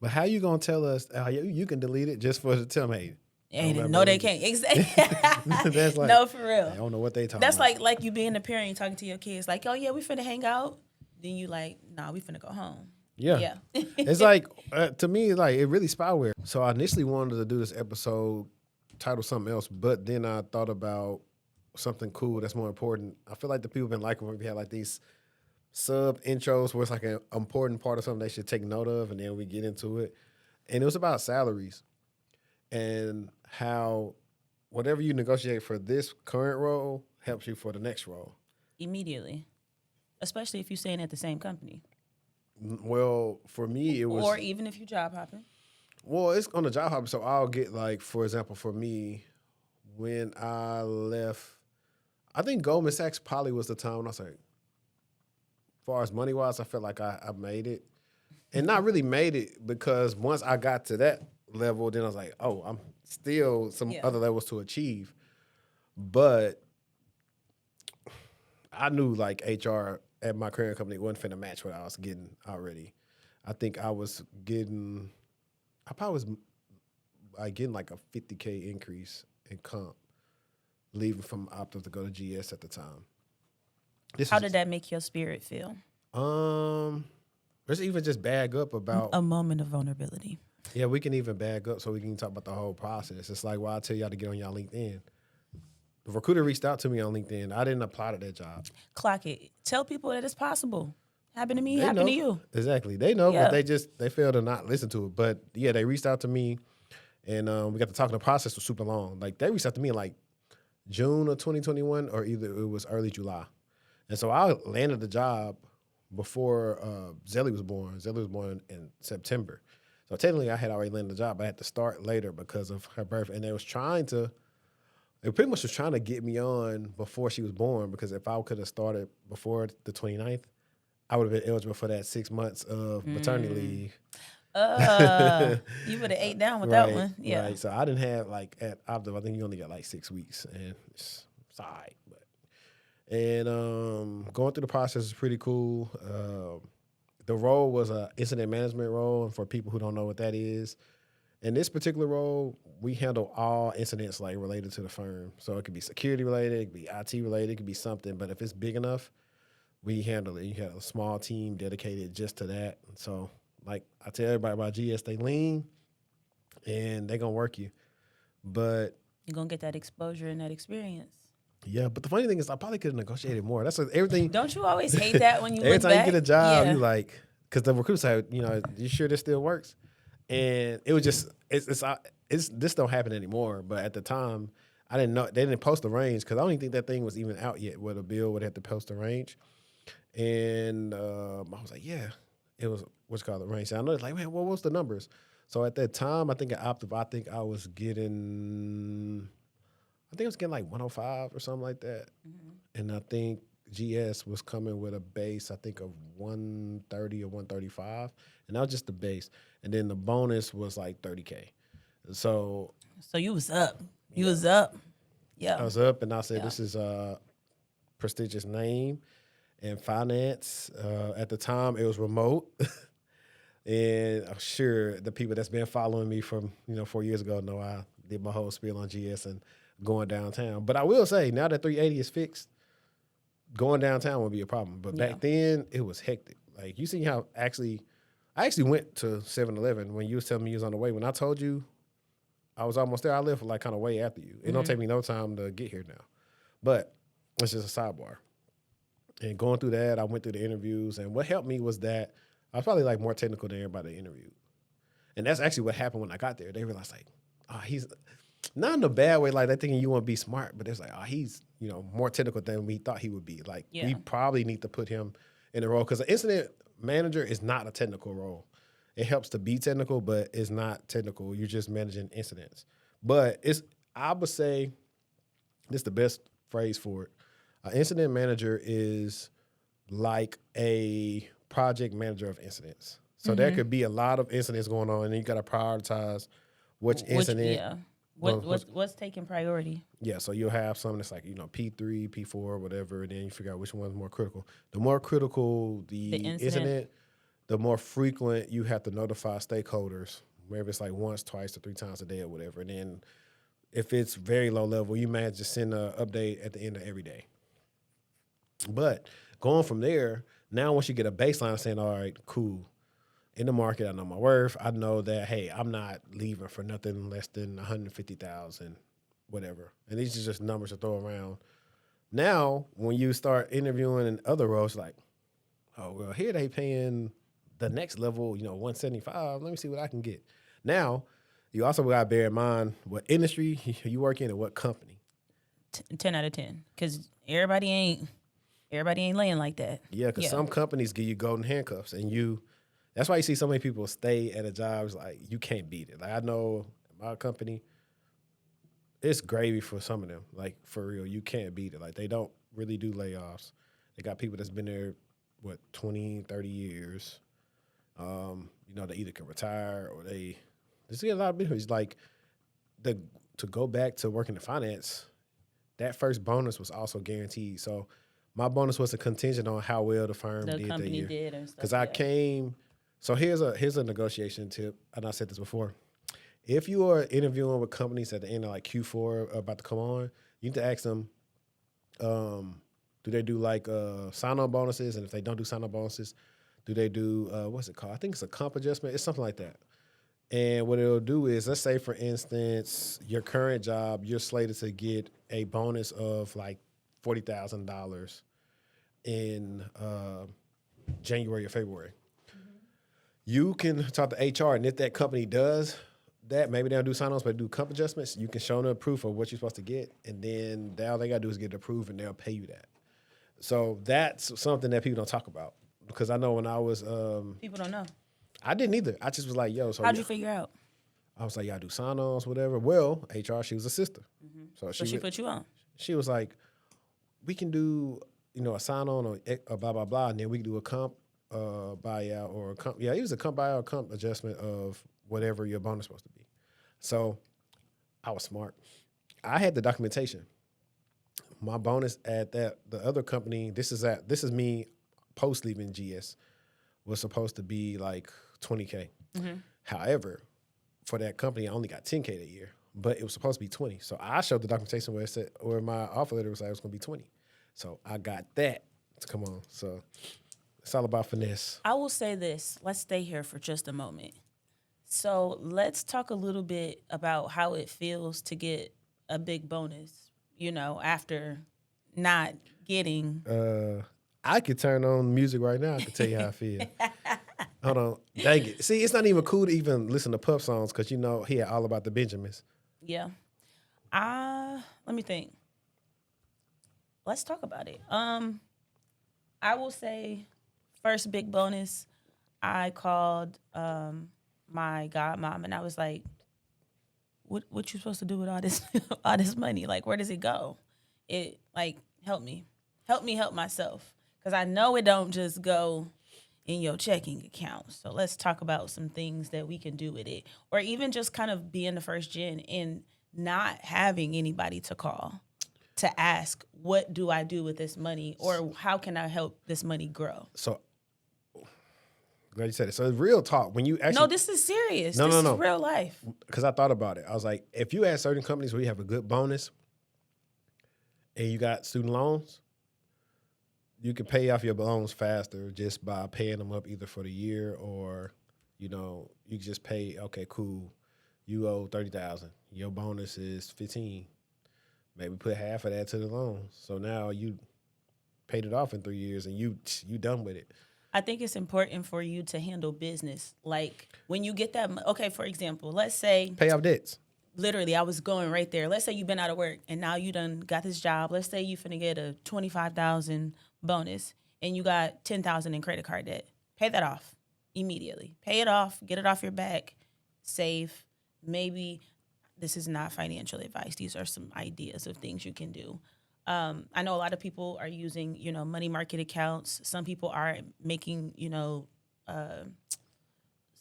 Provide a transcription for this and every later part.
But how you gonna tell us you can delete it just for the tell them, hey, No, they can't. Exactly. that's like, no, for real. I don't know what they talking That's about. like you being a parent, you talking to your kids, like, oh yeah, we finna hang out. Then you like, nah, we finna go home. Yeah. It's like, to me, like, it really spyware. So I initially wanted to do this episode titled something else, but then I thought about something cool that's more important. I feel like the people have been liking when we had like these sub intros where it's like an important part of something they should take note of, and then we get into it. And it was about salaries and how whatever you negotiate for this current role helps you for the next role. Immediately. Especially if you're staying at the same company. Well, for me, it was... Or even if you job hopping. Well, it's on the job hop, so I'll get like, for example, for me, when I left, I think Goldman Sachs probably was the time when I was like, as far as money-wise, I felt like I made it. And not really made it because once I got to that level, then I was like, oh, I'm still some other levels to achieve. But I knew like HR at my current company wasn't finna match what I was getting already. I think I probably was like getting like a 50K increase in comp, leaving from Optum to go to GS at the time. How did that make your spirit feel? Let's even just bag up about a moment of vulnerability. Yeah, we can even bag up so we can talk about the whole process. It's like why I tell y'all to get on y'all LinkedIn. The recruiter reached out to me on LinkedIn. I didn't apply to that job. Clock it. Tell people that it's possible. Happened to me, happened to you. Exactly. They know, but they fail to not listen to it. But yeah, they reached out to me, and we got to talking. The process was super long. Like they reached out to me in like June of 2021, or either it was early July. And so I landed the job before Zelly was born. Zelly was born in September. So technically I had already landed the job. I had to start later because of her birth. And they pretty much was trying to get me on before she was born, because if I could have started before the 29th, I would have been eligible for that 6 months of maternity leave. You would have ate down with that one. Yeah. Right. So I didn't have like at Optum, I think you only got like 6 weeks, and it's all right. Going through the process is pretty cool. The role was an incident management role, and for people who don't know what that is, in this particular role, we handle all incidents like related to the firm. So it could be security related, it could be IT related, it could be something. But if it's big enough, we handle it. You have a small team dedicated just to that. So like I tell everybody about GS, they lean and they gonna work you. But you're gonna get that exposure and that experience. Yeah, but the funny thing is, I probably could have negotiated more. That's like everything. Don't you always hate that when you every look time back? you get a job, you like, because the recruiter said, you sure this still works? And it was just, this don't happen anymore. But at the time, I didn't know, they didn't post the range, because I don't even think that thing was even out yet where the bill would have to post the range. And I was like, yeah, it was what's called the range. So I know it's like, man, what was the numbers? So at that time, I think at Optum, I was getting like 105 or something like that. Mm-hmm. And I think GS was coming with a base, I think, of 130 or 135. And that was just the base. And then the bonus was like 30K. So you was up. You was up. Yeah. I was up, and I said, this is a prestigious name in finance. At the time, it was remote. And I'm sure the people that's been following me from 4 years ago know I did my whole spiel on GS and going downtown. But I will say, now that 380 is fixed, going downtown would be a problem. But back then, it was hectic. Like, you see how I actually went to 7-Eleven when you was telling me you was on the way. When I told you I was almost there, I lived like kind of way after you. It don't take me no time to get here now. But it's just a sidebar. And going through that, I went through the interviews. And what helped me was that I was probably like more technical than everybody interviewed. And that's actually what happened when I got there. They realized like, he's not in a bad way, like they're thinking you want to be smart, but it's like, he's, more technical than we thought he would be. Like, we probably need to put him in a role, because the incident manager is not a technical role. It helps to be technical, but it's not technical. You're just managing incidents. But I would say, this is the best phrase for it. An incident manager is like a project manager of incidents. So there could be a lot of incidents going on, and you got to prioritize which incident. Yeah. What's taking priority? Yeah, so you'll have something that's like, P3, P4, whatever, and then you figure out which one's more critical. The more critical the incident, the more frequent you have to notify stakeholders, maybe it's like once, twice, or 3 times a day or whatever. And then if it's very low level, you might just send an update at the end of every day. But going from there, now once you get a baseline saying, all right, cool, in the market, I know my worth. I know that, hey, I'm not leaving for nothing less than 150,000, whatever. And these are just numbers to throw around. Now, when you start interviewing in other roles, like, oh, well, here they paying the next level, 175. Let me see what I can get. Now, you also got to bear in mind what industry you work in and what company. 10 out of 10, because everybody ain't laying like that. Yeah, because some companies give you golden handcuffs, and that's why you see so many people stay at a job. It's like, you can't beat it. Like, I know my company, it's gravy for some of them. Like, for real, you can't beat it. Like, they don't really do layoffs. They got people that's been there, 20, 30 years. They either can retire or they get a lot of benefits. Like, to go back to working in finance, that first bonus was also guaranteed. So my bonus was a contingent on how well the firm did that year. Because I came. So here's a negotiation tip, and I said this before. If you are interviewing with companies at the end of like Q4 about to come on, you need to ask them, do they do like sign-on bonuses? And if they don't do sign-on bonuses, do they do, what's it called? I think it's a comp adjustment. It's something like that. And what it'll do is, let's say, for instance, your current job, you're slated to get a bonus of like $40,000 in January or February. You can talk to HR, and if that company does that, maybe they don't do sign-ons, but do comp adjustments, you can show them proof of what you're supposed to get, and then all they got to do is get it approved, and they'll pay you that. So that's something that people don't talk about, because I know when I was... people don't know. I didn't either. I just was like, yo. So how'd you figure out? I was like, y'all do sign-ons, whatever. Well, HR, she was a sister. So she put you on. She was like, we can do, a sign-on or blah, blah, blah, and then we can do a comp buyout or a comp. Yeah, it was a comp buyout, comp adjustment of whatever your bonus was supposed to be. So I was smart. I had the documentation. My bonus at the other company, this is me post leaving GS, was supposed to be like $20K. However, for that company, I only got $10K that year, but it was supposed to be 20. So I showed the documentation where it said, where my offer letter was like, it was going to be 20. So I got that to come on. So it's all about finesse. I will say this. Let's stay here for just a moment. So let's talk a little bit about how it feels to get a big bonus, after not getting. I could turn on music right now. I could tell you how I feel. Hold on. Dang it. See, it's not even cool to even listen to Puff songs because, he had All About the Benjamins. Yeah. Let me think. Let's talk about it. I will say first big bonus, I called my godmom and I was like, what you supposed to do with all this money? Like, where does it go? It help me help myself. Because I know it don't just go in your checking account. So let's talk about some things that we can do with it. Or even just kind of being the first gen and not having anybody to call to ask, what do I do with this money? Or how can I help this money grow? So, glad you said it. So it's real talk. When you actually... No, this is serious. This is real life. Because I thought about it. I was like, if you ask certain companies where you have a good bonus and you got student loans, you can pay off your loans faster just by paying them up either for the year or, you can just pay, okay, cool, you owe $30,000. Your bonus is $15,000. Maybe put half of that to the loan. So now you paid it off in 3 years and you done with it. I think it's important for you to handle business. Like when you get that, okay, for example, let's say. Pay off debts. Literally, I was going right there. Let's say you've been out of work and now you done got this job. Let's say you finna get a $25,000 bonus and you got $10,000 in credit card debt. Pay that off immediately. Pay it off, get it off your back, save. Maybe this is not financial advice. These are some ideas of things you can do. I know a lot of people are using, money market accounts. Some people are making,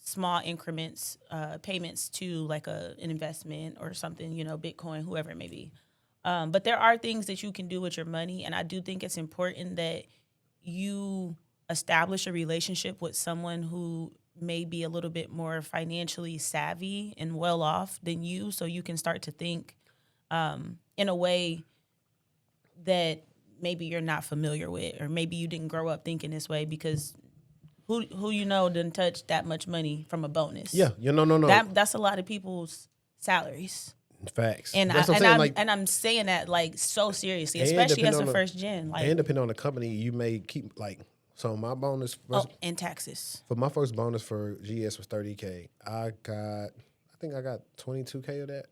small increments, payments to like an investment or something, Bitcoin, whoever it may be. But there are things that you can do with your money. And I do think it's important that you establish a relationship with someone who may be a little bit more financially savvy and well off than you, so you can start to think in a way that maybe you're not familiar with, or maybe you didn't grow up thinking this way, because who you know didn't touch that much money from a bonus. Yeah, no. That's a lot of people's salaries. Facts. And That's what I'm saying. Like, I'm saying that like so seriously, and especially as a depending on the- first gen. Like, and depending on the company, you may keep like. So my bonus and taxes. for my first bonus for GS was $30K. I think I got $22K of that.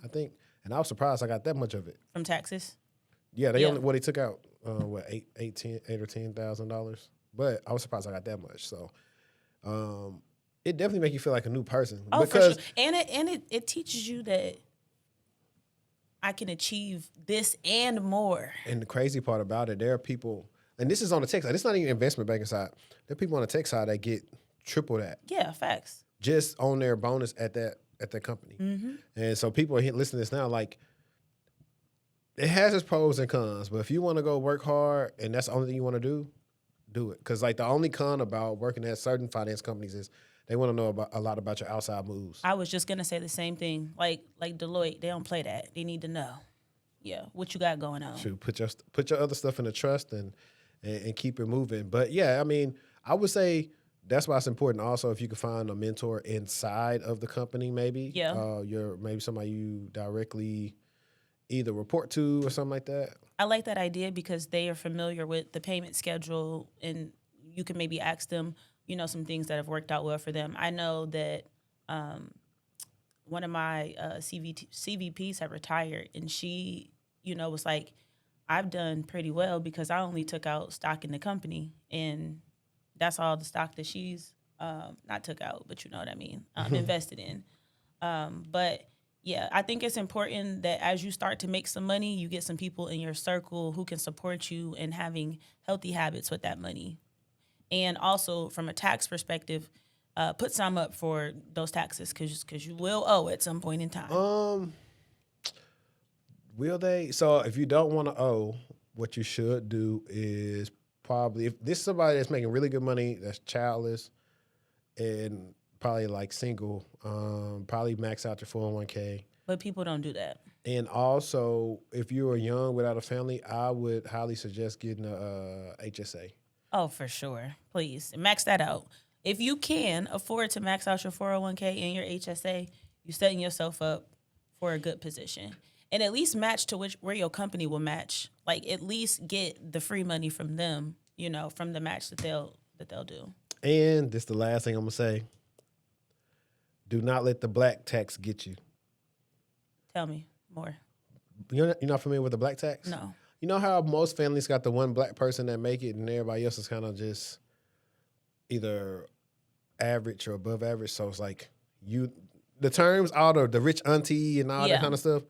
I think, and I was surprised I got that much of it. From taxes? Yeah, they took out $8 or $10,000, but I was surprised I got that much. So, it definitely make you feel like a new person. Oh, because, for sure. And it teaches you that I can achieve this and more. And the crazy part about it, there are people, and this is on the tech side. It's not even investment banking side. There are people on the tech side that get triple that. Yeah, facts. Just on their bonus at that company. And so people are listening to this now, like, it has its pros and cons, but if you want to go work hard and that's the only thing you want to do it. Because like the only con about working at certain finance companies is they want to know a lot about your outside moves. I was just gonna say the same thing. Like Deloitte, they don't play that. They need to know, what you got going on. Shoot, put your other stuff in the trust and keep it moving. But yeah, I mean, I would say that's why it's important. Also, if you can find a mentor inside of the company, maybe maybe somebody you directly either report to or something like that. I like that idea because they are familiar with the payment schedule, and you can maybe ask them, some things that have worked out well for them. I know that one of my CVPs had retired, and she, was like, I've done pretty well because I only took out stock in the company, and that's all the stock that she's not took out, but you know what I mean, invested in. But yeah, I think it's important that as you start to make some money, you get some people in your circle who can support you in having healthy habits with that money. And also from a tax perspective, put some up for those taxes because you will owe at some point in time. Will they? So if you don't want to owe, what you should do is probably, if this is somebody that's making really good money, that's childless, and probably like single, probably max out your 401k. But people don't do that. And also, if you are young without a family, I would highly suggest getting a HSA. Oh, for sure. Please max that out. If you can afford to max out your 401k and your HSA, you're setting yourself up for a good position. And at least match to where your company will match. Like, at least get the free money from them, from the match that they'll do. And this is the last thing I'm gonna say. Do not let the black tax get you. Tell me more. You're not familiar with the black tax? No. You know how most families got the one black person that make it and everybody else is kind of just either average or above average? So it's like the terms, all the rich auntie and all that kind of stuff,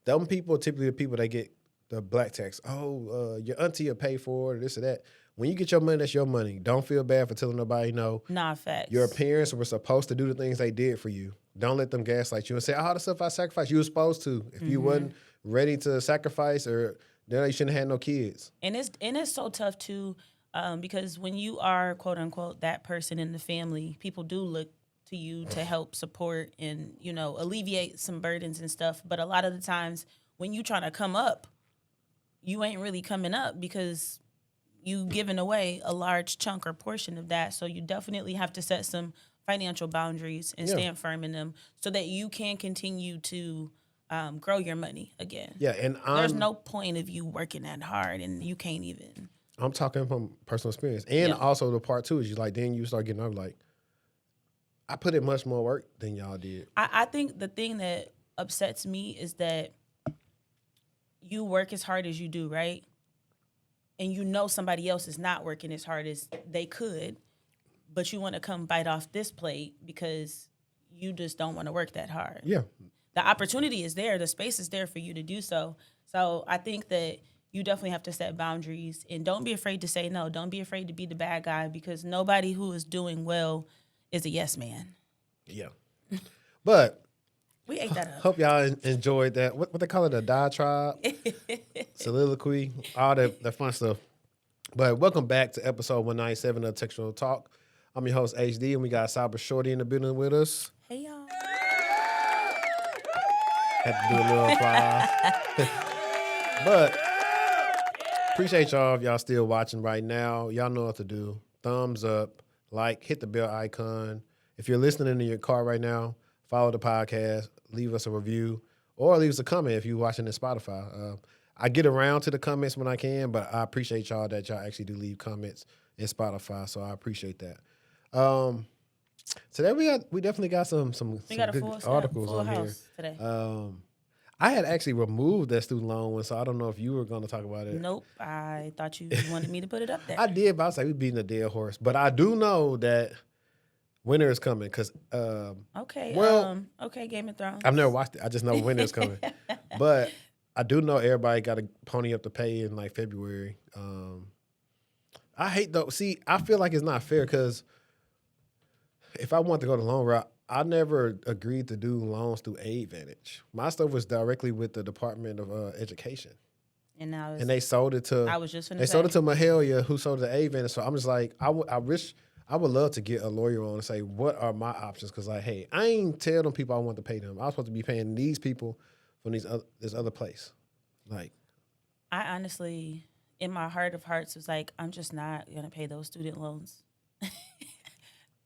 them people are typically the people that get the black tax. Oh, your auntie will pay for it or this or that. When you get your money, that's your money. Don't feel bad for telling nobody no. Nah, facts. Your parents were supposed to do the things they did for you. Don't let them gaslight you and say, the stuff I sacrificed, you were supposed to. If you wasn't ready to sacrifice, or then you shouldn't have had no kids. And it's so tough too, because when you are, quote unquote, that person in the family, people do look to you to help support and, alleviate some burdens and stuff. But a lot of the times when you trying to come up, you ain't really coming up because you giving away a large chunk or portion of that. So you definitely have to set some financial boundaries and stand firm in them so that you can continue to grow your money again. Yeah, and there's no point of you working that hard and you can't even. I'm talking from personal experience. And also the part two is then you start getting up like, I put in much more work than y'all did. I think the thing that upsets me is that you work as hard as you do, right? And somebody else is not working as hard as they could, but you want to come bite off this plate because you just don't want to work that hard. Yeah. The opportunity is there. The space is there for you to do so. So I think that you definitely have to set boundaries and don't be afraid to say no. Don't be afraid to be the bad guy because nobody who is doing well is a yes man. Yeah. But we ate that up. Hope y'all enjoyed that. What they call it, a diatribe, soliloquy, all that fun stuff. But welcome back to episode 197 of Textual Talk. I'm your host, HD, and we got CyberShortieee in the building with us. Hey, y'all. Had to do a little applause. But appreciate y'all if y'all still watching right now. Y'all know what to do. Thumbs up, like, hit the bell icon. If you're listening in your car right now, follow the podcast, leave us a review, or leave us a comment if you're watching in Spotify. I get around to the comments when I can, but I appreciate y'all that y'all actually do leave comments in Spotify, so I appreciate that. Today we definitely got some got a good articles full on here. house today. I had actually removed that student loan one, so I don't know if you were going to talk about it. Nope, I thought you wanted me to put it up there. I did, but I was like, we beating a dead horse. But I do know that winter is coming because Okay, okay, Game of Thrones. I've never watched it. I just know winter is coming. But I do know everybody got to pony up to pay in like February. I hate though. See, I feel like it's not fair because if I want to go the loan route, I never agreed to do loans through AidVantage. My stuff was directly with the Department of Education, and now and they sold it to. I was just they sold it to Mahalia, who sold it to AidVantage. So I'm just like, I would love to get a lawyer on and say, what are my options? Because like, hey, I ain't tell them people I want to pay them. I was supposed to be paying these people from this other place. Like, I honestly, in my heart of hearts, was like, I'm just not gonna pay those student loans.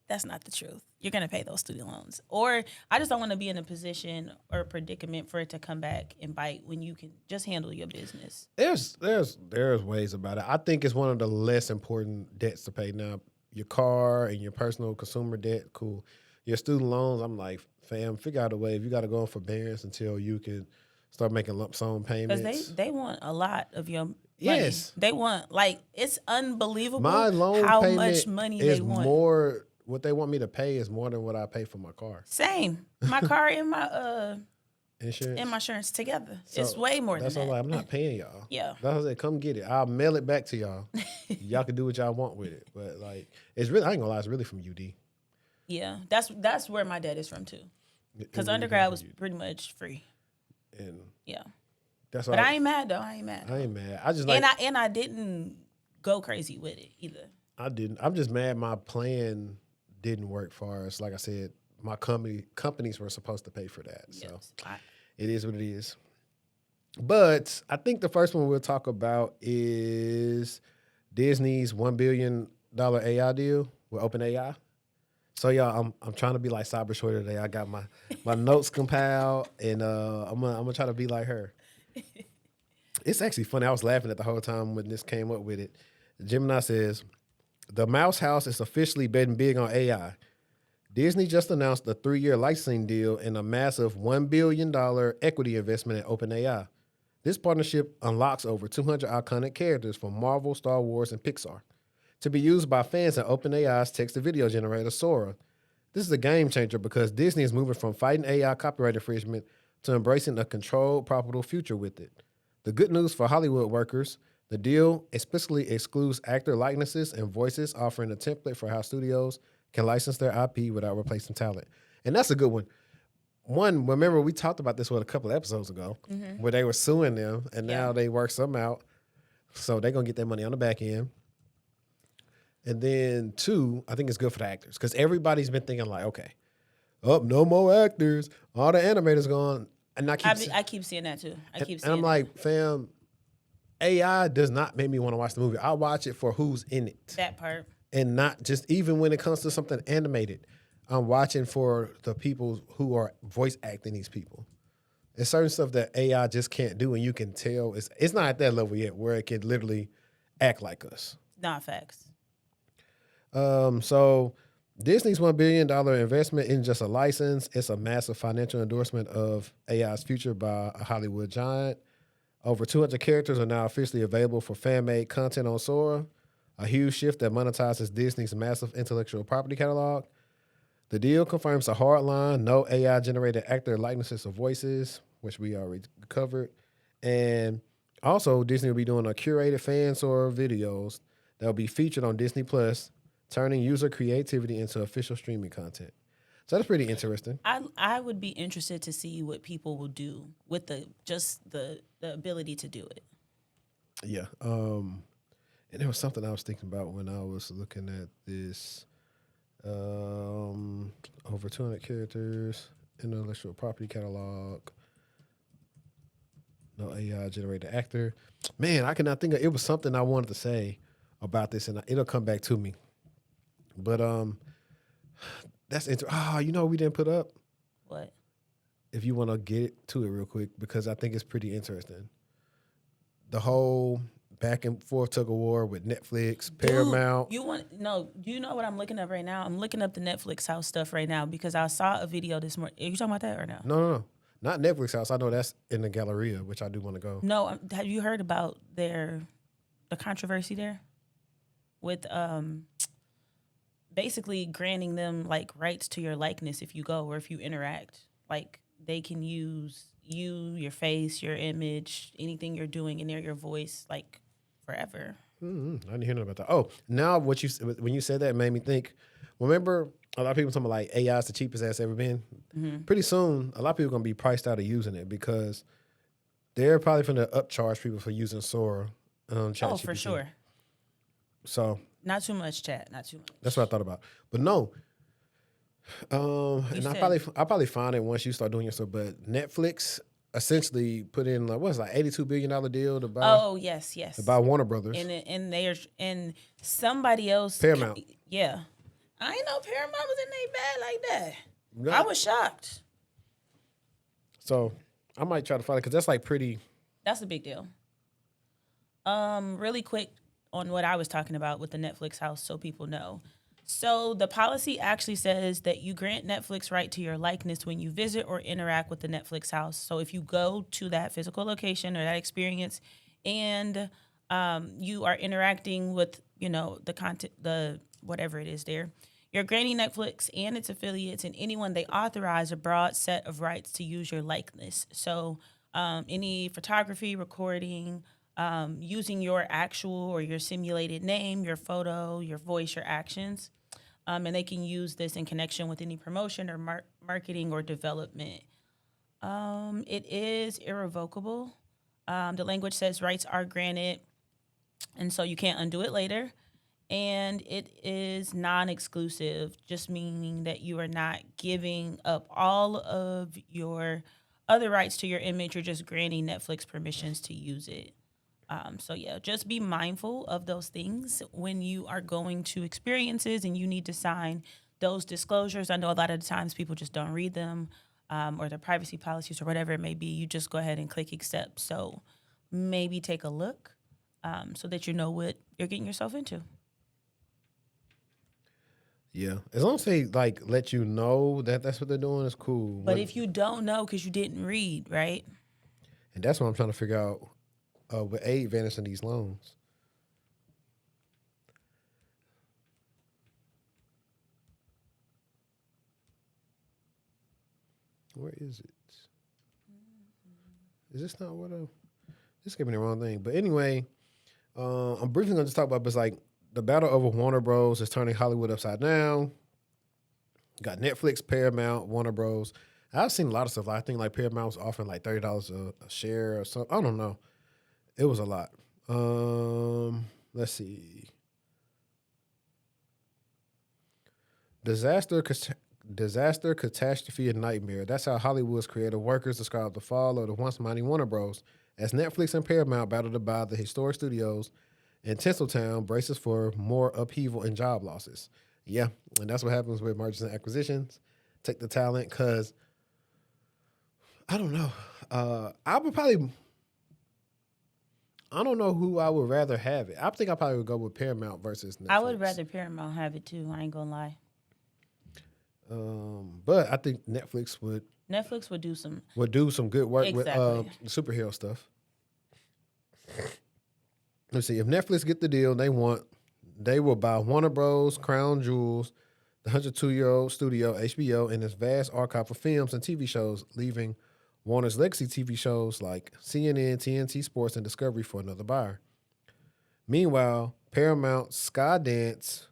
That's not the truth. You're going to pay those student loans. Or I just don't want to be in a position or a predicament for it to come back and bite when you can just handle your business. There's ways about it. I think it's one of the less important debts to pay. Now, your car and your personal consumer debt, cool. Your student loans, I'm like, fam, figure out a way. If you got to go in forbearance until you can start making lump sum payments. Because they want a lot of your money. Yes. They want, like, it's unbelievable My loan how payment much money is they want. more. What they want me to pay is more than what I pay for my car. Same. My car and my insurance together. So it's way more than that. That's all. I'm not paying y'all. Yeah. That's what I said. Come get it. I'll mail it back to y'all. Y'all can do what y'all want with it. But like, it's really. I ain't gonna lie. It's really from UD. Yeah, that's where my debt is from too. Because undergrad was pretty much free. And yeah. That's. But I ain't mad though. I ain't mad. I just like. And I didn't go crazy with it either. I didn't. I'm just mad. My plan didn't work for us. Like I said, my companies were supposed to pay for that. So it is what it is. But I think the first one we'll talk about is Disney's $1 billion AI deal with OpenAI. So y'all, I'm trying to be like CyberShortieee today. I got my notes compiled, and I'm gonna try to be like her. It's actually funny. I was laughing at the whole time when this came up with it. Gemini says, the Mouse House is officially betting big on AI. Disney just announced a 3-year licensing deal and a massive $1 billion equity investment in OpenAI. This partnership unlocks over 200 iconic characters from Marvel, Star Wars, and Pixar to be used by fans in OpenAI's text-to-video generator, Sora. This is a game changer because Disney is moving from fighting AI copyright infringement to embracing a controlled, profitable future with it. The good news for Hollywood workers, the deal explicitly excludes actor likenesses and voices, offering a template for how studios can license their IP without replacing talent. And that's a good one. One, remember we talked about this a couple of episodes ago, where they were suing them, and now they work something out. So they're going to get their money on the back end. And then 2, I think it's good for the actors because everybody's been thinking like, okay, no more actors. All the animators gone. And I keep seeing that too. And I'm like, fam, AI does not make me want to watch the movie. I watch it for who's in it. That part. And not just, even when it comes to something animated, I'm watching for the people who are voice acting these people. There's certain stuff that AI just can't do, and you can tell it's not at that level yet where it can literally act like us. Not facts. So Disney's $1 billion investment isn't just a license. It's a massive financial endorsement of AI's future by a Hollywood giant. Over 200 characters are now officially available for fan-made content on Sora, a huge shift that monetizes Disney's massive intellectual property catalog. The deal confirms a hard line, no AI-generated actor likenesses or voices, which we already covered. And also, Disney will be doing a curated fan Sora videos that will be featured on Disney Plus, turning user creativity into official streaming content. So that's pretty interesting. I would be interested to see what people will do with the ability to do it. Yeah. And there was something I was thinking about when I was looking at this. Over 200 characters, intellectual property catalog, no AI generated actor. Man, I cannot think of it. Was something I wanted to say about this, and it'll come back to me. But that's interesting. You know what we didn't put up? What? If you want to get to it real quick, because I think it's pretty interesting. The whole back and forth tug of war with Netflix, Paramount. You know what I'm looking up right now? I'm looking up the Netflix house stuff right now because I saw a video this morning. Are you talking about that or no? No. Not Netflix house. I know that's in the Galleria, which I do want to go. No, have you heard about the controversy there with basically granting them like rights to your likeness if you go or if you interact? Like they can use you, your face, your image, anything you're doing in there, your voice, like forever. I didn't hear nothing about that. Oh, now when you said that, it made me think. Remember, a lot of people talking about like AI is the cheapest that's ever been. Mm-hmm. Pretty soon, a lot of people are gonna be priced out of using it because they're probably going to upcharge people for using Sora. Oh, for sure. So not too much, chat. Not too much. That's what I thought about. But no. And I'll probably find it once you start doing your stuff. But Netflix essentially put in like $82 billion deal to buy. Oh yes. To buy Warner Brothers. And somebody else. Paramount. Yeah, I ain't know Paramount was in their bag like that. No. I was shocked. So I might try to find it because that's like pretty. That's a big deal. Really quick on what I was talking about with the Netflix house, so people know. So the policy actually says that you grant Netflix right to your likeness when you visit or interact with the Netflix house. So if you go to that physical location or that experience and you are interacting with, the content, the whatever it is there, you're granting Netflix and its affiliates and anyone they authorize a broad set of rights to use your likeness. So any photography, recording, using your actual or your simulated name, your photo, your voice, your actions. And they can use this in connection with any promotion or marketing or development. It is irrevocable. The language says rights are granted, and so you can't undo it later. And it is non-exclusive, just meaning that you are not giving up all of your other rights to your image. You're just granting Netflix permissions to use it. So yeah, just be mindful of those things when you are going to experiences and you need to sign those disclosures. I know a lot of the times people just don't read them, or their privacy policies or whatever it may be. You just go ahead and click accept. So maybe take a look, so that you know what you're getting yourself into. Yeah, as long as they let you know that that's what they're doing, it's cool. But if you don't know because you didn't read, right? And that's what I'm trying to figure out. With aid vanishing these loans. Where is it? Is this not what this gave me the wrong thing. But anyway, I'm briefly going to just talk about, but it's like the battle over Warner Bros. Is turning Hollywood upside down. Got Netflix, Paramount, Warner Bros. I've seen a lot of stuff. I think Paramount was offering $30 a share or something. I don't know. It was a lot. Let's see. Disaster, catastrophe, and nightmare. That's how Hollywood's creative workers describe the fall of the once mighty Warner Bros. As Netflix and Paramount battle to buy the historic studios, and Tinseltown braces for more upheaval and job losses. Yeah, and that's what happens with mergers and acquisitions. Take the talent, because I don't know. I don't know who I would rather have it. I think I probably would go with Paramount versus Netflix. I would rather Paramount have it too. I ain't gonna lie. But I think Netflix would do some good work exactly. with superhero stuff. Let's see. If Netflix get the deal they want, they will buy Warner Bros., Crown Jewels, the 102-year-old studio HBO, and its vast archive of films and TV shows, leaving Warner's legacy TV shows like CNN, TNT Sports, and Discovery for another buyer. Meanwhile, Paramount Skydance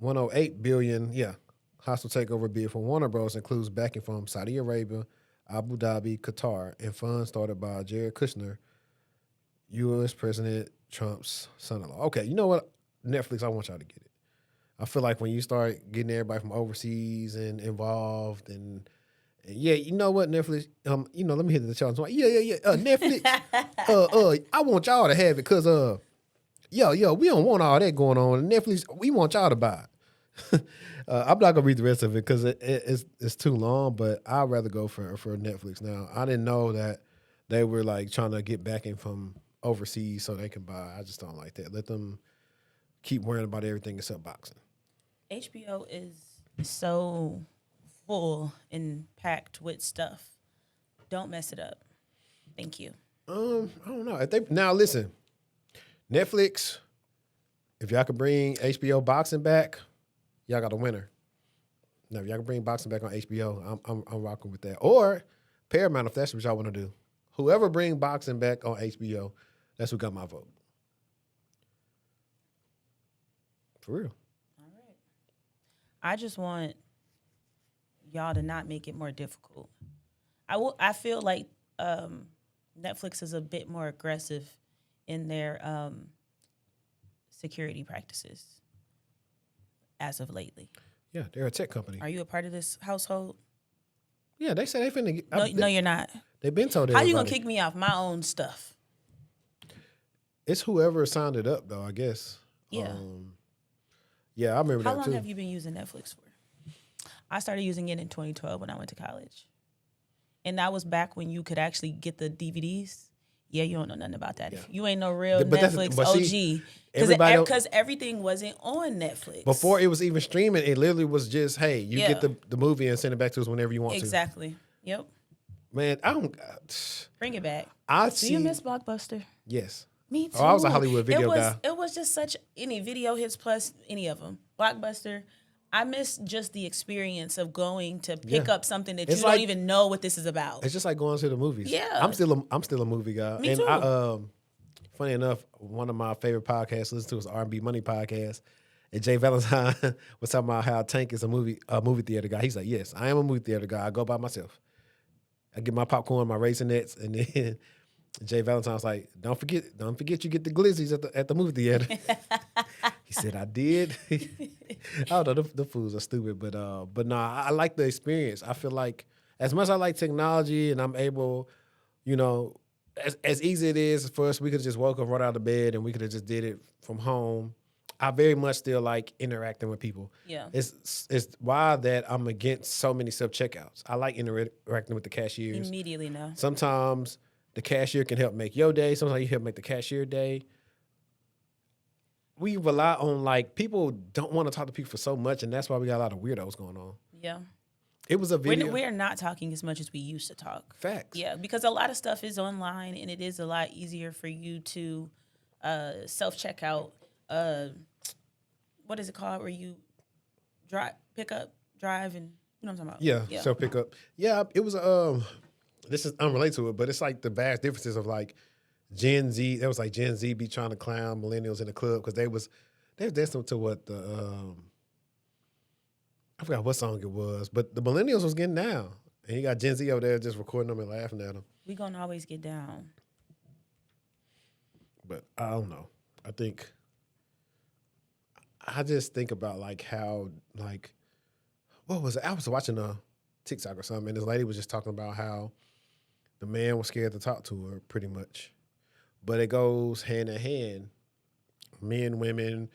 $108 billion, hostile takeover bid for Warner Bros. Includes backing from Saudi Arabia, Abu Dhabi, Qatar, and funds started by Jared Kushner, U.S. President Trump's son-in-law. Okay, you know what? Netflix, I want y'all to get it. I feel like when you start getting everybody from overseas and involved and yeah, you know what, Netflix, let me hit the challenge. Yeah. Netflix, I want y'all to have it because, we don't want all that going on. Netflix, we want y'all to buy it. I'm not gonna read the rest of it because it's too long, but I'd rather go for Netflix now. I didn't know that they were like trying to get backing from overseas so they can buy. I just don't like that. Let them keep worrying about everything except boxing. HBO is so full and packed with stuff. Don't mess it up. Thank you. I don't know. Now listen, Netflix, if y'all could bring HBO boxing back, y'all got a winner. Now, if y'all can bring boxing back on HBO, I'm rocking with that. Or Paramount, if that's what y'all want to do. Whoever bring boxing back on HBO, that's who got my vote. For real. All right. I just want y'all to not make it more difficult. I feel like Netflix is a bit more aggressive in their security practices as of lately. Yeah, they're a tech company. Are you a part of this household? Yeah, they say they finna get... No, you're not. They've been told everybody. How you gonna kick me off my own stuff? It's whoever signed it up, though, I guess. Yeah. Yeah, I remember that, too. How long have you been using Netflix for? I started using it in 2012 when I went to college. And that was back when you could actually get the DVDs. Yeah, you don't know nothing about that. Yeah. You ain't no real Netflix OG. Because everything wasn't on Netflix. Before it was even streaming, it literally was just, hey, you get the movie and send it back to us whenever you want to. Exactly. Yep. Man, I don't... Bring it back. Do you miss Blockbuster? Yes. Me too. Oh, I was a Hollywood video guy. It was just such any Video Hits Plus, any of them. Blockbuster. I miss just the experience of going to pick up something that you don't even know what this is about. It's just like going to the movies. Yeah. I'm still a movie guy. Me too. Funny enough, one of my favorite podcasts to listen to is R&B Money Podcast. And Jay Valentine was talking about how Tank is a movie theater guy. He's like, yes, I am a movie theater guy. I go by myself. I get my popcorn, my Raisinets, and then Jay Valentine's like, don't forget you get the glizzies at the movie theater. He said, I did. I don't know, the fools are stupid, but I like the experience. I feel like as much as I like technology and I'm able, as easy it is for us, we could have just woke up right out of bed and we could have just did it from home. I very much still like interacting with people. Yeah. It's why that I'm against so many self-checkouts. I like interacting with the cashiers. Immediately now. Sometimes the cashier can help make your day. Sometimes you help make the cashier day. We rely on, people don't want to talk to people for so much, and that's why we got a lot of weirdos going on. Yeah. It was a video. We're not talking as much as we used to talk. Facts. Yeah, because a lot of stuff is online, and it is a lot easier for you to self-checkout. What is it called? Where you pick up, drive, and you know what I'm talking about? Yeah. Self-pick up. Yeah, it was, this is unrelated to it, but it's like the vast differences of Gen Z. That was like Gen Z be trying to clown millennials in the club because they was dancing to what I forgot what song it was, but the millennials was getting down, and you got Gen Z over there just recording them and laughing at them. We gonna always get down, but I don't know. I just think about how what was it? I was watching a TikTok or something, and this lady was just talking about how the man was scared to talk to her, pretty much. But it goes hand in hand. Men, women,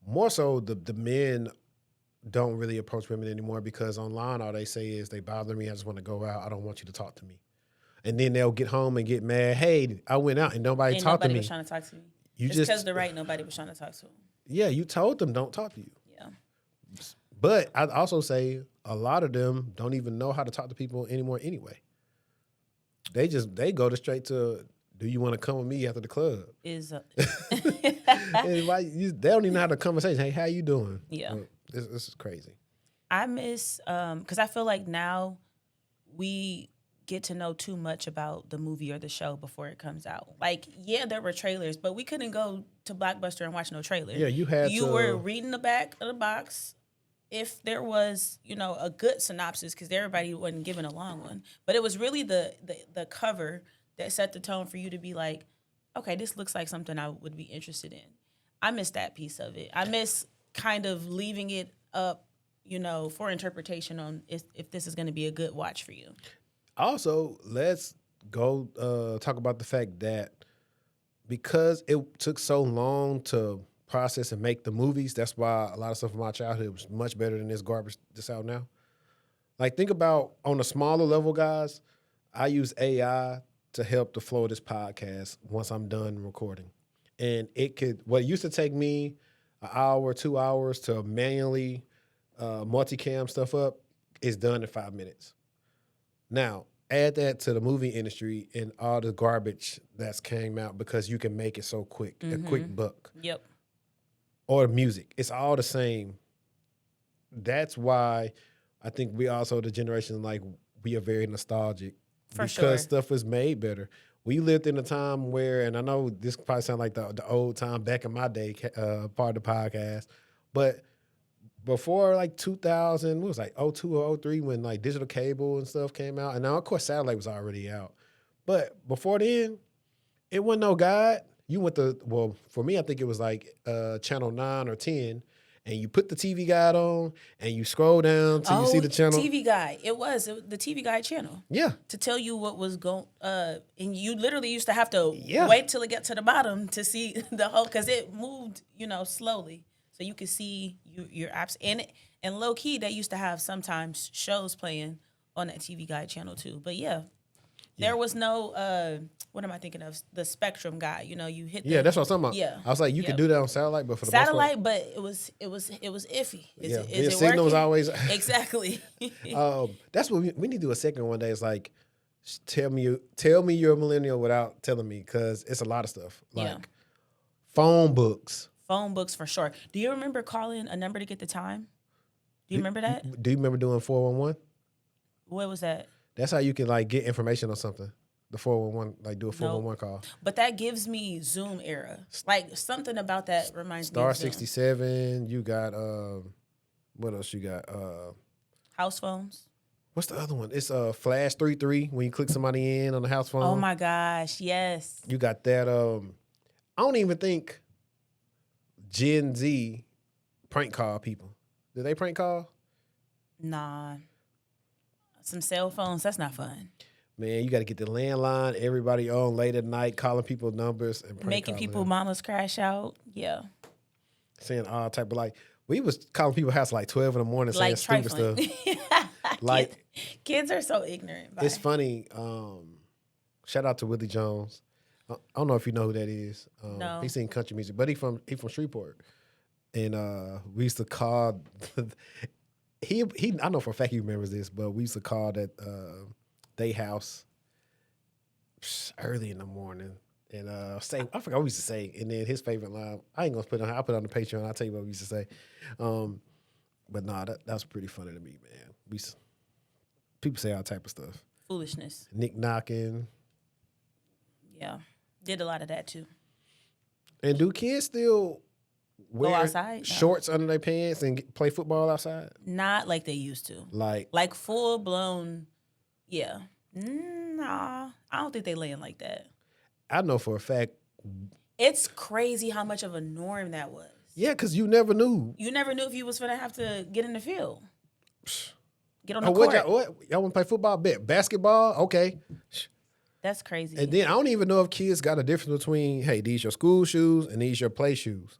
more so the men don't really approach women anymore because online all they say is they bother me. I just want to go out. I don't want you to talk to me. And then they'll get home and get mad. Hey, I went out and nobody talked to me. Nobody was trying to talk to me. It's because they're right. Nobody was trying to talk to them. Yeah, you told them don't talk to you. Yeah. But I'd also say a lot of them don't even know how to talk to people anymore anyway. They go straight to, do you want to come with me after the club? They don't even know how to conversation. Hey, how you doing? Yeah. This is crazy. I miss, because I feel like now we get to know too much about the movie or the show before it comes out. There were trailers, but we couldn't go to Blockbuster and watch no trailer. Yeah, you were reading the back of the box. If there was, a good synopsis, because everybody wasn't given a long one, but it was really the cover that set the tone for you to be like, okay, this looks like something I would be interested in. I miss that piece of it. I miss kind of leaving it up, for interpretation on if this is going to be a good watch for you. Also, let's go talk about the fact that because it took so long to process and make the movies, that's why a lot of stuff from my childhood was much better than this garbage that's out now. Like, think about on a smaller level, guys, I use AI to help the flow of this podcast once I'm done recording. And what used to take me an hour, 2 hours to manually multicam stuff up is done in 5 minutes. Now, add that to the movie industry and all the garbage that's came out because you can make it so quick, a quick buck. Yep. Or music. It's all the same. That's why I think we also, the generation, like, we are very nostalgic. For because sure. stuff is made better. We lived in a time where, and I know this probably sounds like the old time back in my day part of the podcast, but before like 2000, what was like 02 or 03 when like digital cable and stuff came out, and now of course satellite was already out, but before then, it wasn't no guide. You went to, well, for me, I think it was like channel 9 or 10, and you put the TV guide on, and you scroll down till you see the channel. TV Guide. It was the TV Guide channel. Yeah. To tell you what was going, and you literally used to have to Yeah. wait till it got to the bottom to see the whole, because it moved, slowly, so you could see your apps. And low key, they used to have sometimes shows playing on that TV Guide channel too. But yeah. There was no, what am I thinking of? The Spectrum Guide. You hit. Yeah, that's what I'm talking about. Yeah. I was like, you could do that on satellite, but for the satellite, most part, but it was iffy. yeah, Is it signal was working? always Exactly. That's what we need to do a second one day. It's like, tell me you're a millennial without telling me, because it's a lot of stuff like Yeah. phone books. Phone books for sure. Do you remember calling a number to get the time? Do you remember that? Do you remember doing 411? What was that? That's how you can like get information on something. The 411, like do a 411 call. But that gives me Zoom era. Like something about that reminds me Star of Zoom. 67. You got what else you got? House phones. What's the other one? It's Flash 33 when you click somebody in on the house phone. Oh my gosh, yes. You got that. I don't even think Gen Z prank call people. Do they prank call? Nah. Some cell phones, that's not fun. Man, you got to get the landline. Everybody on late at night, calling people numbers and prank Making calling people them. mamas crash out. Yeah. Saying all type of like, we was calling people house like 12 in the morning saying Like stupid trifling. stuff. Like, kids are so ignorant. it's funny. Shout out to Willie Jones. I don't know if you know who that is. No. He sing country music, but he from Shreveport. And we used to call he I know for a fact he remembers this, but we used to call that they house early in the morning and say, I forgot what we used to say. And then his favorite line, I ain't gonna put it on, I'll put it on the Patreon, I'll tell you what we used to say. But nah, that was pretty funny to me, man. People say all type of stuff. Foolishness. Nick knocking. Yeah. Did a lot of that too. And do kids still wear outside? No. shorts under their pants and play football outside? Not like they used to. Like full blown, yeah. Nah, I don't think they laying like that. I know for a fact. It's crazy how much of a norm that was. Yeah, because you never knew. You never knew if you was gonna have to get in the field. Get on the What court. y'all want to play football? Bet. Basketball? Okay. That's crazy. And then I don't even know if kids got a difference between, hey, these your school shoes and these your play shoes.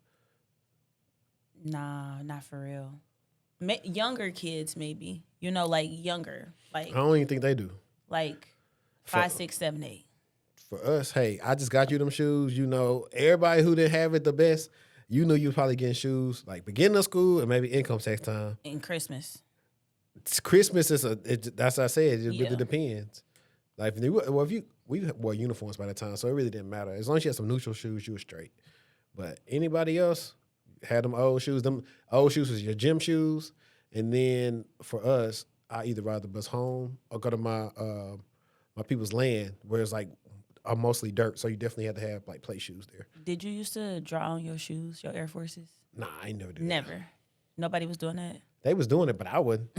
Nah, not for real. Younger kids, maybe. Like younger. Like I don't even think they do. Like 5, 6, 7, 8. For us, hey, I just got you them shoes. Everybody who didn't have it the best, you knew you was probably getting shoes like beginning of school and maybe income tax time. And Christmas. Christmas is that's what I said. It Yeah. really depends. Like we wore uniforms by the time, so it really didn't matter. As long as you had some neutral shoes, you were straight. But anybody else had them old shoes. Them old shoes was your gym shoes, and then for us, I either ride the bus home or go to my people's land where it's like mostly dirt. So you definitely had to have like play shoes there. Did you used to draw on your shoes, your Air Forces? Nah, I ain't never do that. Never. Nobody was doing that? They was doing it, but I wouldn't.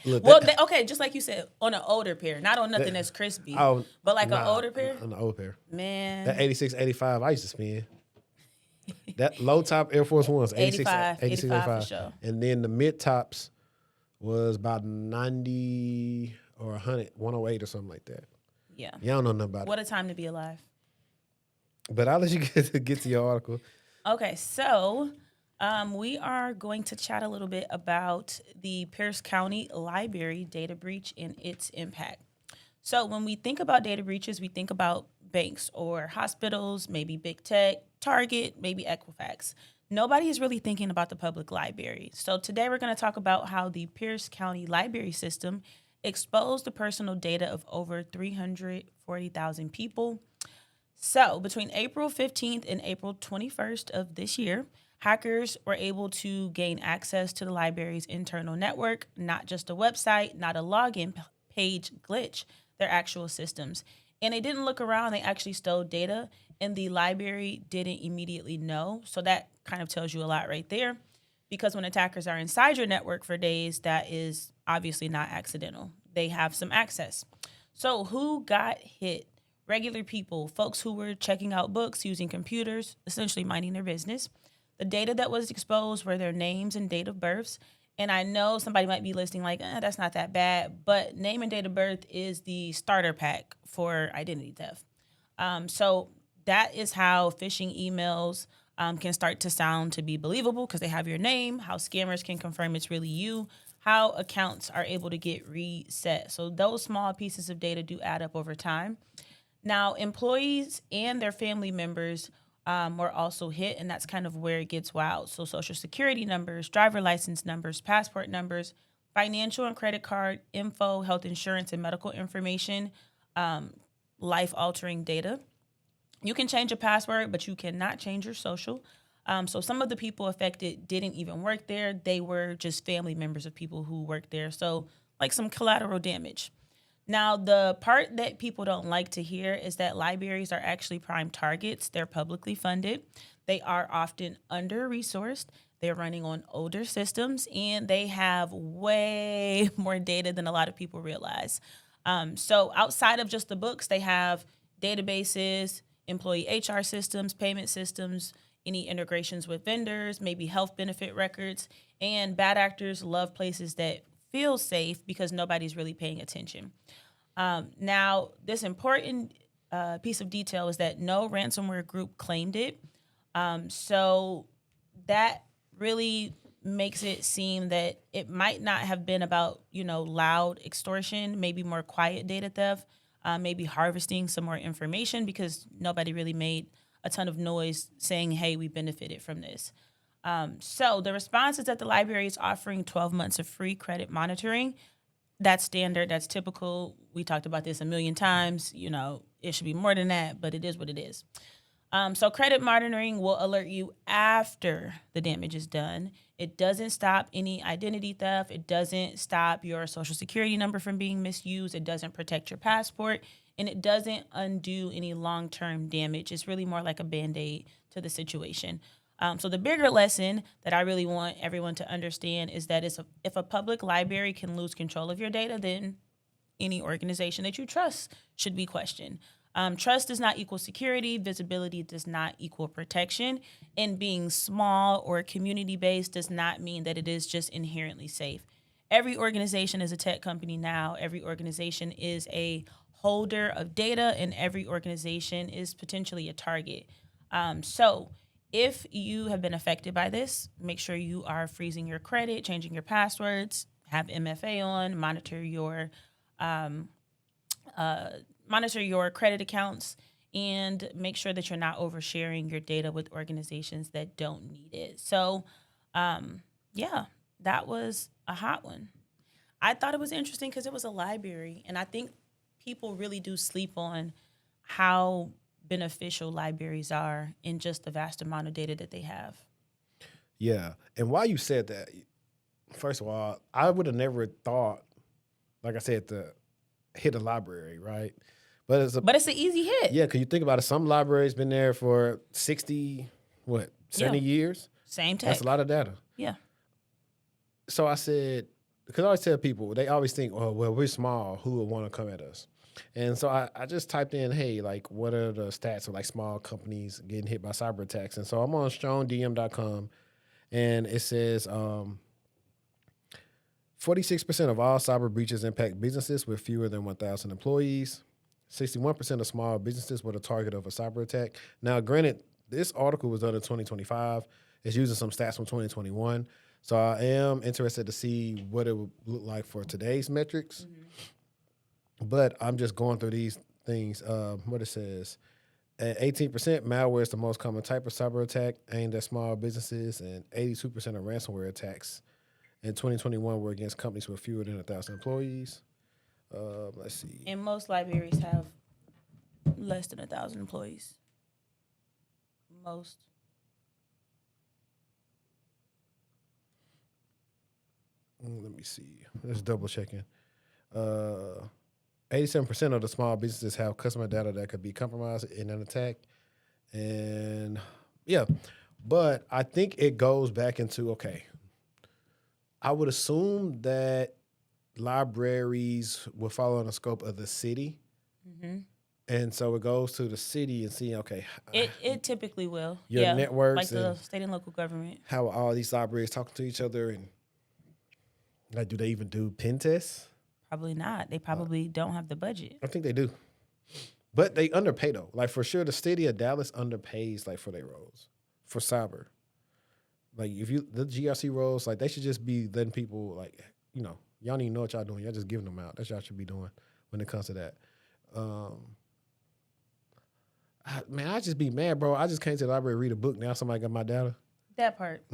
Look, Well, okay, just like you said, on an older pair, not on nothing that's crispy, but like an older pair. On the old pair. Man. That 86, 85, I used to spend. That low top Air Force Ones, 85 for sure. And then the mid tops was about 90 or 100, 108 or something like that. Yeah. Y'all don't know nothing about What a time to be alive. But I'll let you get to your article. Okay, so we are going to chat a little bit about the Pierce County Library data breach and its impact. So when we think about data breaches, we think about banks or hospitals, maybe big tech, Target, maybe Equifax. Nobody is really thinking about the public library. So today we're going to talk about how the Pierce County Library System exposed the personal data of over 340,000 people. So between April 15th and April 21st of this year, hackers were able to gain access to the library's internal network, not just a website, not a login page glitch, their actual systems. And they didn't look around, they actually stole data, and the library didn't immediately know. So that kind of tells you a lot right there, because when attackers are inside your network for days, that is obviously not accidental. They have some access. So who got hit? Regular people, folks who were checking out books, using computers, essentially minding their business. The data that was exposed were their names and date of births. And I know somebody might be listening like, that's not that bad, but name and date of birth is the starter pack for identity theft. So that is how phishing emails can start to sound to be believable, because they have your name, how scammers can confirm it's really you, how accounts are able to get reset. So those small pieces of data do add up over time. Now, employees and their family members were also hit, and that's kind of where it gets wild. So social security numbers, driver license numbers, passport numbers, financial and credit card info, health insurance and medical information, life-altering data. You can change a password, but you cannot change your social. So some of the people affected didn't even work there. They were just family members of people who worked there. So like some collateral damage. Now, the part that people don't like to hear is that libraries are actually prime targets. They're publicly funded. They are often under-resourced. They're running on older systems, and they have way more data than a lot of people realize. So outside of just the books, they have databases, employee HR systems, payment systems, any integrations with vendors, maybe health benefit records, and bad actors love places that feel safe because nobody's really paying attention. Now, this important piece of detail is that no ransomware group claimed it. So that really makes it seem that it might not have been about, loud extortion, maybe more quiet data theft, maybe harvesting some more information, because nobody really made a ton of noise saying, hey, we benefited from this. So the response is that the library is offering 12 months of free credit monitoring. That's standard. That's typical. We talked about this a million times. It should be more than that, but it is what it is. So credit monitoring will alert you after the damage is done. It doesn't stop any identity theft. It doesn't stop your social security number from being misused. It doesn't protect your passport, and it doesn't undo any long-term damage. It's really more like a Band-Aid to the situation. So the bigger lesson that I really want everyone to understand is that if a public library can lose control of your data, then any organization that you trust should be questioned. Trust does not equal security. Visibility does not equal protection. And being small or community-based does not mean that it is just inherently safe. Every organization is a tech company now. Every organization is a holder of data, and every organization is potentially a target. So if you have been affected by this, make sure you are freezing your credit, changing your passwords, have MFA on, monitor your credit accounts, and make sure that you're not oversharing your data with organizations that don't need it. So, that was a hot one. I thought it was interesting because it was a library, and I think people really do sleep on how beneficial libraries are in just the vast amount of data that they have. Yeah. And while you said that, first of all, I would have never thought, like I said, to hit a library, right? But it's an easy hit. Yeah, because you think about it, some libraries been there for 70 years? Same tech. That's a lot of data. Yeah. so I said, because I always tell people, they always think, oh, well, we're small. Who would want to come at us? And so I just typed in, hey, like, what are the stats of like small companies getting hit by cyber attacks? And so I'm on strongdm.com, and it says 46% of all cyber breaches impact businesses with fewer than 1,000 employees. 61% of small businesses were the target of a cyber attack. Now, granted, this article was done in 2025. It's using some stats from 2021. So I am interested to see what it would look like for today's metrics. But I'm just going through these things. What it says, at 18%, malware is the most common type of cyber attack aimed at small businesses, and 82% of ransomware attacks in 2021 were against companies with fewer than 1,000 employees. Let's see. And most libraries have less than 1,000 employees. Most. Let me see. Just double checking. 87% of the small businesses have customer data that could be compromised in an attack. And yeah, but I think it goes back into, okay, I would assume that libraries will follow in the scope of the city. And so it goes to the city and see, okay. It typically will. Your networks. Like the state and local government. How are all these libraries talking to each other, and like, do they even do pen tests? Probably not. They probably don't have the budget. I think they do. But they underpay though. Like for sure, the city of Dallas underpays like for their roles for cyber. Like if the GRC roles, like they should just be letting people like, y'all don't even know what y'all doing. Y'all just giving them out. That's what y'all should be doing when it comes to that. I just be mad, bro. I just came to the library to read a book. Now somebody got my data. That part.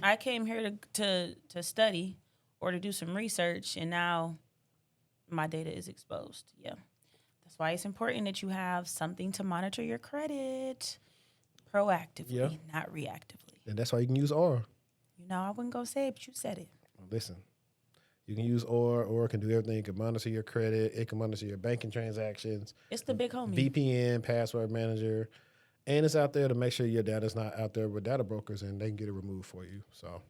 I came here to study or to do some research, and now my data is exposed. Yeah. That's why it's important that you have something to monitor your credit proactively, not reactively. And that's why you can use Aura. I wouldn't go say it, but you said it. Listen, you can use Aura. Aura can do everything. It can monitor your credit. It can monitor your banking transactions. It's the big homie. VPN, password manager. And it's out there to make sure your data's not out there with data brokers and they can get it removed for you. So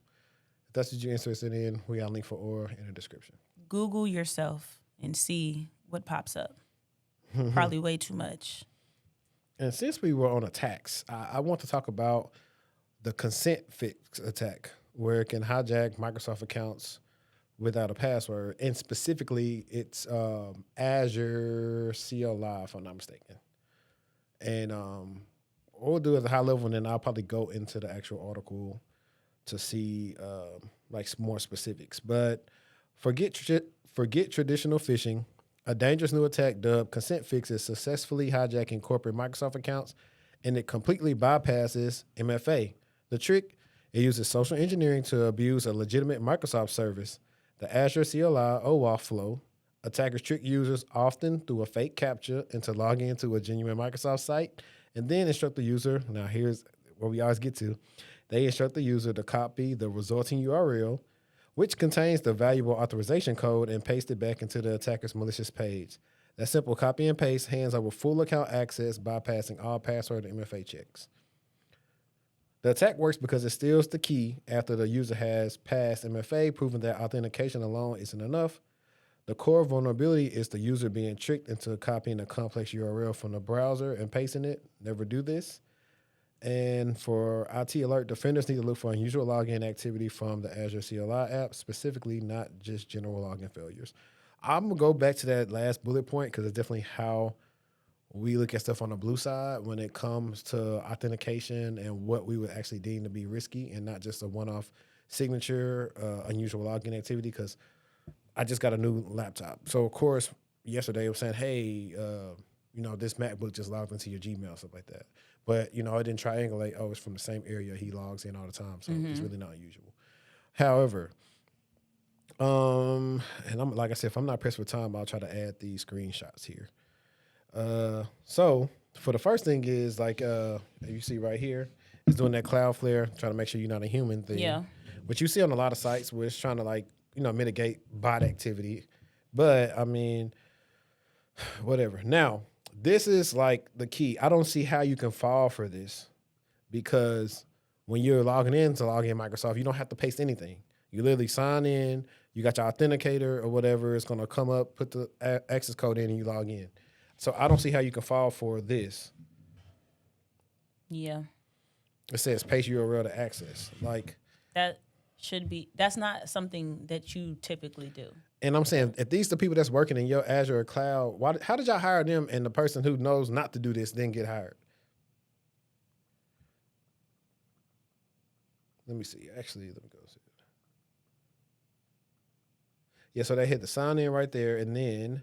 if that's what you're interested in, we got a link for Aura in the description. Google yourself and see what pops up. Probably way too much. And since we were on attacks, I want to talk about the consent fix attack, where it can hijack Microsoft accounts without a password. And specifically, it's Azure CLI, if I'm not mistaken. And what we'll do at a high level, and then I'll probably go into the actual article to see like more specifics. But forget traditional phishing. A dangerous new attack dubbed Consent Fix is successfully hijacking corporate Microsoft accounts, and it completely bypasses MFA. The trick, it uses social engineering to abuse a legitimate Microsoft service. The Azure CLI OAuth flow. Attackers trick users often through a fake captcha into logging into a genuine Microsoft site, and then instruct the user. Now here's where we always get to. They instruct the user to copy the resulting URL, which contains the valuable authorization code, and paste it back into the attacker's malicious page. That simple copy and paste hands over full account access, bypassing all password and MFA checks. The attack works because it steals the key after the user has passed MFA, proving that authentication alone isn't enough. The core vulnerability is the user being tricked into copying a complex URL from the browser and pasting it. Never do this. And for IT alert, defenders need to look for unusual login activity from the Azure CLI app, specifically not just general login failures. I'm going to go back to that last bullet point because it's definitely how we look at stuff on the blue side when it comes to authentication and what we would actually deem to be risky and not just a one-off signature, unusual login activity, because I just got a new laptop. So, of course, yesterday it was saying, hey, this MacBook just logged into your Gmail, stuff like that. But, I didn't triangulate, it's from the same area he logs in all the time. So it's really not unusual. However, and I'm like I said, if I'm not pressed for time, I'll try to add these screenshots here. So for the first thing is like, you see right here, it's doing that Cloudflare, trying to make sure you're not a human thing. Yeah. Which you see on a lot of sites where it's trying to mitigate bot activity. But I mean, whatever. Now, this is like the key. I don't see how you can fall for this because when you're logging in to log in Microsoft, you don't have to paste anything. You literally sign in. You got your authenticator or whatever. It's going to come up, put the access code in, and you log in. So I don't see how you can fall for this. Yeah. It says paste URL to access. Like, that's not something that you typically do. and I'm saying, if these the people that's working in your Azure cloud, how did y'all hire them and the person who knows not to do this then get hired? Let me see. Actually, let me go see it. Yeah, so they hit the sign in right there, and then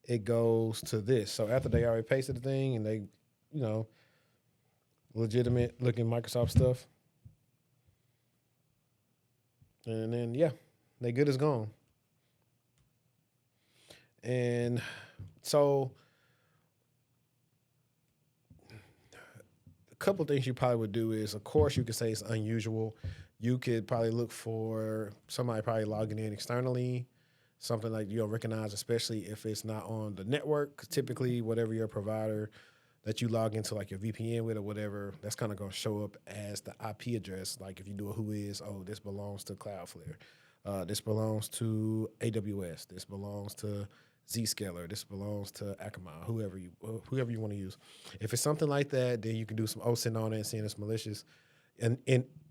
it goes to this. So after they already pasted the thing and they, legitimate looking Microsoft stuff, and then, yeah, they good as gone. And so a couple of things you probably would do is, of course, you could say it's unusual. You could probably look for somebody probably logging in externally, something like you don't recognize, especially if it's not on the network. 'Cause typically, whatever your provider that you log into, like your VPN with or whatever, that's kind of going to show up as the IP address. Like if you do a whois, this belongs to Cloudflare. This belongs to AWS. This belongs to Zscaler. This belongs to Akamai, whoever you want to use. If it's something like that, then you can do some OSINT on it and seeing it's malicious. And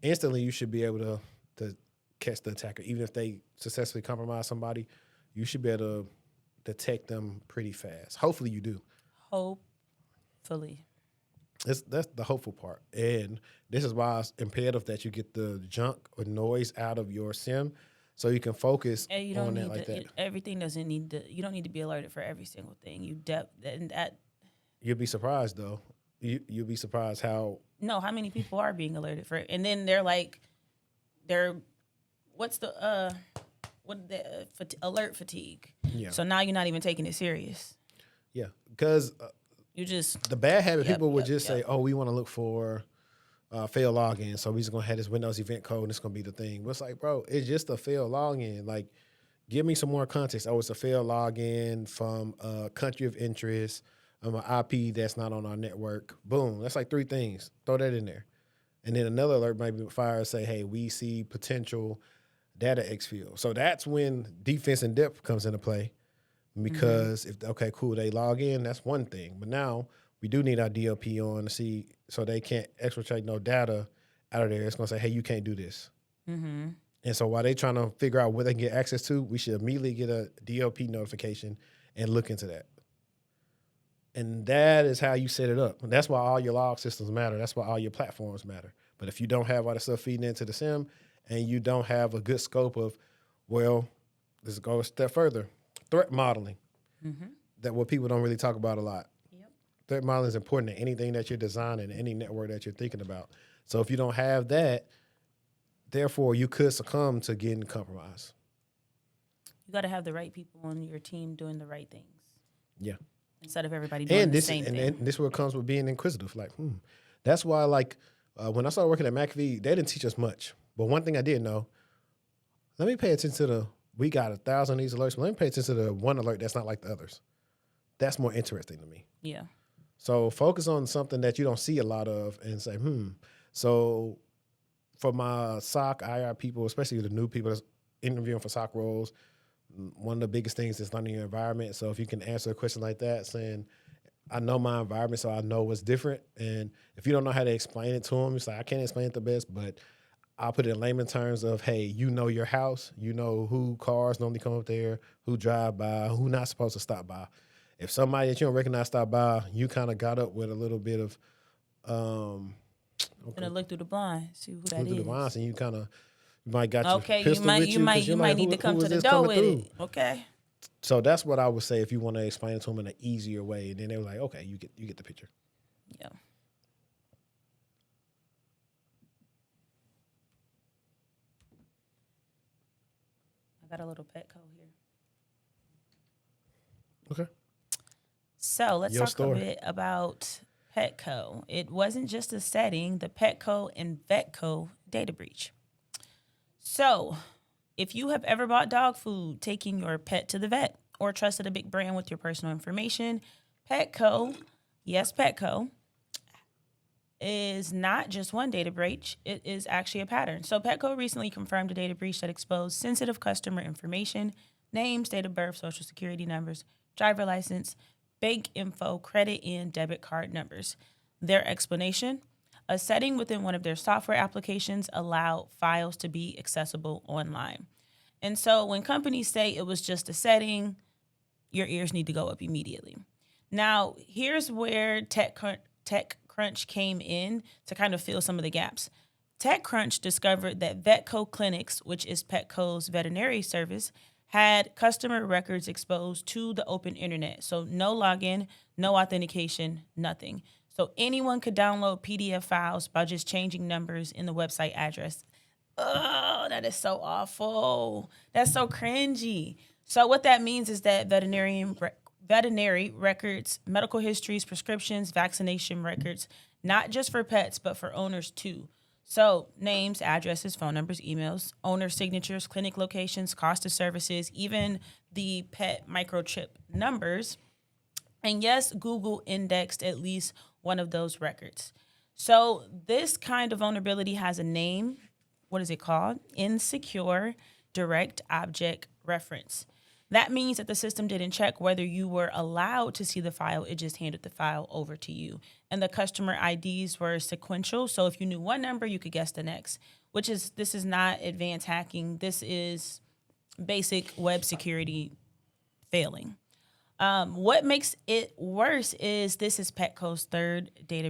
instantly you should be able to catch the attacker. Even if they successfully compromise somebody, you should be able to detect them pretty fast. Hopefully you do. Hopefully. That's the hopeful part. And this is why it's imperative that you get the junk or noise out of your SIM so you can focus on it like that. Everything doesn't need to, you don't need to be alerted for every single thing. You'll be surprised though. You'll be surprised how many people are being alerted for it. And then what's the alert fatigue. Yeah. So now you're not even taking it serious. Yeah, because you just the bad habit people would just say, "Oh, we want to look for failed login, so we're just gonna have this Windows event code, and it's gonna be the thing." But it's like, bro, it's just a failed login. Like, give me some more context. Oh, it's a failed login from a country of interest, an IP that's not on our network. Boom, that's like 3 things. Throw that in there, and then another alert might be fire and say, "Hey, we see potential data exfil." So that's when defense in depth comes into play. Because they log in, that's one thing. But now we do need our DLP on to see so they can't exfiltrate no data out of there. It's going to say, hey, you can't do this. Mm-hmm. And so while they're trying to figure out what they can get access to, we should immediately get a DLP notification and look into that. And that is how you set it up. And that's why all your log systems matter. That's why all your platforms matter. But if you don't have all the stuff feeding into the SIM and you don't have a good scope of, let's go a step further. Threat modeling, that what people don't really talk about a lot. Yep. Threat modeling is important in anything that you're designing, any network that you're thinking about. So if you don't have that, therefore you could succumb to getting compromised. You got to have the right people on your team doing the right things. Yeah. Instead of everybody doing the same thing. And this is what comes with being inquisitive. Like, That's why, when I started working at McAfee, they didn't teach us much. But one thing I did know, let me pay attention to we got 1,000 of these alerts, but let me pay attention to the one alert that's not like the others. That's more interesting to me. Yeah. So focus on something that you don't see a lot of and say, So for my SOC, IR people, especially the new people that's interviewing for SOC roles, one of the biggest things is learning your environment. So if you can answer a question like that, saying, I know my environment, so I know what's different. And if you don't know how to explain it to them, it's like, I can't explain it the best, but I'll put it in layman terms of, hey, you know your house, you know who cars normally come up there, who drive by, who not supposed to stop by. If somebody that you don't recognize stop by, you kind of got up with a little bit of, Gonna look through the blinds, see who that is. Look through the blinds, and you might got your okay, pistol with you. You might need to come to the door with it. Okay. So that's what I would say if you want to explain it to them in an easier way, and then they were like, okay, you get the picture. Yeah. Got a little Petco here. Okay. So let's talk a bit about Petco. It wasn't just a setting, the Petco and Vetco data breach. So if you have ever bought dog food, taking your pet to the vet, or trusted a big brand with your personal information, Petco, yes, Petco, is not just one data breach, it is actually a pattern. So Petco recently confirmed a data breach that exposed sensitive customer information, names, date of birth, social security numbers, driver license, bank info, credit and debit card numbers. Their explanation: a setting within one of their software applications allowed files to be accessible online. And so when companies say it was just a setting, your ears need to go up immediately. Now, here's where TechCrunch came in to kind of fill some of the gaps. TechCrunch discovered that Vetco Clinics, which is Petco's veterinary service, had customer records exposed to the open internet. So no login, no authentication, nothing. So anyone could download PDF files by just changing numbers in the website address. Oh, that is so awful. That's so cringy. So what that means is that veterinary records, medical histories, prescriptions, vaccination records, not just for pets, but for owners too. So names, addresses, phone numbers, emails, owner signatures, clinic locations, cost of services, even the pet microchip numbers. And yes, Google indexed at least one of those records. So this kind of vulnerability has a name. What is it called? Insecure direct object reference. That means that the system didn't check whether you were allowed to see the file. It just handed the file over to you. And the customer IDs were sequential. So if you knew one number, you could guess the next, this is not advanced hacking. This is basic web security failing. What makes it worse is this is Petco's third data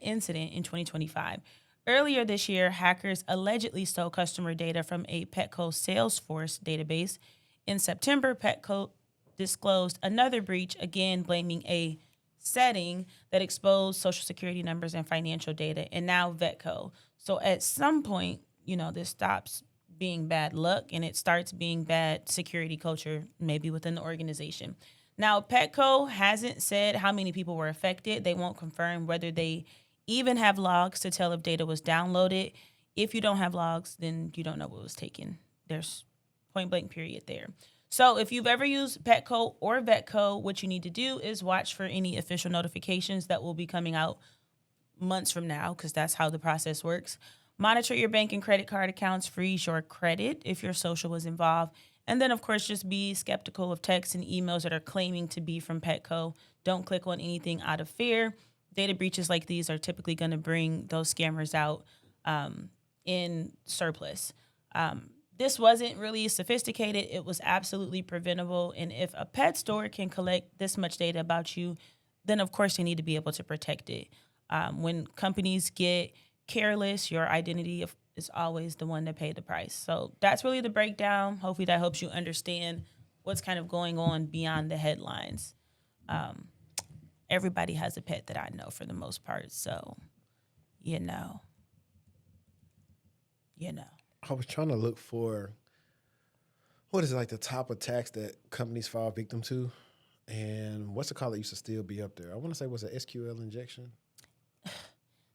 incident in 2025. Earlier this year, hackers allegedly stole customer data from a Petco Salesforce database. In September, Petco disclosed another breach, again blaming a setting that exposed social security numbers and financial data, and now Vetco. So at some point, this stops being bad luck and it starts being bad security culture, maybe within the organization. Now, Petco hasn't said how many people were affected. They won't confirm whether they even have logs to tell if data was downloaded. If you don't have logs, then you don't know what was taken. There's point blank period there. So if you've ever used Petco or Vetco, what you need to do is watch for any official notifications that will be coming out months from now, because that's how the process works. Monitor your bank and credit card accounts, freeze your credit if your social was involved. And then, of course, just be skeptical of texts and emails that are claiming to be from Petco. Don't click on anything out of fear. Data breaches like these are typically going to bring those scammers out in surplus. This wasn't really sophisticated. It was absolutely preventable. And if a pet store can collect this much data about you, then, of course, they need to be able to protect it. When companies get careless, your identity is always the one that paid the price. So that's really the breakdown. Hopefully that helps you understand what's kind of going on beyond the headlines. Everybody has a pet that I know for the most part. So, you know. I was trying to look for, what is it, like the top attacks that companies fall victim to? And what's the call that used to still be up there? I want to say, was it SQL injection?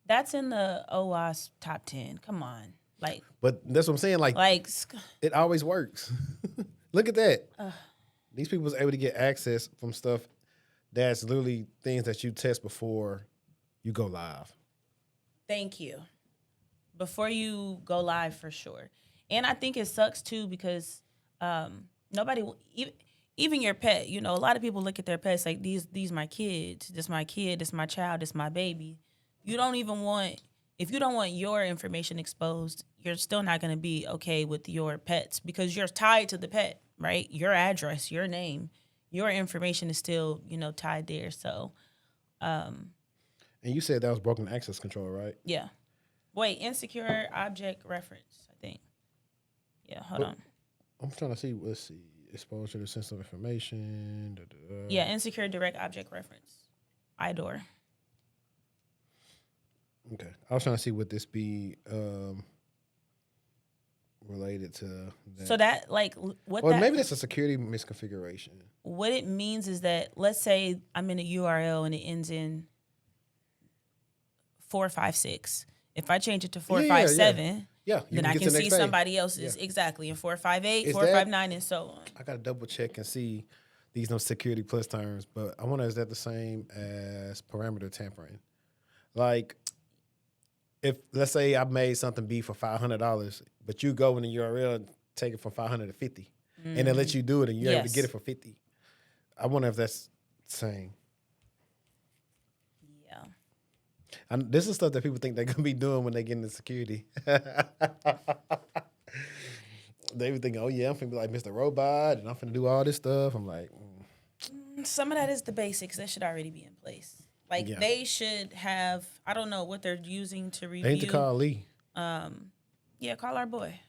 That's in the OWASP top 10. Come on. But that's what I'm saying. Like it always works. Look at that. These people was able to get access from stuff that's literally things that you test before you go live. Thank you. Before you go live, for sure. And I think it sucks too because nobody, even your pet, a lot of people look at their pets like these my kids, this my kid, this my child, this my baby. You don't even want, if you don't want your information exposed, you're still not going to be okay with your pets because you're tied to the pet, right? Your address, your name, your information is still, tied there. So, and you said that was broken access control, right? Yeah. Wait, insecure object reference, I think. Yeah, hold on. I'm trying to see, let's see, exposure to sensitive information. Yeah, insecure direct object reference. IDOR. Okay. I was trying to see would this be related to that. So that, maybe that's a security misconfiguration. What it means is that, let's say I'm in a URL and it ends in 456. If I change it to 457, then I can see somebody else's exactly in 458, 459, and so on. I got to double check and see these no security plus terms, but I wonder is that the same as parameter tampering? Like, if let's say I made something be for $500, but you go in the URL and take it from 500 to 50, and it lets you do it, and you're able to get it for 50. I wonder if that's the same. Yeah. And this is stuff that people think they're gonna be doing when they get into security. They be thinking, "Oh yeah, I'm finna be like Mr. Robot, and I'm finna do all this stuff." I'm like, Some of that is the basics that should already be in place. Like they should have. I don't know what they're using to review. They need to call Lee. Yeah, call our boy.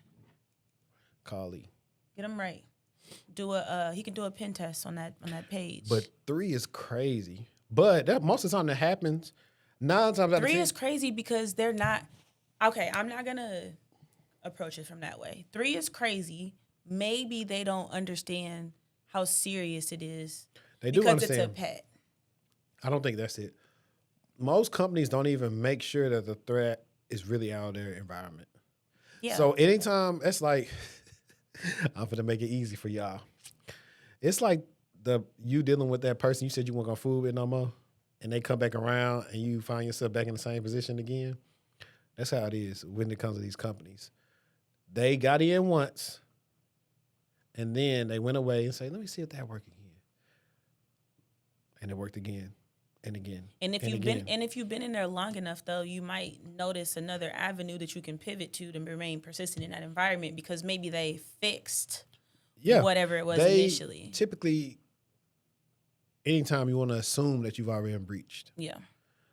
Call Lee. Get him right. He can do a pen test on that page. But 3 is crazy. But that most of the time that happens. 9 times out of 10. 3 is crazy because they're not. Okay, I'm not gonna approach it from that way. 3 is crazy. Maybe they don't understand how serious it is. They do because understand. It's a pet. I don't think that's it. Most companies don't even make sure that the threat is really out of their environment. Yeah. So anytime, it's like, I'm going to make it easy for y'all. It's like you dealing with that person you said you weren't going to fool with no more, and they come back around and you find yourself back in the same position again. That's how it is when it comes to these companies. They got in once, and then they went away and say, let me see if that worked again. And it worked again and again. And if you've been in there long enough, though, you might notice another avenue that you can pivot to remain persistent in that environment because maybe they fixed whatever it was initially. Typically, anytime you want to assume that you've already been breached. Yeah.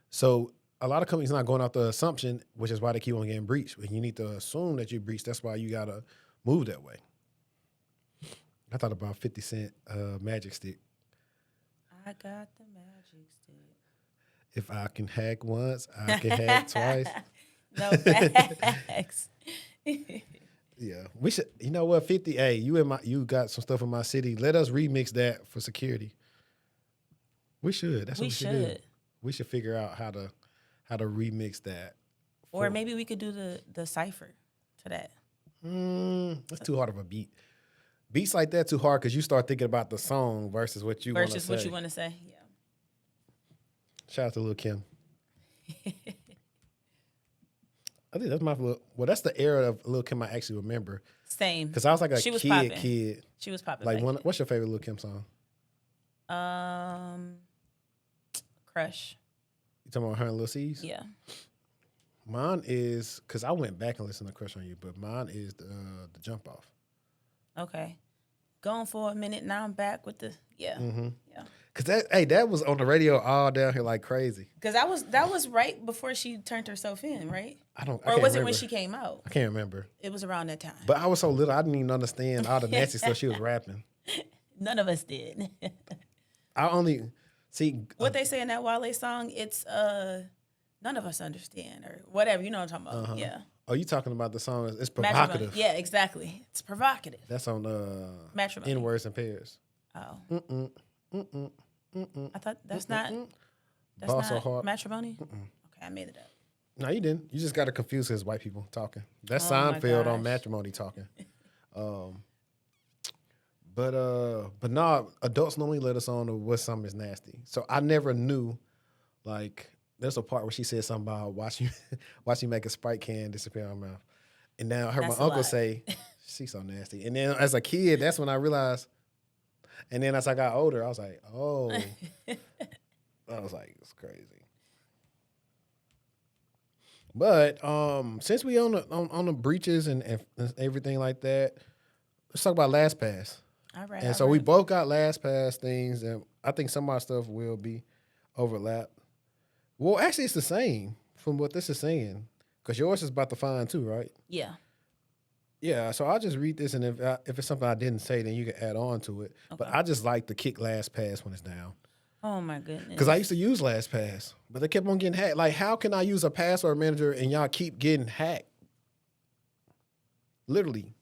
So a lot of companies not going off the assumption, which is why they keep on getting breached. When you need to assume that you breached, that's why you got to move that way. I thought about 50 Cent Magic Stick. I got the magic stick. If I can hack once, I can hack twice. No facts. Yeah, we should. You know what, 50? Hey, you got some stuff in my city. Let us remix that for security. We should. That's what we should do. We should figure out how to remix that. Or maybe we could do the cipher to that. That's too hard of a beat. Beats like that too hard because you start thinking about the song versus what you want to say. Versus what you want to say, yeah. Shout out to Lil' Kim. I think that's that's the era of Lil' Kim I actually remember. Same. Because I was like She was kid. She was popping. Like what's your favorite Lil' Kim song? Crush. You talking about her and Lil C's? Yeah. Mine is, because I went back and listened to Crush on You, but mine is the Jump Off. Okay. Gone for a minute, now I'm back with the, yeah. Mm-hmm. Yeah. Because that was on the radio all down here like crazy. Because that was right before she turned herself in, right? I can't was remember. It when she came out? I can't remember. It was around that time. But I was so little, I didn't even understand all the nasty stuff she was rapping. None of us did. I only see what they say in that Wale song. It's none of us understand or whatever. You know what I'm talking about? Yeah. Oh, you talking about the song? It's provocative. Matrimony. Yeah, exactly. It's provocative. That's on Matrimony. In Words and Pairs. Oh. I thought that's not. That's Boss not so hard. Matrimony. Okay, I made it up. No, you didn't. You just got to confuse his white people talking. That's Seinfeld on Matrimony talking. But no, adults normally let us on to what something is nasty. So I never knew, like, there's a part where she said something about watch you make a Sprite can disappear out of her mouth. And now I heard my uncle say, she's so nasty. And then as a kid, that's when I realized. And then as I got older, I was like, oh. I was like, it's crazy. But since we on the breaches and everything like that, let's talk about LastPass. All right. And so we both got LastPass things, and I think some of our stuff will be overlapped. Well, actually, it's the same from what this is saying, because yours is about to find too, right? Yeah. Yeah, so I'll just read this, and if it's something I didn't say, then you can add on to it. Okay. But I just like to kick LastPass when it's down. Oh, my goodness. Because I used to use LastPass, but they kept on getting hacked. Like, how can I use a password manager and y'all keep getting hacked? Literally.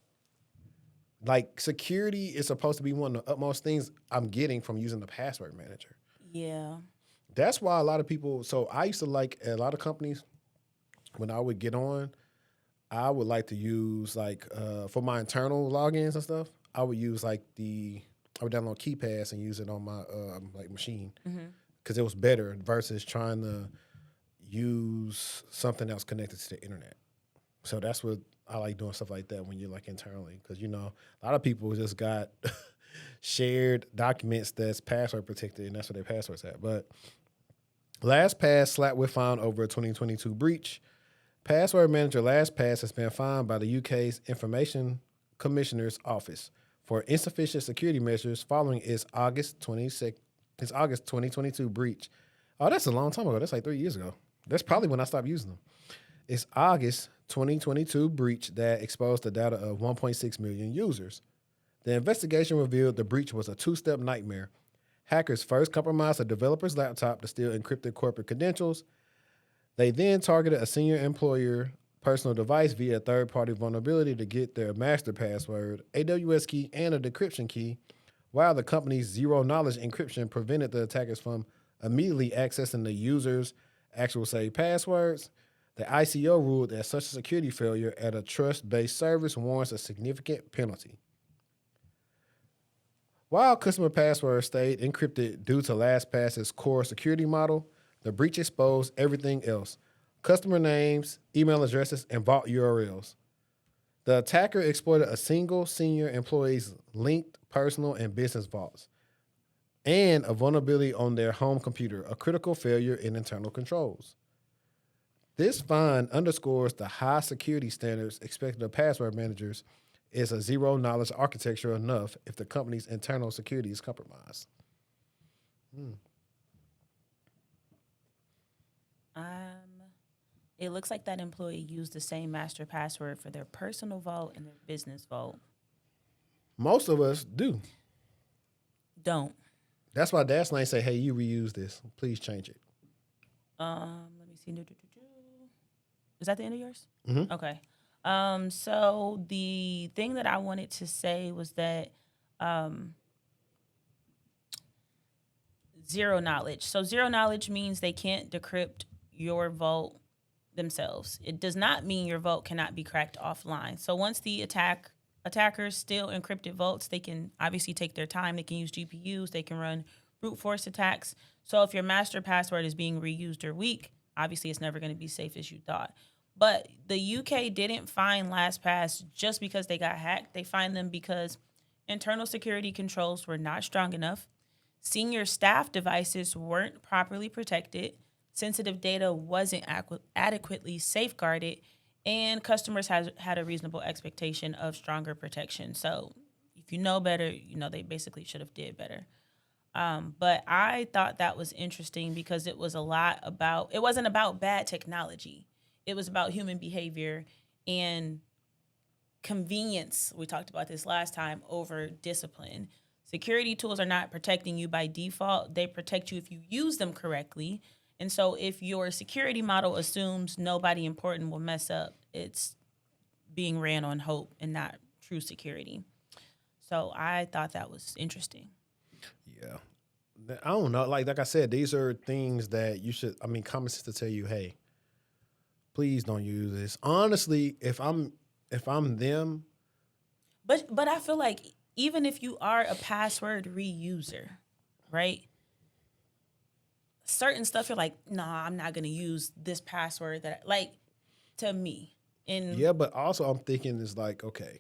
Like, security is supposed to be one of the utmost things I'm getting from using the password manager. Yeah. That's why a lot of people, so I used to like a lot of companies, when I would get on, I would like to use, like, for my internal logins and stuff, I would use, like, the I would download KeyPass and use it on my like machine because it was better versus trying to use something else connected to the internet. So that's what I like doing stuff like that when you're like internally because you know a lot of people just got shared documents that's password protected and that's what their passwords at. But LastPass slapped with fine over a 2022 breach. Password manager LastPass has been fined by the UK's Information Commissioner's Office for insufficient security measures following its August 2022 breach. Oh, that's a long time ago. That's like 3 years ago. That's probably when I stopped using them. It's August 2022 breach that exposed the data of 1.6 million users. The investigation revealed the breach was a two-step nightmare. Hackers first compromised a developer's laptop to steal encrypted corporate credentials. They then targeted a senior employer personal device via a third-party vulnerability to get their master password, AWS key, and a decryption key, while the company's zero-knowledge encryption prevented the attackers from immediately accessing the user's actual saved passwords. The ICO ruled that such a security failure at a trust-based service warrants a significant penalty. While customer passwords stayed encrypted due to LastPass's core security model, the breach exposed everything else: customer names, email addresses, and vault URLs. The attacker exploited a single senior employee's linked personal and business vaults and a vulnerability on their home computer, a critical failure in internal controls. This find underscores the high security standards expected of password managers. Is a zero-knowledge architecture enough if the company's internal security is compromised? It looks like that employee used the same master password for their personal vault and their business vault. Most of us do. Don't. That's why Dash Lane say, hey, you reuse this. Please change it. Let me see. Is that the end of yours? Mm-hmm. Okay. So the thing that I wanted to say was that zero knowledge. So zero knowledge means they can't decrypt your vault themselves. It does not mean your vault cannot be cracked offline. So once the attackers steal encrypted vaults, they can obviously take their time. They can use GPUs. They can run brute force attacks. So if your master password is being reused or weak, obviously it's never going to be safe as you thought. But the UK didn't fine LastPass just because they got hacked. They fined them because internal security controls were not strong enough. Senior staff devices weren't properly protected. Sensitive data wasn't adequately safeguarded. And customers had a reasonable expectation of stronger protection. So if you know better, you know they basically should have did better. But I thought that was interesting because it was it wasn't about bad technology. It was about human behavior and convenience. We talked about this last time over discipline. Security tools are not protecting you by default. They protect you if you use them correctly. And so if your security model assumes nobody important will mess up, it's being ran on hope and not true security. So I thought that was interesting. Yeah. I don't know. Like I said, these are things that you should, common sense to tell you, hey, please don't use this. Honestly, if I'm them. But I feel like even if you are a password reuser, right? Certain stuff you're like, nah, I'm not gonna use this password to me. Yeah, but also I'm thinking is like, okay,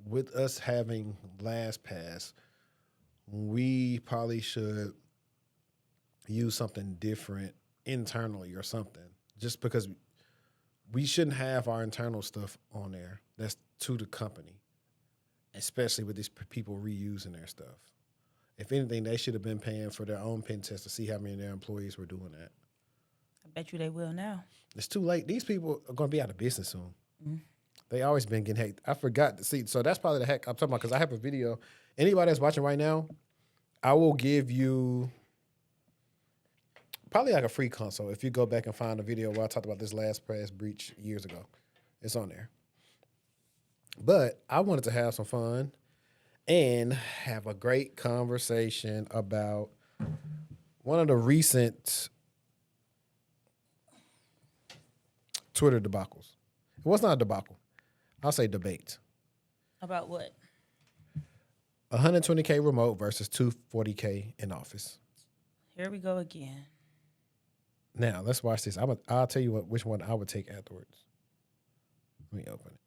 with us having LastPass, we probably should use something different internally or something. Just because we shouldn't have our internal stuff on there that's to the company, especially with these people reusing their stuff. If anything, they should have been paying for their own pen test to see how many of their employees were doing that. I bet you they will now. It's too late. These people are going to be out of business soon. Mm-hmm. They always been getting hacked. I forgot to see. So that's probably the hack I'm talking about because I have a video. Anybody that's watching right now, I will give you probably like a free console if you go back and find a video where I talked about this LastPass breach years ago. It's on there. But I wanted to have some fun and have a great conversation about one of the recent Twitter debacles. It was not a debacle. I'll say debate. About what? 120K remote versus 240K in office. Here we go again. Now let's watch this. I'll tell you which one I would take afterwards. Let me open it.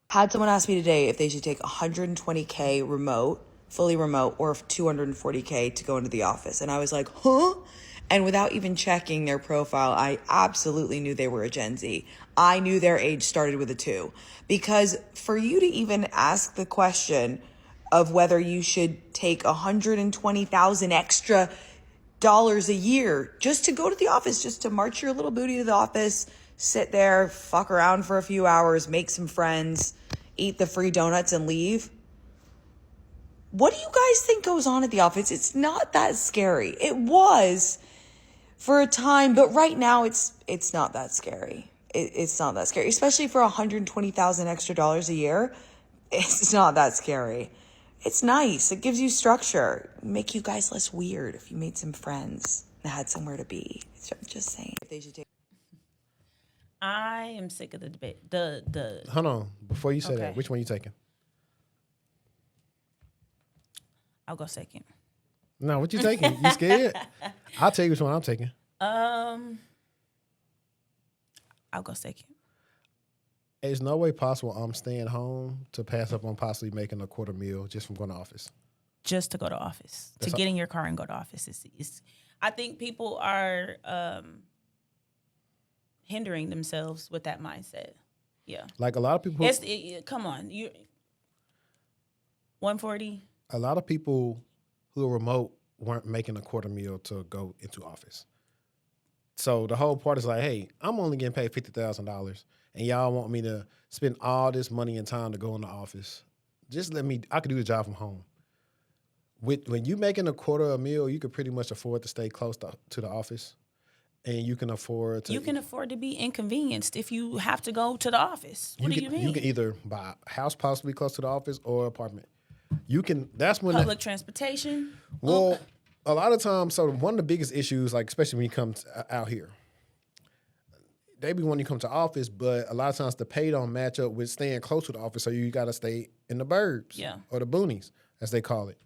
Had someone ask me today if they should take 120K remote, fully remote, or 240K to go into the office. And I was like, huh? And without even checking their profile, I absolutely knew they were a Gen Z. I knew their age started with a 2. Because for you to even ask the question of whether you should take 120,000 extra dollars a year just to go to the office, just to march your little booty to the office, sit there, fuck around for a few hours, make some friends, eat the free donuts and leave. What do you guys think goes on at the office? It's not that scary. It was for a time, but right now it's not that scary. It's not that scary, especially for 120,000 extra dollars a year. It's not that scary. It's nice. It gives you structure. Make you guys less weird if you made some friends and had somewhere to be. I'm just saying. They should take. I am sick of the debate. Hold on. Before you say Okay. that, which one you taking? I'll go second. No, what you taking? You scared? I'll tell you which one I'm taking. I'll go second. There's no way possible I'm staying home to pass up on possibly making a quarter meal just from going to office. Just to go to office, That's to get in your car and go to office. I think people are hindering themselves with that mindset. Yeah. Like a lot of people. Come on. 140. A lot of people who are remote weren't making a quarter meal to go into office. So the whole part is like, hey, I'm only getting paid $50,000, and y'all want me to spend all this money and time to go in the office. Just let me. I could do the job from home. When you making a quarter a meal, you could pretty much afford to stay close to the office, and you can afford to. You can afford to be inconvenienced if you have to go to the office. What do you mean? You can either buy a house possibly close to the office or apartment. You can. That's when Public transportation. Well, a lot of times, so one of the biggest issues, like especially when you come out here, they be wanting to come to office, but a lot of times the pay don't match up with staying close to the office, so you got to stay in the burbs, or the boonies, as they call it,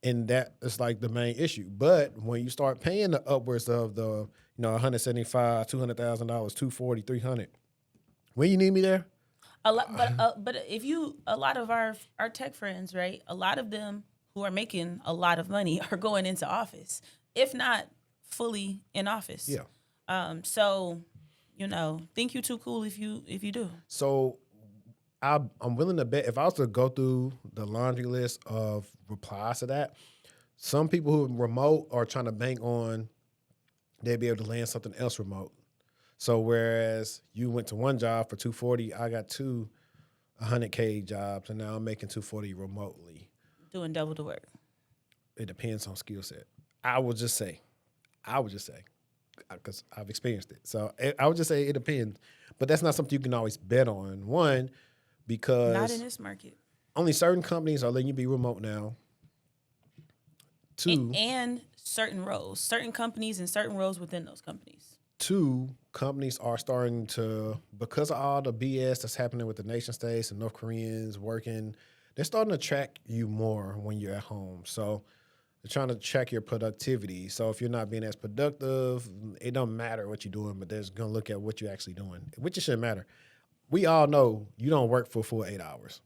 and that is like the main issue. But when you start paying the upwards of the, $175,000, $200,000, $240,000, $300,000, when you need me there. But a lot of our tech friends, right? A lot of them who are making a lot of money are going into office, if not fully in office. Yeah. So, think you too cool if you do. So, I'm willing to bet if I was to go through the laundry list of replies to that, some people who are remote are trying to bank on they'd be able to land something else remote. So whereas you went to one job for $240, I got two 100K jobs, and now I'm making $240 remotely. Doing double the work. It depends on skill set. I would just say, because I've experienced it. So I would just say it depends. But that's not something you can always bet on. One, because not in this market. Only certain companies are letting you be remote now. Two, and certain roles, certain companies and certain roles within those companies. Two, companies are starting to, because of all the BS that's happening with the nation states and North Koreans working, they're starting to track you more when you're at home. So they're trying to check your productivity. So if you're not being as productive, it don't matter what you're doing, but they're going to look at what you're actually doing, which it shouldn't matter. We all know you don't work for a full 8 hours.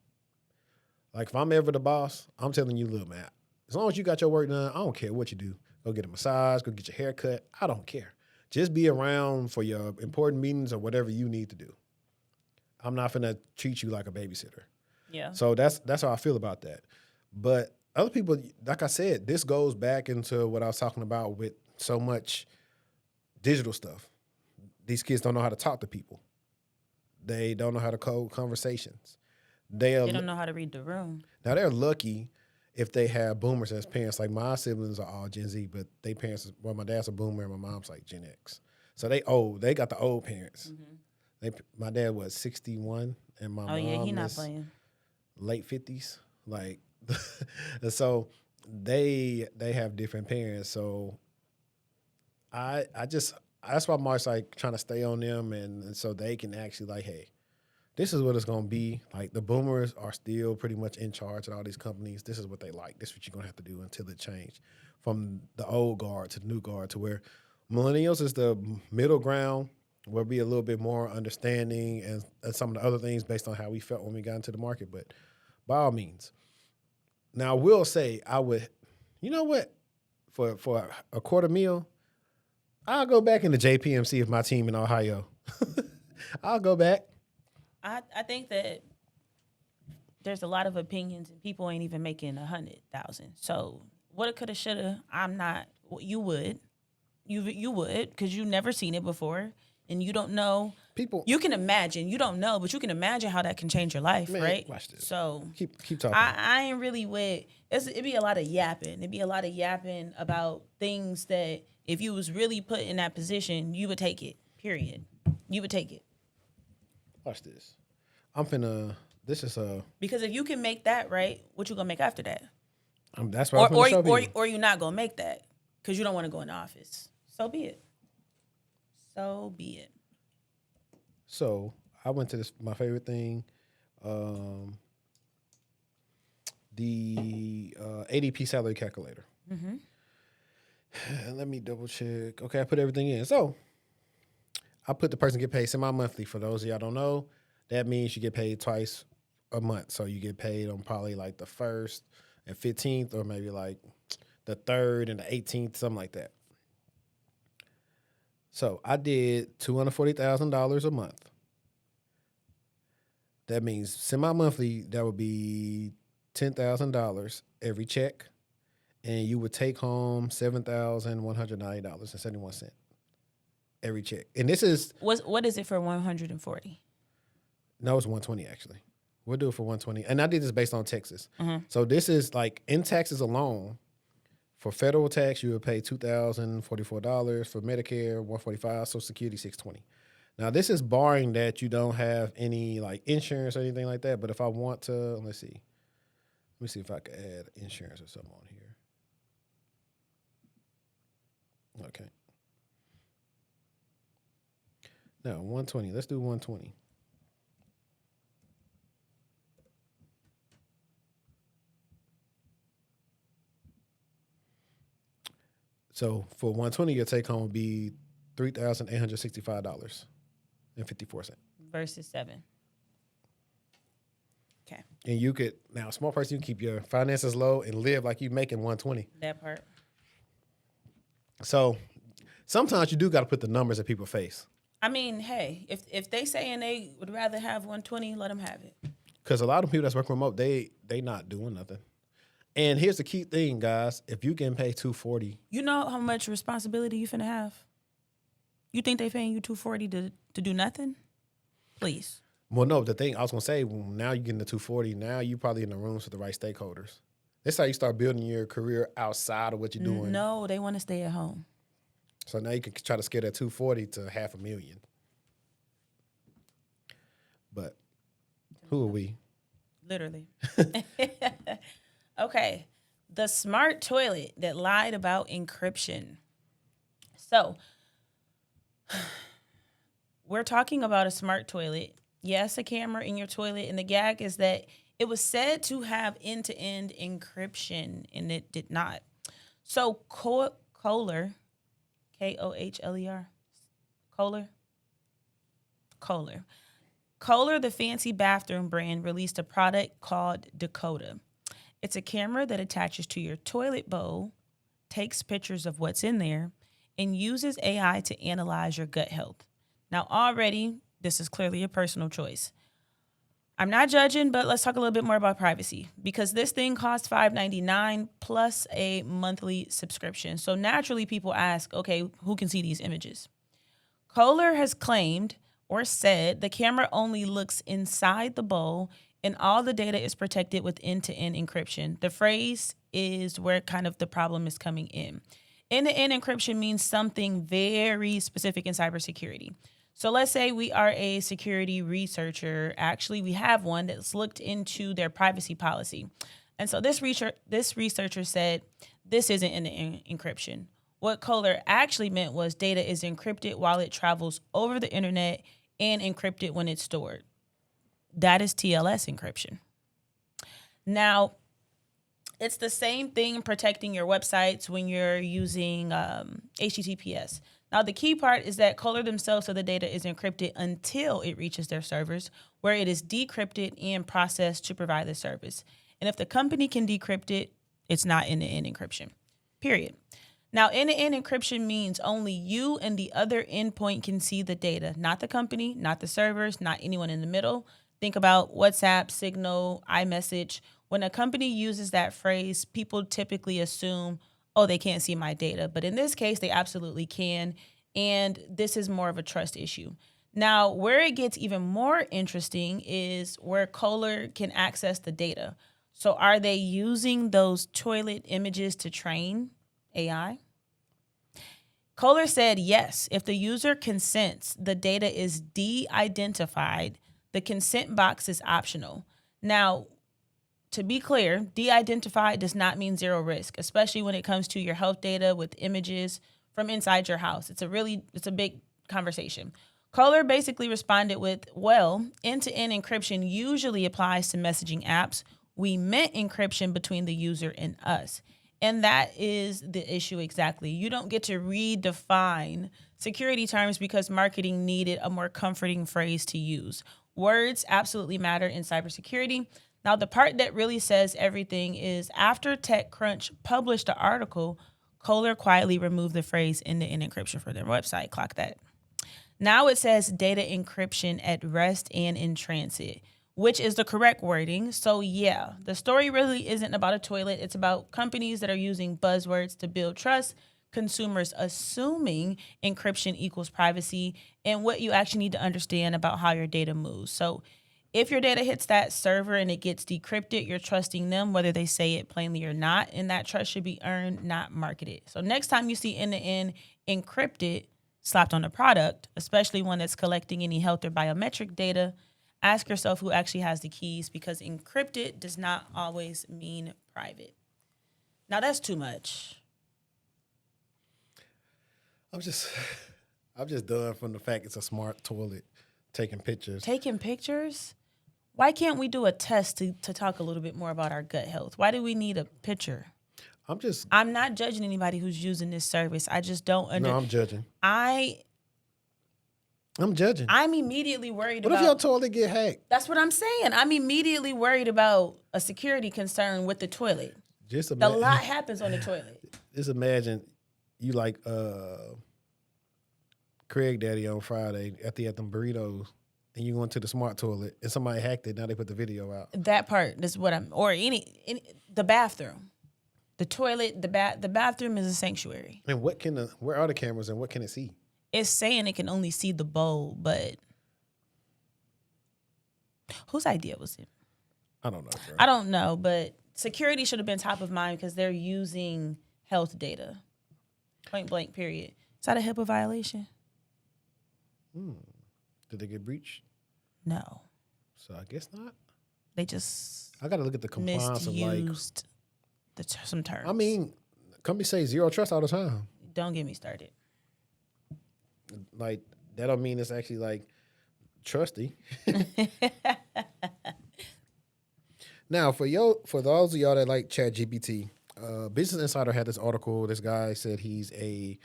Like if I'm ever the boss, I'm telling you, look, man, as long as you got your work done, I don't care what you do. Go get a massage, go get your hair cut. I don't care. Just be around for your important meetings or whatever you need to do. I'm not finna treat you like a babysitter. Yeah. So that's how I feel about that. But other people, like I said, this goes back into what I was talking about with so much digital stuff. These kids don't know how to talk to people. They don't know how to code conversations. They don't know how to read the room. Now, they're lucky if they have boomers as parents. Like my siblings are all Gen Z, but they parents, well, my dad's a boomer and my mom's like Gen X. So they old. They got the old parents. Mm-hmm. My dad was 61 and my mom he not playing. Late 50s. Like, and so they have different parents. So that's why I'm always like trying to stay on them and so they can actually like, hey, this is what it's going to be. Like the boomers are still pretty much in charge at all these companies. This is what they like. This is what you're going to have to do until it change from the old guard to the new guard to where millennials is the middle ground. We'll be a little bit more understanding and some of the other things based on how we felt when we got into the market. But by all means, now I will say I would, you know what, for a quarter meal, I'll go back into JPMC if my team in Ohio. I'll go back. I think that there's a lot of opinions and people ain't even making 100,000. So woulda, coulda, shoulda. I'm not. You would, because you've never seen it before and you don't know. People, you can imagine. You don't know, but you can imagine how that can change your life, man, right? Watch this. So keep talking. I ain't really with. It'd be a lot of yapping. It'd be a lot of yapping about things that if you was really put in that position, you would take it. Period. You would take it. Watch this. I'm finna. This is because if you can make that right, what you gonna make after that? That's what I'm finna show people. Or you're not gonna make that because you don't want to go in the office. So be it. So be it. So I went to my favorite thing, the ADP salary calculator. Mm-hmm. Let me double check. Okay, I put everything in. So I put the person get paid semi-monthly. For those of y'all don't know, that means you get paid twice a month. So you get paid on probably like the 1st and 15th or maybe like the 3rd and the 18th, something like that. So I did $240,000 a month. That means semi-monthly, that would be $10,000 every check. And you would take home $7,190.71 every check. And this is... What is it for 140? No, it's 120 actually. We'll do it for 120. And I did this based on Texas. Mm-hmm. So this is like in Texas alone, for federal tax, you would pay $2,044. For Medicare, $145. Social Security, $620. Now this is barring that you don't have any like insurance or anything like that. But if I want to, let's see. Let me see if I can add insurance or something on here. Okay. No, 120. Let's do 120. So for 120, your take home would be $3,865.54. Versus 7. Okay. And you could, now a small person, you can keep your finances low and live like you making 120. That part. So sometimes you do got to put the numbers in people's face. I mean, hey, if they saying they would rather have 120, let them have it. Because a lot of people that's working remote, they not doing nothing. And here's the key thing, guys. If you can pay $240, you know how much responsibility you finna have? You think they paying you $240 to do nothing? Please. Well, no, the thing I was going to say, well, now you're getting the $240, now you probably in the rooms with the right stakeholders. That's how you start building your career outside of what you're doing. No, they want to stay at home. So now you can try to scale that $240 to $500,000. But who are we? Literally. Okay. The smart toilet that lied about encryption. So, we're talking about a smart toilet. Yes, a camera in your toilet. And the gag is that it was said to have end-to-end encryption, and it did not. So, Kohler, Kohler, Kohler, the fancy bathroom brand, released a product called Dakota. It's a camera that attaches to your toilet bowl, takes pictures of what's in there, and uses AI to analyze your gut health. Now, already, this is clearly a personal choice. I'm not judging, but let's talk a little bit more about privacy, because this thing costs $5.99 plus a monthly subscription. So naturally, people ask, okay, who can see these images? Kohler has claimed or said the camera only looks inside the bowl and all the data is protected with end-to-end encryption. The phrase is where kind of the problem is coming in. End-to-end encryption means something very specific in cybersecurity. So let's say we are a security researcher. Actually, we have one that's looked into their privacy policy. And so this researcher said, this isn't end-to-end encryption. What Kohler actually meant was data is encrypted while it travels over the internet and encrypted when it's stored. That is TLS encryption. Now, it's the same thing protecting your websites when you're using HTTPS. Now, the key part is that Kohler themselves, so the data is encrypted until it reaches their servers, where it is decrypted and processed to provide the service. And if the company can decrypt it, it's not end-to-end encryption, period. Now, end-to-end encryption means only you and the other endpoint can see the data, not the company, not the servers, not anyone in the middle. Think about WhatsApp, Signal, iMessage. When a company uses that phrase, people typically assume, oh, they can't see my data. But in this case, they absolutely can. And this is more of a trust issue. Now, where it gets even more interesting is where Kohler can access the data. So are they using those toilet images to train AI? Kohler said yes. If the user consents, the data is de-identified. The consent box is optional. Now, to be clear, de-identified does not mean zero risk, especially when it comes to your health data with images from inside your house. It's a big conversation. Kohler basically responded with, well, end-to-end encryption usually applies to messaging apps. We meant encryption between the user and us. And that is the issue exactly. You don't get to redefine security terms because marketing needed a more comforting phrase to use. Words absolutely matter in cybersecurity. Now, the part that really says everything is after TechCrunch published the article, Kohler quietly removed the phrase end-to-end encryption for their website. Clock that. Now it says data encryption at rest and in transit, which is the correct wording. So yeah, the story really isn't about a toilet. It's about companies that are using buzzwords to build trust, consumers assuming encryption equals privacy, and what you actually need to understand about how your data moves. So if your data hits that server and it gets decrypted, you're trusting them, whether they say it plainly or not, and that trust should be earned, not marketed. So next time you see end-to-end encrypted slapped on a product, especially one that's collecting any health or biometric data, ask yourself who actually has the keys, because encrypted does not always mean private. Now that's too much. I'm just done from the fact it's a smart toilet taking pictures. Taking pictures? Why can't we do a test to talk a little bit more about our gut health? Why do we need a picture? I'm not judging anybody who's using this service. I just don't understand. No, I'm judging. I'm judging. I'm immediately worried about... What if your toilet get hacked? That's what I'm saying. I'm immediately worried about a security concern with the toilet. A lot happens on the toilet. Just imagine you like Craig Daddy on Friday after he had them burritos, and you went to the smart toilet and somebody hacked it. Now they put the video out. That part is what I'm... Or the bathroom. The toilet, the bathroom is a sanctuary. And where are the cameras and what can it see? It's saying it can only see the bowl, but whose idea was it? I don't know, bro. I don't know, but security should have been top of mind because they're using health data. Point blank, period. Is that a HIPAA violation? Did they get breached? No. So I guess not. They just I got to look at the compliance misused some terms. I mean, companies say zero trust all the time. Don't get me started. Like, that don't mean it's actually, like, trusty. Now, for those of y'all that like ChatGPT, Business Insider had this article. This guy said he's a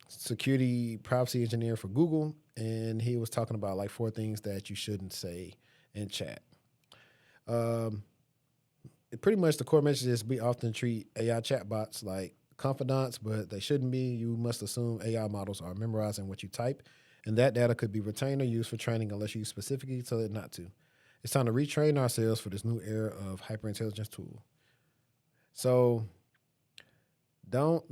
security privacy engineer for Google, and he was talking about, like, 4 things that you shouldn't say in chat. Pretty much the core message is we often treat AI chatbots like confidants, but they shouldn't be. You must assume AI models are memorizing what you type, and that data could be retained or used for training unless you specifically tell it not to. It's time to retrain ourselves for this new era of hyperintelligence tool. So don't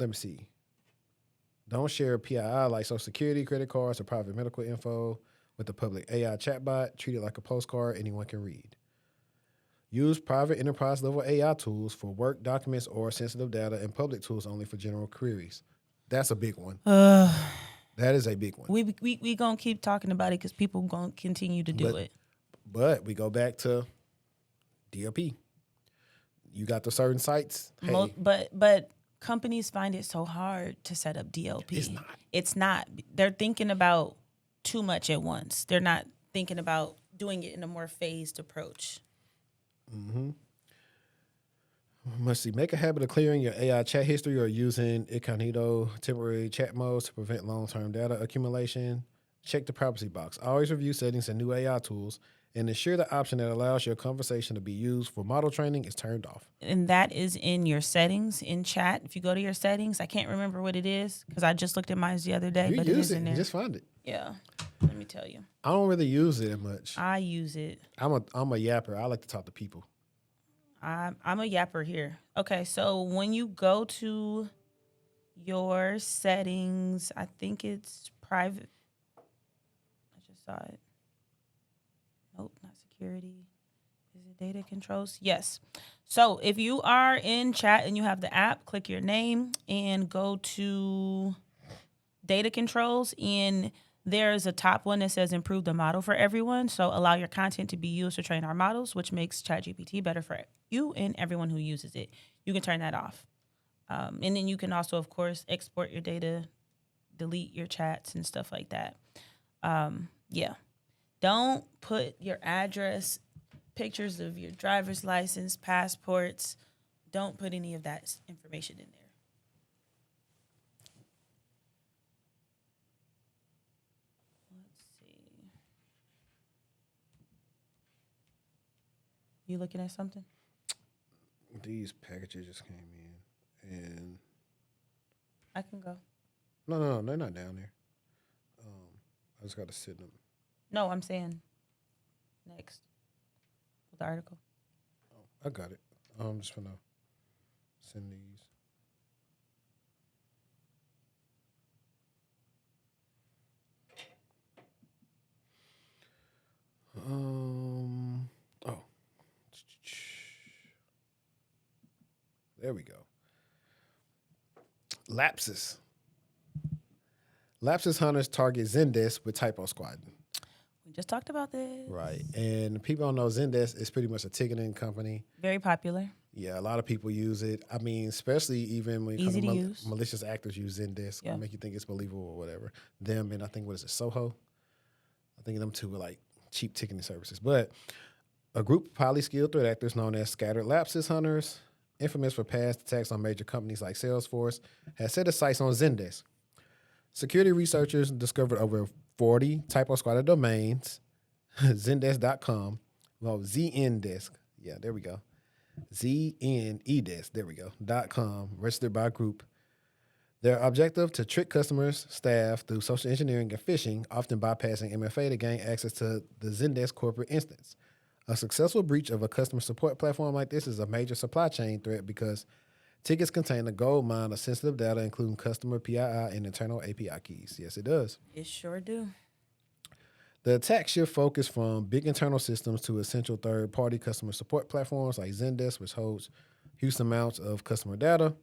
share PII like Social Security, credit cards, or private medical info with the public AI chatbot. Treat it like a postcard anyone can read. Use private enterprise-level AI tools for work documents or sensitive data, and public tools only for general queries. That's a big one. That is a big one. We gonna keep talking about it because people gonna continue to do it. But we go back to DLP. You got the certain sites. Hey, but companies find it so hard to set up DLP. It's not. They're thinking about too much at once. They're not thinking about doing it in a more phased approach. Let's see. Make a habit of clearing your AI chat history or using incognito temporary chat modes to prevent long-term data accumulation. Check the privacy box. Always review settings and new AI tools and ensure the option that allows your conversation to be used for model training is turned off. And that is in your settings in chat. If you go to your settings, I can't remember what it is because I just looked at mine the other day. You but use it is it. in there. You just find it. Yeah. Let me tell you. I don't really use it much. I use it. I'm a yapper. I like to talk to people. I'm a yapper here. Okay, so when you go to your settings, I think it's private. I just saw it. Nope, not security. Is it data controls? Yes. So if you are in chat and you have the app, click your name and go to data controls, and there's a top one that says improve the model for everyone. So allow your content to be used to train our models, which makes ChatGPT better for you and everyone who uses it. You can turn that off. And then you can also, of course, export your data, delete your chats and stuff like that. Yeah. Don't put your address, pictures of your driver's license, passports. Don't put any of that information in there. You looking at something? These packages just came in, and I can go. no, they're not down there. I just got to sit them. No, I'm saying next with the article. Oh, I got it. I'm just gonna send these. Oh. There we go. Lapsus. Lapsus hunters target Zendesk with typo squatting. We just talked about this. Right. And people don't know Zendesk is pretty much a ticketing company. Very popular. Yeah, a lot of people use it. I mean, especially even when Easy to use. malicious actors use Zendesk. Yeah. Make you think it's believable or whatever. Them and I think, what is it, Soho? I think them two were like cheap ticketing services. But a group of highly skilled threat actors known as scattered Lapsus hunters, infamous for past attacks on major companies like Salesforce, has set its sights on Zendesk. Security researchers discovered over 40 typo squatted domains, Zendesk.com, well, Zendesk, yeah, there we go, Zendesk, there we go, .com, registered by a group. Their objective, to trick customers, staff through social engineering and phishing, often bypassing MFA to gain access to the Zendesk corporate instance. A successful breach of a customer support platform like this is a major supply chain threat because tickets contain a gold mine of sensitive data, including customer PII and internal API keys. Yes, it does. It sure do. The attack shift focus from big internal systems to essential third-party customer support platforms like Zendesk, which holds huge amounts of customer data.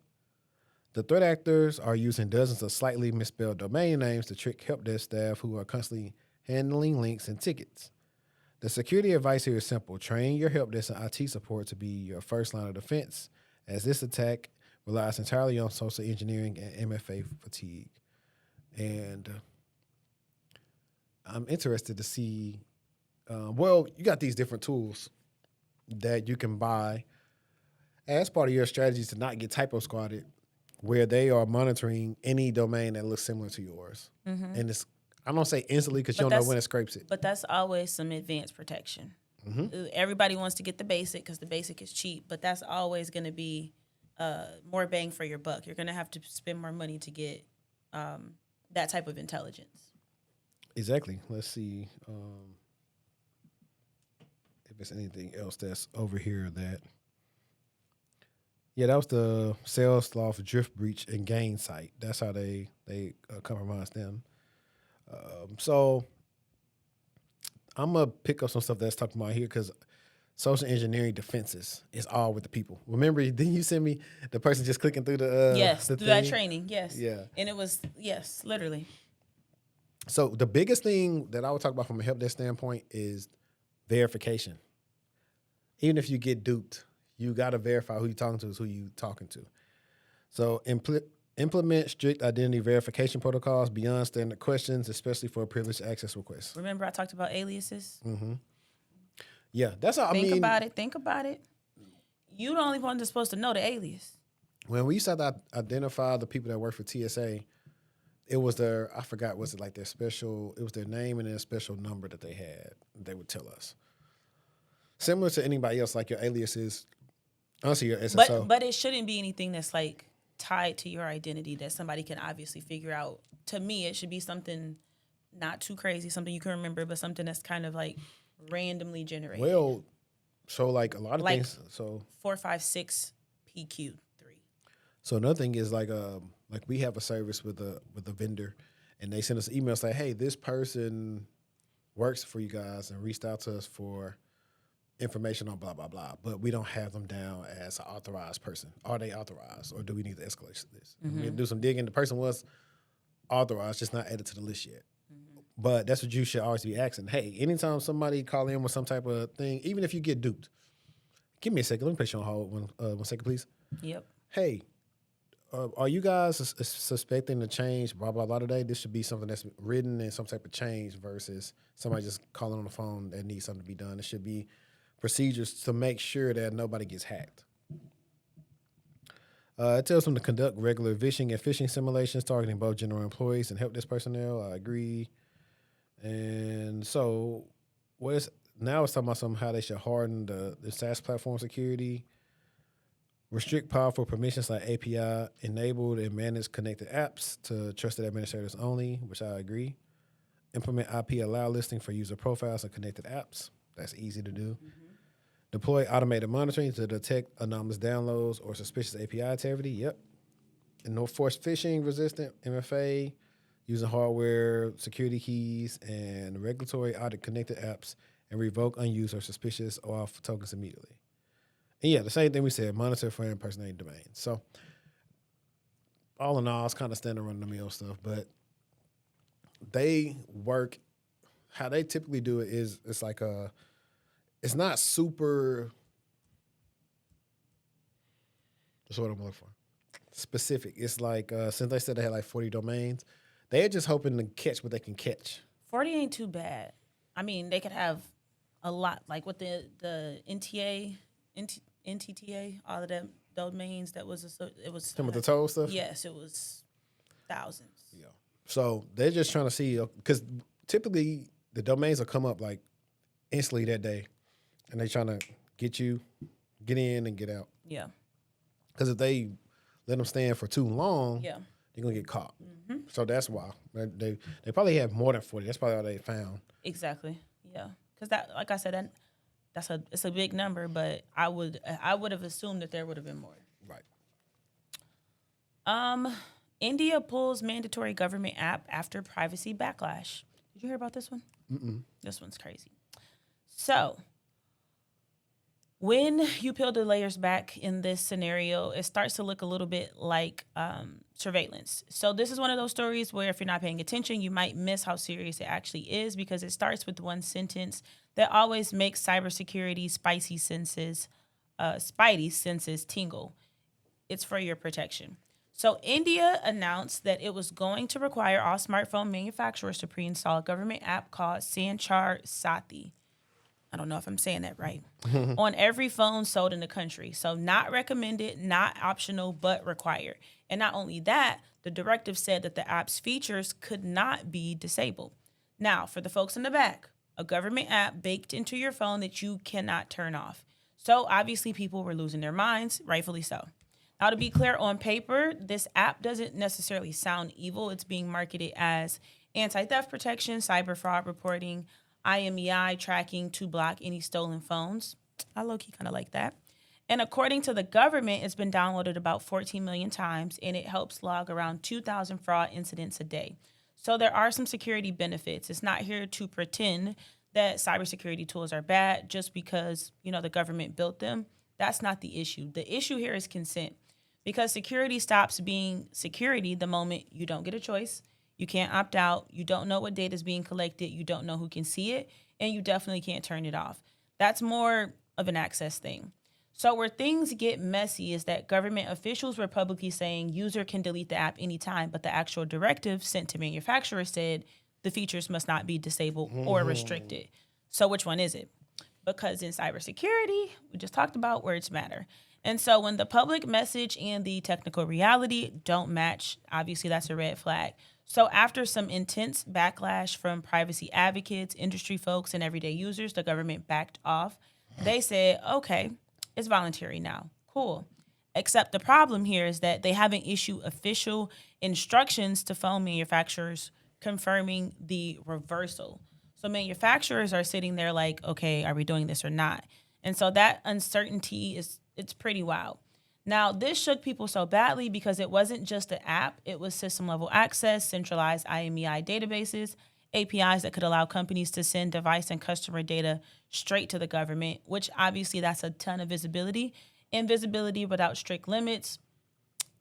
The threat actors are using dozens of slightly misspelled domain names to trick help desk staff who are constantly handling links and tickets. The security advice here is simple. Train your help desk and IT support to be your first line of defense, as this attack relies entirely on social engineering and MFA fatigue. And I'm interested to see, you got these different tools that you can buy as part of your strategies to not get typo squatted, where they are monitoring any domain that looks similar to yours. Mm-hmm. And it's, I don't say instantly because you don't know when it scrapes it. But that's always some advanced protection. Mm-hmm. Everybody wants to get the basic because the basic is cheap, but that's always going to be more bang for your buck. You're going to have to spend more money to get that type of intelligence. Exactly. Let's see if there's anything else that's over here that... Yeah, that was the Salesloft drift breach and gain site. That's how they compromised them. So I'm going to pick up some stuff that's talking about here because social engineering defenses is all with the people. Remember, didn't you send me the person just clicking through the yes, the through thing? that training, yes. Yeah. And it was, yes, literally. So the biggest thing that I would talk about from a help desk standpoint is verification. Even if you get duped, you got to verify who you're talking to is who you're talking to. So implement strict identity verification protocols beyond standard questions, especially for privileged access requests. Remember I talked about aliases? Mm-hmm. Yeah, that's all. Think about it. You the only one that's supposed to know the alias. When we used to identify the people that work for TSA, it was their, I forgot, was it like their special, it was their name and then a special number that they had. They would tell us. Similar to anybody else, like your alias is, honestly, your SSO. But it shouldn't be anything that's like tied to your identity that somebody can obviously figure out. To me, it should be something not too crazy, something you can remember, but something that's kind of like randomly generated. Well, so like a lot of things. So 456 PQ3. So another thing is like we have a service with a vendor, and they send us emails like, hey, this person works for you guys and reached out to us for information on blah blah blah, but we don't have them down as an authorized person. Are they authorized, or do we need to escalate this? We do some digging. The person was authorized, just not added to the list yet. But that's what you should always be asking. Hey, anytime somebody call in with some type of thing, even if you get duped, give me a second. Let me place you on hold. One second, please. Yep. Hey, are you guys suspecting the change, blah, blah, blah, today? This should be something that's written in some type of change versus somebody just calling on the phone that needs something to be done. It should be procedures to make sure that nobody gets hacked. It tells them to conduct regular phishing and phishing simulations targeting both general employees and help desk personnel. I agree. And so now it's talking about how they should harden the SaaS platform security, restrict powerful permissions like API, enabled and manage connected apps to trusted administrators only, which I agree. Implement IP allow listing for user profiles and connected apps. That's easy to do. Deploy automated monitoring to detect anomalous downloads or suspicious API activity. Yep. And no force phishing resistant MFA, using hardware security keys and regulatory audit connected apps and revoke unused or suspicious OAuth tokens immediately. And yeah, the same thing we said, monitor for impersonating domains. So all in all, it's kind of standard run-of-the-mill stuff, but they work, how they typically do it is it's like it's not super, that's what I'm looking for, specific. It's like, since they said they had like 40 domains, they're just hoping to catch what they can catch. 40 ain't too bad. I mean, they could have a lot, like with the NTTA, all of them domains that was, it was. Some of the toll stuff? Yes, it was thousands. Yeah. So they're just trying to see, because typically the domains will come up like instantly that day, and they're trying to get in and get out. Yeah. Because if they let them stand for too long, Yeah. they're going to get caught. So that's why. They probably have more than 40. That's probably all they found. Exactly. Yeah. Because that, like I said, it's a big number, but I would have assumed that there would have been more. Right. India pulls mandatory government app after privacy backlash. Did you hear about this one? Mm-mm. This one's crazy. So, when you peel the layers back in this scenario, it starts to look a little bit like surveillance. So this is one of those stories where if you're not paying attention, you might miss how serious it actually is, because it starts with one sentence that always makes cybersecurity spidey senses tingle. It's for your protection. So India announced that it was going to require all smartphone manufacturers to pre-install a government app called CyberShortieee. I don't know if I'm saying that right, on every phone sold in the country. So not recommended, not optional, but required. And not only that, the directive said that the app's features could not be disabled. Now, for the folks in the back, a government app baked into your phone that you cannot turn off. So obviously people were losing their minds, rightfully so. Now, to be clear, on paper, this app doesn't necessarily sound evil. It's being marketed as anti-theft protection, cyber fraud reporting, IMEI tracking to block any stolen phones. I low-key kind of like that. And according to the government, it's been downloaded about 14 million times, and it helps log around 2,000 fraud incidents a day. So there are some security benefits. It's not here to pretend that cybersecurity tools are bad just because, the government built them. That's not the issue. The issue here is consent, because security stops being security the moment you don't get a choice. You can't opt out. You don't know what data is being collected. You don't know who can see it. And you definitely can't turn it off. That's more of an access thing. So where things get messy is that government officials were publicly saying user can delete the app anytime, but the actual directive sent to manufacturers said the features must not be disabled or restricted. So which one is it? because in cybersecurity, we just talked about words matter. And so when the public message and the technical reality don't match, obviously that's a red flag. So after some intense backlash from privacy advocates, industry folks, and everyday users, the government backed off. They said, okay, it's voluntary now. Cool. Except the problem here is that they haven't issued official instructions to phone manufacturers confirming the reversal. So manufacturers are sitting there like, okay, are we doing this or not? And so that uncertainty it's pretty wild. Now, this shook people so badly because it wasn't just an app, it was system level access, centralized IMEI databases, APIs that could allow companies to send device and customer data straight to the government, which obviously that's a ton of visibility. Invisibility without strict limits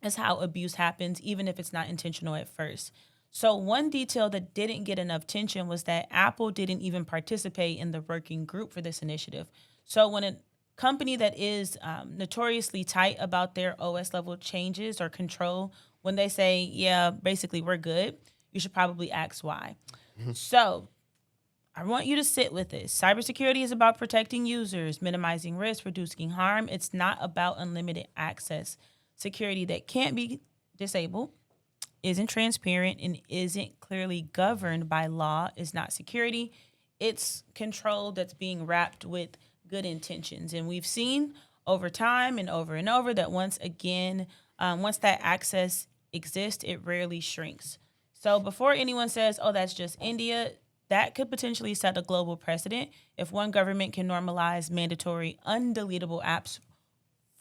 is how abuse happens, even if it's not intentional at first. So one detail that didn't get enough attention was that Apple didn't even participate in the working group for this initiative. So when a company that is notoriously tight about their OS level changes or control, when they say, yeah, basically we're good, you should probably ask why. So I want you to sit with this. Cybersecurity is about protecting users, minimizing risk, reducing harm. It's not about unlimited access. Security that can't be disabled, isn't transparent, and isn't clearly governed by law is not security. It's control that's being wrapped with good intentions. And we've seen over time and over that once that access exists, it rarely shrinks. So before anyone says, oh, that's just India, that could potentially set a global precedent. If one government can normalize mandatory undeletable apps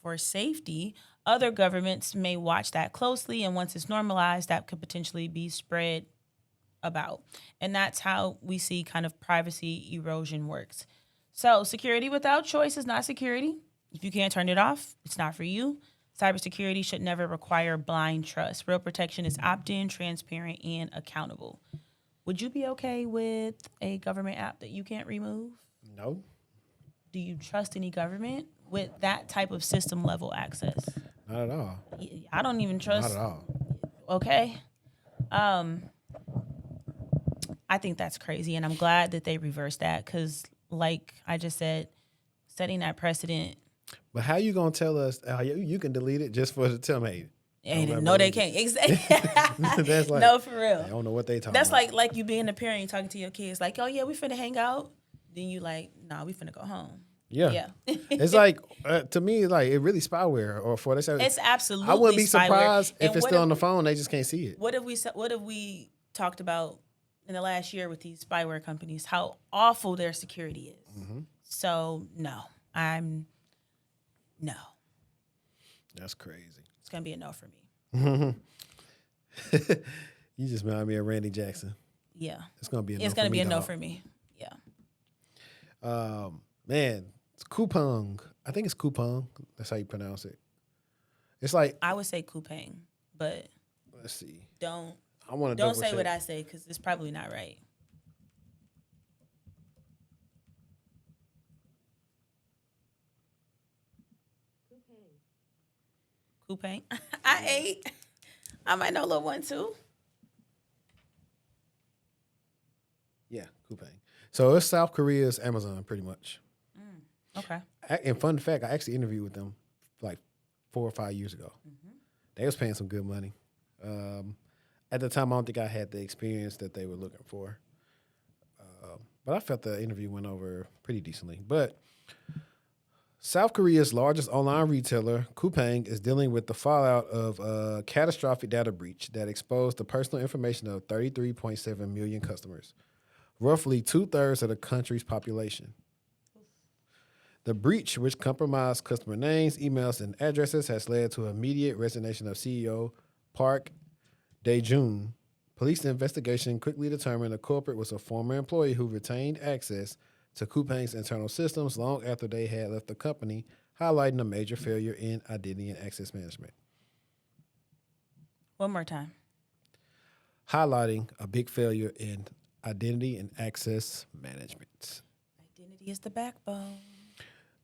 for safety, other governments may watch that closely. And once it's normalized, that could potentially be spread about. And that's how we see kind of privacy erosion works. So security without choice is not security. If you can't turn it off, it's not for you. Cybersecurity should never require blind trust. Real protection is opt-in, transparent, and accountable. Would you be okay with a government app that you can't remove? No. Do you trust any government with that type of system level access? Not at all. I don't even trust. Not at all. Okay. I think that's crazy, and I'm glad that they reversed that because, like I just said, setting that precedent. But how you gonna tell us you can delete it just for us to tell me? No, they can't. Exactly. That's like, no, for real. I don't know what they talking That's about. like you being a parent and talking to your kids, like, oh yeah, we finna hang out. Then you like, nah, we finna go home. Yeah. It's like, to me, like, it really spyware. Or for this, It's absolutely I wouldn't be surprised spyware. if it's still on the phone. They just can't see it. What have we talked about in the last year with these spyware companies? How awful their security is. Mm-hmm. So no. That's crazy. It's gonna be a no for me. You just remind me of Randy Jackson. Yeah. It's gonna be a no. It's gonna be a no dog. for me. Yeah. Man, it's Coupang. I think it's Coupang. That's how you pronounce it. It's like, I would say Coupang, but let's see. don't I don't say what I say because it's probably not right. Coupang. I ate. I might know a little one too. Yeah, Coupang. So it's South Korea's Amazon, pretty much. Okay. And fun fact, I actually interviewed with them like 4 or 5 years ago. Mm-hmm. They was paying some good money. At the time, I don't think I had the experience that they were looking for. But I felt the interview went over pretty decently. But South Korea's largest online retailer, Coupang, is dealing with the fallout of a catastrophic data breach that exposed the personal information of 33.7 million customers, roughly 2/3 of the country's population. The breach, which compromised customer names, emails, and addresses, has led to immediate resignation of CEO Park Dae-jun. Police investigation quickly determined the culprit was a former employee who retained access to Coupang's internal systems long after they had left the company, highlighting a major failure in identity and access management. One more time. Highlighting a big failure in identity and access management. Identity is the backbone.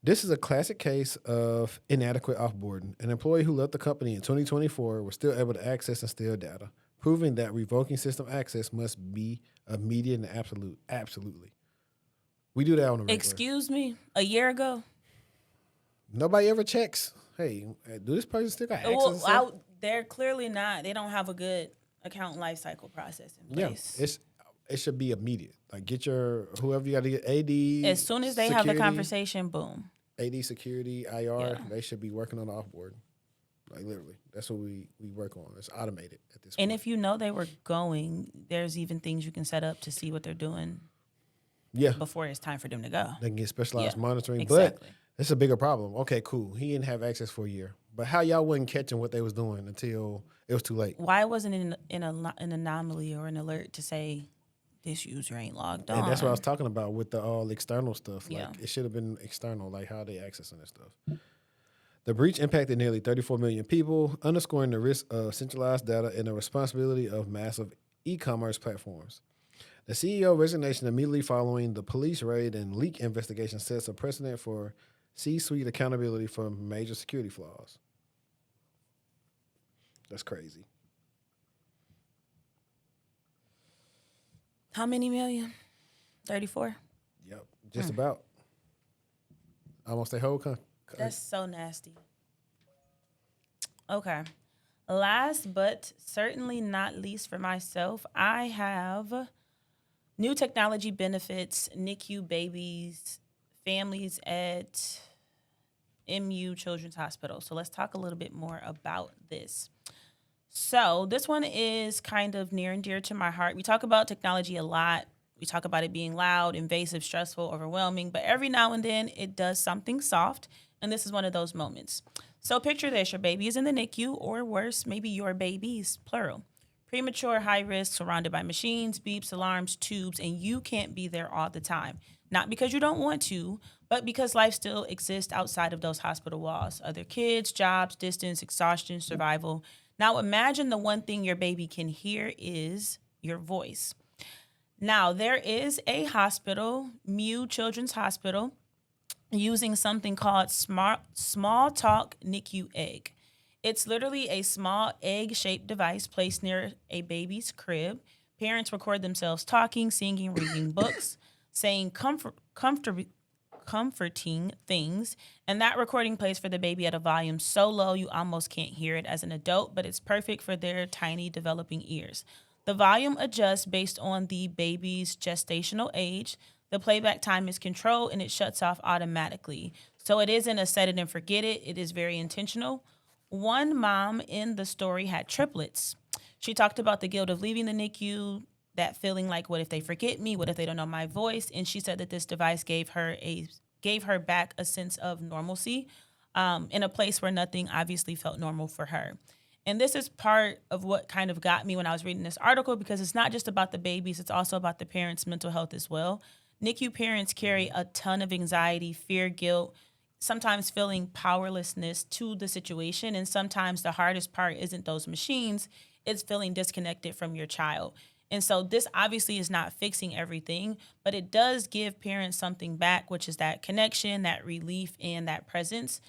This is a classic case of inadequate offboarding. An employee who left the company in 2024 was still able to access and steal data, proving that revoking system access must be immediate and absolute. Absolutely. We do that on the regular. Excuse me, a year ago? Nobody ever checks. Hey, do this person still got access? to stuff? Well, they're clearly not. They don't have a good account lifecycle process in place. It should be immediate. Like get your whoever you got to get AD. As soon as they have the conversation, boom. AD security, IR, they should be working on the offboard. Like literally, that's what we work on. It's automated at this point. And if you know they were going, there's even things you can set up to see what they're doing. Yeah. Before it's time for them to go. They can get specialized monitoring. Exactly. But it's a bigger problem. Okay, cool. He didn't have access for a year. But how y'all wasn't catching what they was doing until it was too late? Why wasn't it an anomaly or an alert to say this user ain't logged on? And that's what I was talking about with the all external stuff. Yeah. Like it should have been external, like how they accessing this stuff. The breach impacted nearly 34 million people, underscoring the risk of centralized data and the responsibility of massive e-commerce platforms. The CEO resignation immediately following the police raid and leak investigation sets a precedent for C-suite accountability for major security flaws. That's crazy. How many million? 34? Yep, just about. Almost a whole That's so nasty. Okay. Last but certainly not least for myself, I have new technology benefits NICU babies, families at MU Children's Hospital. So let's talk a little bit more about this. So this one is kind of near and dear to my heart. We talk about technology a lot. We talk about it being loud, invasive, stressful, overwhelming, but every now and then it does something soft, and this is one of those moments. So picture this, your baby is in the NICU, or worse, maybe your babies, plural. Premature, high risk, surrounded by machines, beeps, alarms, tubes, and you can't be there all the time. Not because you don't want to, but because life still exists outside of those hospital walls. Other kids, jobs, distance, exhaustion, survival. Now imagine the one thing your baby can hear is your voice. Now, there is a hospital, MU Children's Hospital, using something called Small Talk NICU Egg. It's literally a small egg-shaped device placed near a baby's crib. Parents record themselves talking, singing, reading books, saying comforting things, and that recording plays for the baby at a volume so low you almost can't hear it as an adult, but it's perfect for their tiny developing ears. The volume adjusts based on the baby's gestational age. The playback time is controlled and it shuts off automatically. So it isn't a set it and forget it. It is very intentional. One mom in the story had triplets. She talked about the guilt of leaving the NICU, that feeling like, what if they forget me? What if they don't know my voice? And she said that this device gave her back a sense of normalcy in a place where nothing obviously felt normal for her. And this is part of what kind of got me when I was reading this article, because it's not just about the babies, it's also about the parents' mental health as well. NICU parents carry a ton of anxiety, fear, guilt, sometimes feeling powerlessness to the situation. And sometimes the hardest part isn't those machines, it's feeling disconnected from your child. And so this obviously is not fixing everything, but it does give parents something back, which is that connection, that relief, and that presence.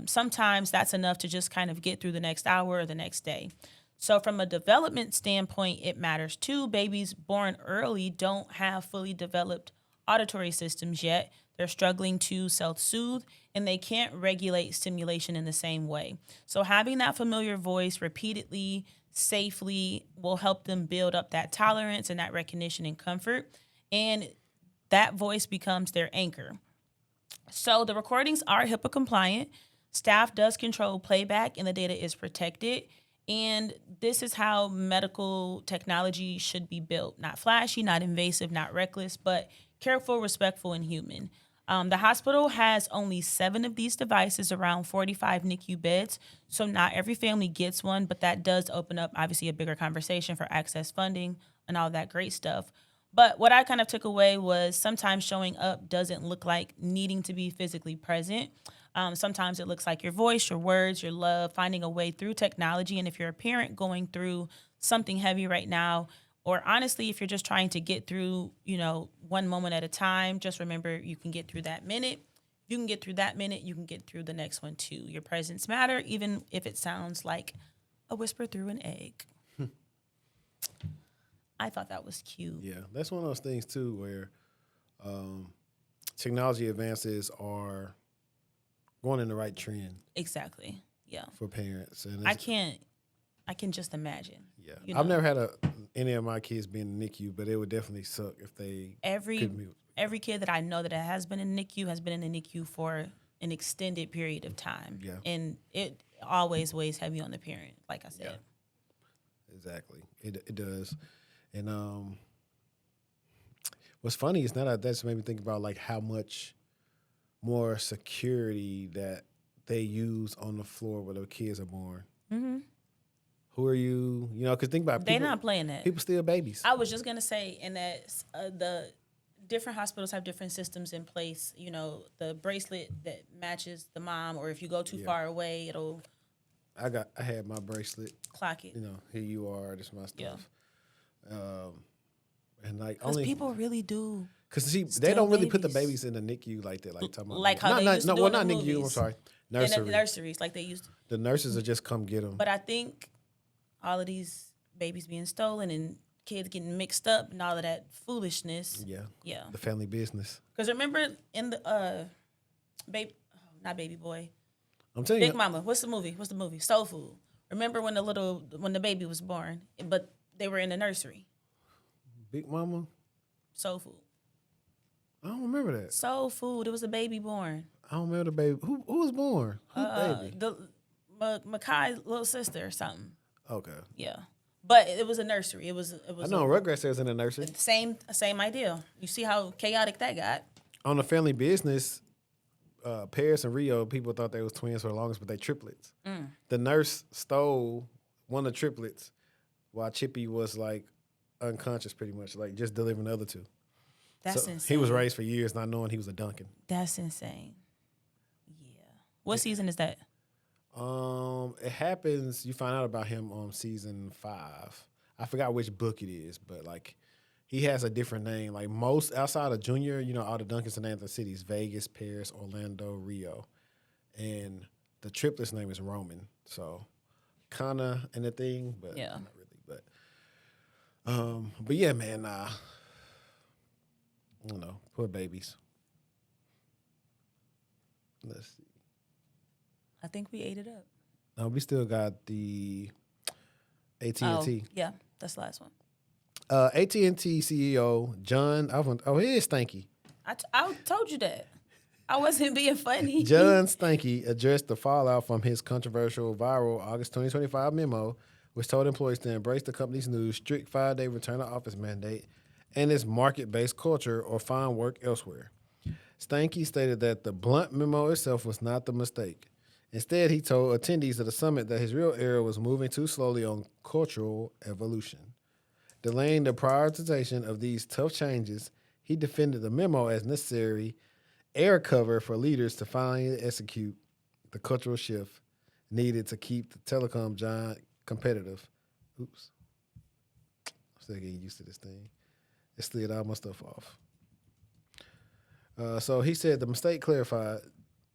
Sometimes that's enough to just kind of get through the next hour or the next day. So from a development standpoint, it matters too. Babies born early don't have fully developed auditory systems yet. They're struggling to self-soothe, and they can't regulate stimulation in the same way. So having that familiar voice repeatedly, safely will help them build up that tolerance and that recognition and comfort. And that voice becomes their anchor. So the recordings are HIPAA compliant. Staff does control playback and the data is protected. And this is how medical technology should be built. Not flashy, not invasive, not reckless, but careful, respectful, and human. The hospital has only 7 of these devices, around 45 NICU beds. So not every family gets one, but that does open up, obviously, a bigger conversation for access funding and all that great stuff. But what I kind of took away was sometimes showing up doesn't look like needing to be physically present. Sometimes it looks like your voice, your words, your love, finding a way through technology. And if you're a parent going through something heavy right now, or honestly, if you're just trying to get through, one moment at a time, just remember you can get through that minute. You can get through that minute. You can get through the next one too. Your presence matter, even if it sounds like a whisper through an egg. I thought that was cute. Yeah, that's one of those things too where technology advances are going in the right trend Exactly. Yeah. for parents. And I can just imagine. Yeah, you I've know. never had any of my kids be in the NICU, but it would definitely suck if they couldn't be. Every kid that I know that has been in NICU has been in the NICU for an extended period of time. Yeah. And it always weighs heavy on the parent, like I said. Yeah. Exactly. It does. And what's funny is now that that's made me think about like how much more security that they use on the floor where the kids are born. Mm-hmm. Who are you? You know, because think about it, They're not playing that. People still babies. I was just going to say, and that the different hospitals have different systems in place. You know, the bracelet that matches the mom, or if you go too far away, it'll. I had my bracelet. Clock it. You know, here you are. This is my stuff. Yeah. And like because people really do. Because see, they don't really put the babies in the NICU like that. Like talking about like how they used to do well, in the not NICU. movies. I'm sorry, In nursery. the nurseries, like they used to. The nurses will just come get them. But I think all of these babies being stolen and kids getting mixed up and all of that foolishness. Yeah. The family business. Because remember in the not Baby Boy, I'm telling you, Big Mama. What's the movie? Soul Food. Remember when the baby was born, but they were in the nursery. Big Mama. Soul Food. I don't remember that. Soul Food. There was a baby born. I don't remember the baby. Who was born? Who baby? The Makai's little sister or something. Okay. Yeah. But it was a nursery. It was. I know Rugrats was in the nursery. Same idea. You see how chaotic that got. On the family business, Paris and Rio, people thought they was twins for the longest, but they triplets. The nurse stole one of the triplets while Chippy was like unconscious pretty much, like just delivering the other two. That's so insane. He was raised for years not knowing he was a Duncan. That's insane. Yeah. What season is that? It happens, you find out about him on season 5. I forgot which book it is, but like he has a different name. Like most outside of Junior, you know, all the Duncans are named the cities: Vegas, Paris, Orlando, Rio. And the triplet's name is Roman. So kinda in the thing, but not really. But yeah, man, I don't know, poor babies. Let's see. I think we ate it up. No, we still got the AT&T. Oh, yeah, that's the last one. AT&T CEO John. He is Stanky. I told you that. I wasn't being funny. John Stanky addressed the fallout from his controversial viral August 2025 memo, which told employees to embrace the company's new strict 5-day return to office mandate and its market-based culture or find work elsewhere. Stanky stated that the blunt memo itself was not the mistake. Instead, he told attendees of the summit that his real era was moving too slowly on cultural evolution. Delaying the prioritization of these tough changes, he defended the memo as necessary air cover for leaders to finally execute the cultural shift needed to keep the telecom giant competitive. Oops. I'm still getting used to this thing. It slid all my stuff off. So he said the mistake clarified.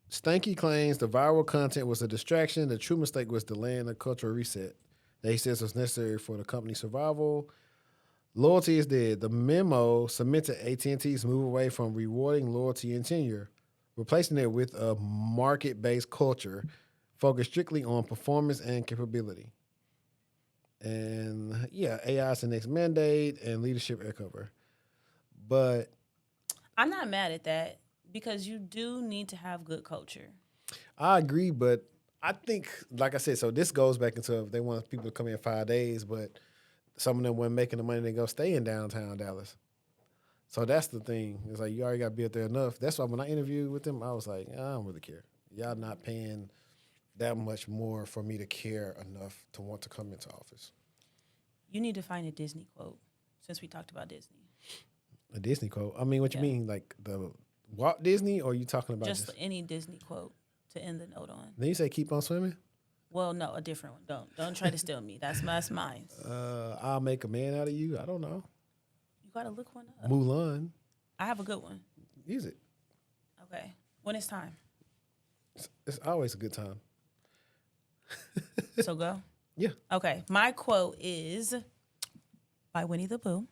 Stanky claims the viral content was a distraction. The true mistake was delaying the cultural reset that he says was necessary for the company's survival. Loyalty is dead. The memo cemented AT&T's move away from rewarding loyalty and tenure, replacing it with a market-based culture focused strictly on performance and capability. And yeah, AI is the next mandate and leadership air cover. But I'm not mad at that because you do need to have good culture. I agree, but I think, like I said, so this goes back into if they want people to come in 5 days, but some of them weren't making the money to go stay in downtown Dallas. So that's the thing. It's like you already got to be up there enough. That's why when I interviewed with them, I was like, I don't really care. Y'all not paying that much more for me to care enough to want to come into office. You need to find a Disney quote since we talked about Disney. A Disney quote? I mean, what you mean? Like the Walt Disney, or are you talking about just any Disney quote to end the note on? Then you say keep on swimming? Well, no, a different one. Don't try to steal me. That's mine. I'll make a man out of you. I don't know. You gotta look one up. Mulan. I have a good one. Use it. Okay. When it's time. It's always a good time. So go? Yeah. Okay. My quote is by Winnie the Pooh.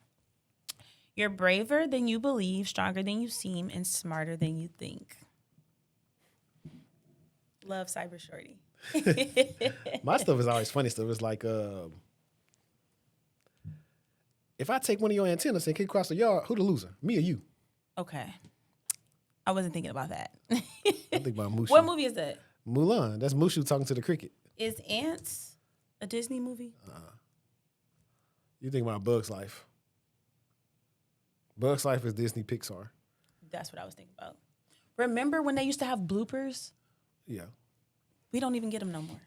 You're braver than you believe, stronger than you seem, and smarter than you think. Love CyberShortieee. My stuff is always funny stuff. It's like, if I take one of your antennas and kick across the yard, who the loser? Me or you? Okay. I wasn't thinking about that. I think about Mushu. What movie is that? Mulan. That's Mushu talking to the cricket. Is Ants a Disney movie? You think about Bug's Life. Bug's Life is Disney Pixar. That's what I was thinking about. Remember when they used to have bloopers? Yeah. We don't even get them no more.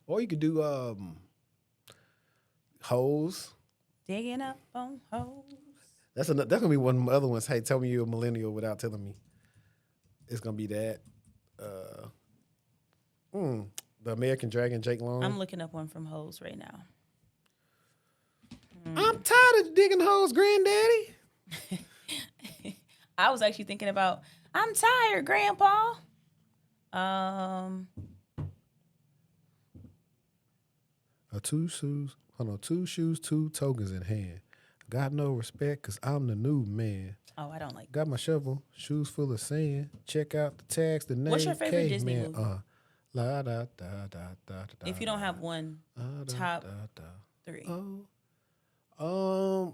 Or you could do Hoes. Digging up on hoes. That's gonna be one of the other ones. Hey, tell me you're a millennial without telling me. It's gonna be that. The American Dragon, Jake Long. I'm looking up one from Hoes right now. I'm tired of digging hoes, granddaddy. I was actually thinking about, I'm tired, Grandpa. Two shoes, two tokens in hand. Got no respect, cause I'm the new man. Oh, I don't like. Got my shovel, shoes full of sand. Check out the tags, the name. What's your favorite Disney man. movie? La da da da da da. If you don't have one, top three.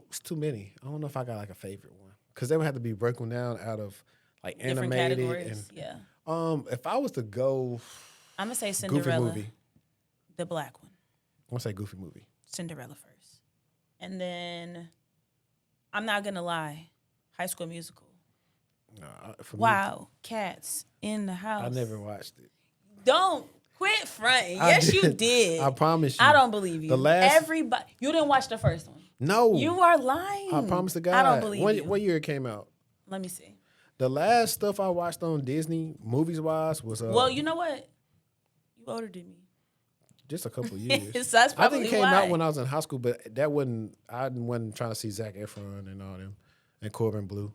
It's too many. I don't know if I got like a favorite one, cause they would have to be broken down out of like Different animated categories. and Yeah. If I was to go, I'm gonna say Goofy Cinderella, movie. the black one. I'm gonna say Goofy movie. Cinderella first, and then I'm not gonna lie, High School Musical. For me, Wow, Cats in the House. I never watched it. Don't quit fronting. I Yes, you did. did. I promise you. I don't believe you. The last- Everybody, you didn't watch the first one. No, You are lying. I promise to God. I don't believe you. What year it came out? Let me see. The last stuff I watched on Disney, movies wise, was Well, you know what? You older than me. just a couple of years. So that's I probably think it came why. out when I was in high school, but that wasn't. I wasn't trying to see Zac Efron and all them, and Corbin Blue.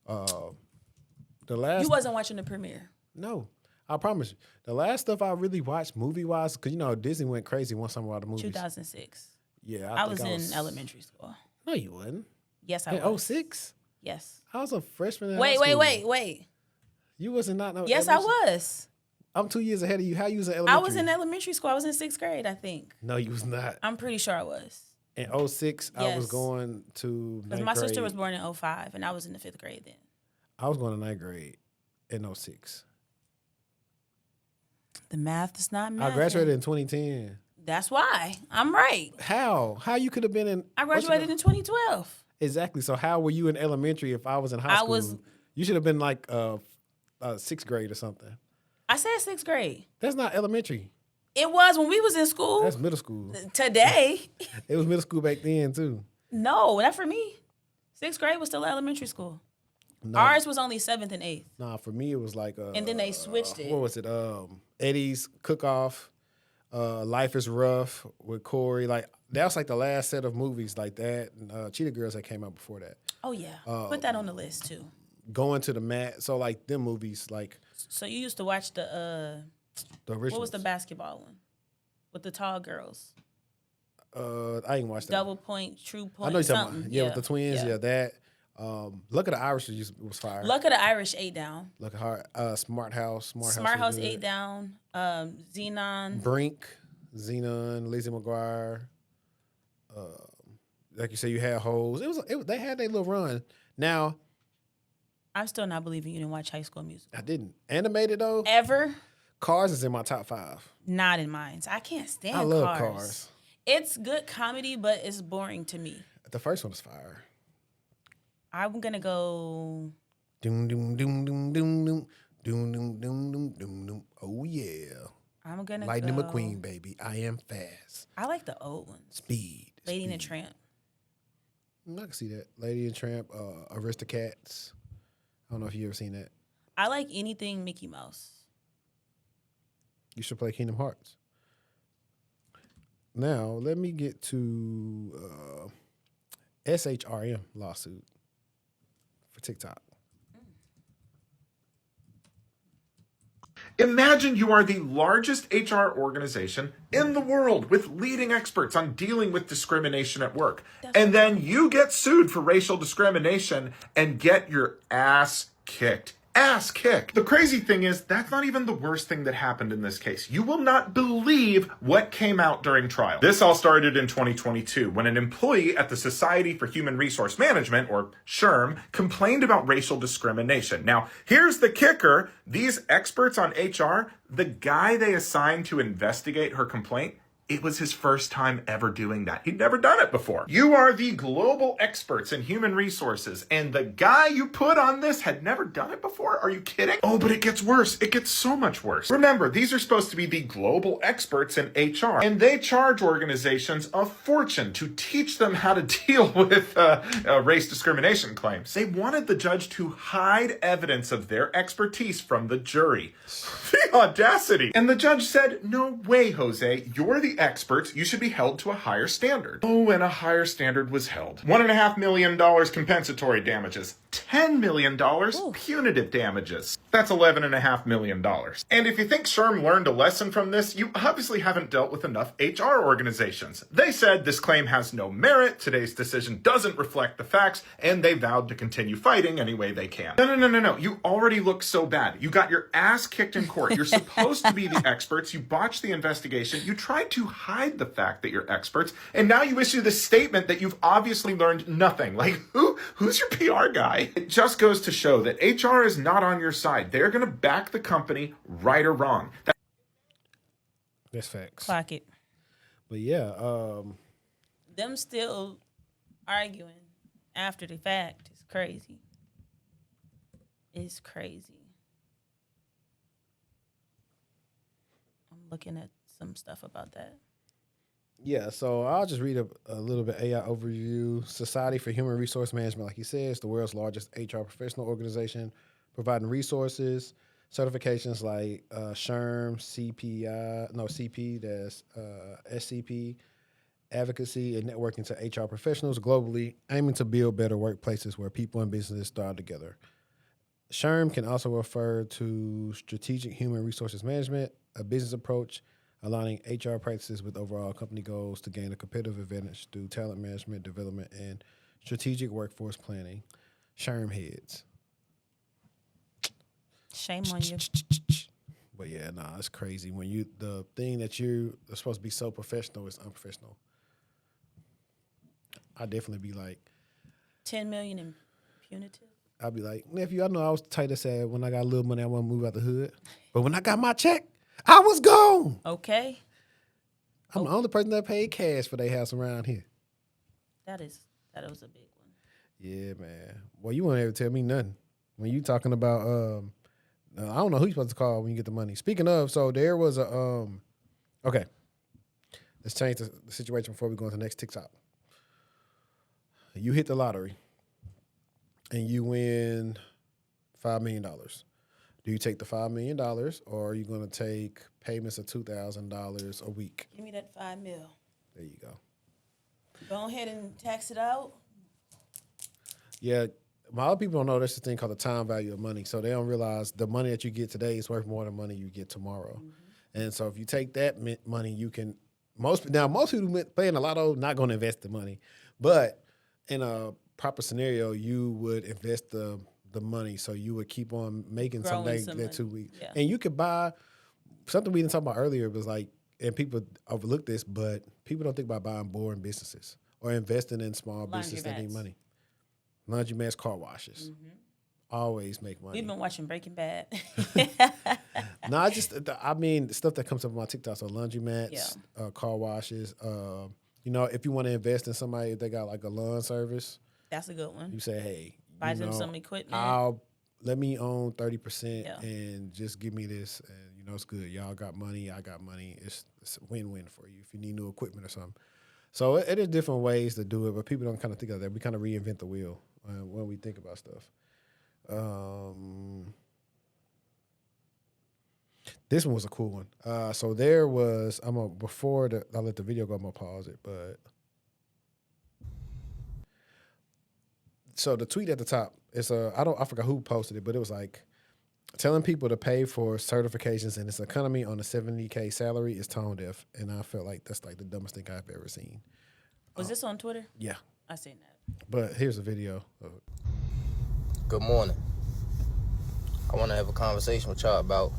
The last You wasn't watching the premiere. no, I promise you. The last stuff I really watched movie wise, because Disney went crazy once I'm about the movies. 2006. Yeah, I think was in elementary school. No, you wasn't. Yes, I In was. 06? Yes. I was a freshman in high Wait, school. wait. You wasn't not no. Yes, I elementary- was. I'm 2 years ahead of you. How you was in I elementary? was in elementary school. I was in 6th grade, I think. No, you was not. I'm pretty sure I was. In 06, I was Yes. going to Because ninth my sister grade. was born in 05, and I was in the 5th grade then. I was going to ninth grade in 06. The math is not math. I graduated in 2010. That's why. I'm right. How? How you could have been in? I graduated in 2012. Exactly. So how were you in elementary if I was in high school? was- You should have been like 6th grade or something. I said 6th grade. That's not elementary. It was when we was in school. That's middle school. Today. It was middle school back then too. No, not for me. 6th grade was still elementary school. No, Ours was only 7th and 8th. nah, for me it was like And then they switched it. What was it? Eddie's Cook Off, Life is Rough with Corey. Like that was like the last set of movies like that. And, Cheetah Girls that came out before that. Oh, yeah. Put that on the list, too. Going to the Mat. So like them movies, like So you used to watch the original. what was the basketball one? With the tall girls. I ain't watched that. Double point, true point, I know you're talking something. about. Yeah, with the twins. Yeah, that. Luck of the Irish was fire. Luck of the Irish 8 down. Luck of Heart. Smart House. Smart House was 8 good. down. Xenon. Brink, Xenon, Lizzie McGuire. Like you said, you had holes. They had their little run. Now I'm still not believing you didn't watch High School Musical. I didn't. Animated though. Ever? Cars is in my top 5. Not in mine. I can't stand I love Cars. Cars. It's good comedy, but it's boring to me. The first one is fire. I'm gonna go. Doom doom doom doom doom doom doom doom doom doom doom doom. Oh yeah. I'm gonna Lightning go. McQueen, baby. I am fast. I like the old ones. Speed. Lady and the Speed. Tramp. I can see that. Lady and Tramp, Aristocats. I don't know if you ever seen that. I like anything Mickey Mouse. You should play Kingdom Hearts. Now, let me get to SHRM lawsuit for TikTok. Imagine you are the largest HR organization in the world with leading experts on dealing with discrimination at work. And then you get sued for racial discrimination and get your ass kicked. Ass kicked. The crazy thing is, that's not even the worst thing that happened in this case. You will not believe what came out during trial. This all started in 2022 when an employee at the Society for Human Resource Management, or SHRM, complained about racial discrimination. Now, here's the kicker. These experts on HR, the guy they assigned to investigate her complaint, it was his first time ever doing that. He'd never done it before. You are the global experts in human resources, and the guy you put on this had never done it before? Are you kidding? Oh, but it gets worse. It gets so much worse. Remember, these are supposed to be the global experts in HR, and they charge organizations a fortune to teach them how to deal with race discrimination claims. They wanted the judge to hide evidence of their expertise from the jury. The audacity. And the judge said, no way, Jose, you're the experts, you should be held to a higher standard. Oh, and a higher standard was held. $1.5 million compensatory damages. $10 million punitive damages. That's $11.5 million. And if you think SHRM learned a lesson from this, you obviously haven't dealt with enough HR organizations. They said this claim has no merit, today's decision doesn't reflect the facts, and they vowed to continue fighting any way they can. No. You already look so bad. You got your ass kicked in court. You're supposed to be the experts. You botched the investigation. You tried to hide the fact that you're experts, and now you issue this statement that you've obviously learned nothing. Like, who's your PR guy? It just goes to show that HR is not on your side. They're going to back the company, right or wrong. That's facts. Clock it. But yeah, Them still arguing after the fact is crazy. It's crazy. I'm looking at some stuff about that. yeah. So I'll just read a little bit AI overview. Society for Human Resource Management, like he says, the world's largest HR professional organization, providing resources, certifications like SHRM, CP, that's SCP, advocacy and networking to HR professionals globally, aiming to build better workplaces where people and businesses thrive together. SHRM can also refer to strategic human resources management, a business approach aligning HR practices with overall company goals to gain a competitive advantage through talent management, development, and strategic workforce planning. SHRM heads. Shame on you. But yeah, nah, it's crazy. When the thing that you are supposed to be so professional is unprofessional. I'd definitely be like, 10 million in punitive. I'd be like, nephew, I know I was tight as said when I got a little money, I want to move out the hood. But when I got my check, I was gone. Okay. I'm the only person that paid cash for their house around here. That was a big one. Yeah, man. Well, you won't ever tell me nothing. When you talking about, I don't know who you're supposed to call when you get the money. Speaking of, so there was a, okay. Let's change the situation before we go into the next TikTok. You hit the lottery and you win $5 million. Do you take the $5 million or are you going to take payments of $2,000 a week? Give me that $5 million. There you go. Go ahead and tax it out. Yeah, a lot of people don't know there's a thing called the time value of money. So they don't realize the money that you get today is worth more than money you get tomorrow. Mm-hmm. And so if you take that money, you can, most people playing a lotto not going to invest the money. But in a proper scenario, you would invest the money, so you would keep on making something that 2 weeks. Yeah. And you could buy something we didn't talk about earlier was like, and people overlook this, but people don't think about buying boring businesses or investing in small businesses that need money. Laundromats, car washes. Mm-hmm. Always make money. We've been watching Breaking Bad. No, I mean, stuff that comes up on my TikTok, so laundromats, car washes. If you want to invest in somebody, if they got like a lawn service. That's a good one. You say, hey, buy them some equipment. Let me own 30% and just give me this. And, it's good. Y'all got money. I got money. It's a win-win for you if you need new equipment or something. So it is different ways to do it, but people don't kind of think of that. We kind of reinvent the wheel when we think about stuff. This one was a cool one. So there was, I'll let the video go, I'm going to pause it, but. So the tweet at the top, I forgot who posted it, but it was like, telling people to pay for certifications in this economy on a $70K salary is tone deaf, and I felt like that's like the dumbest thing I've ever seen. Was this on Twitter? Yeah, I seen that. but here's a video of it. Good morning. I want to have a conversation with y'all about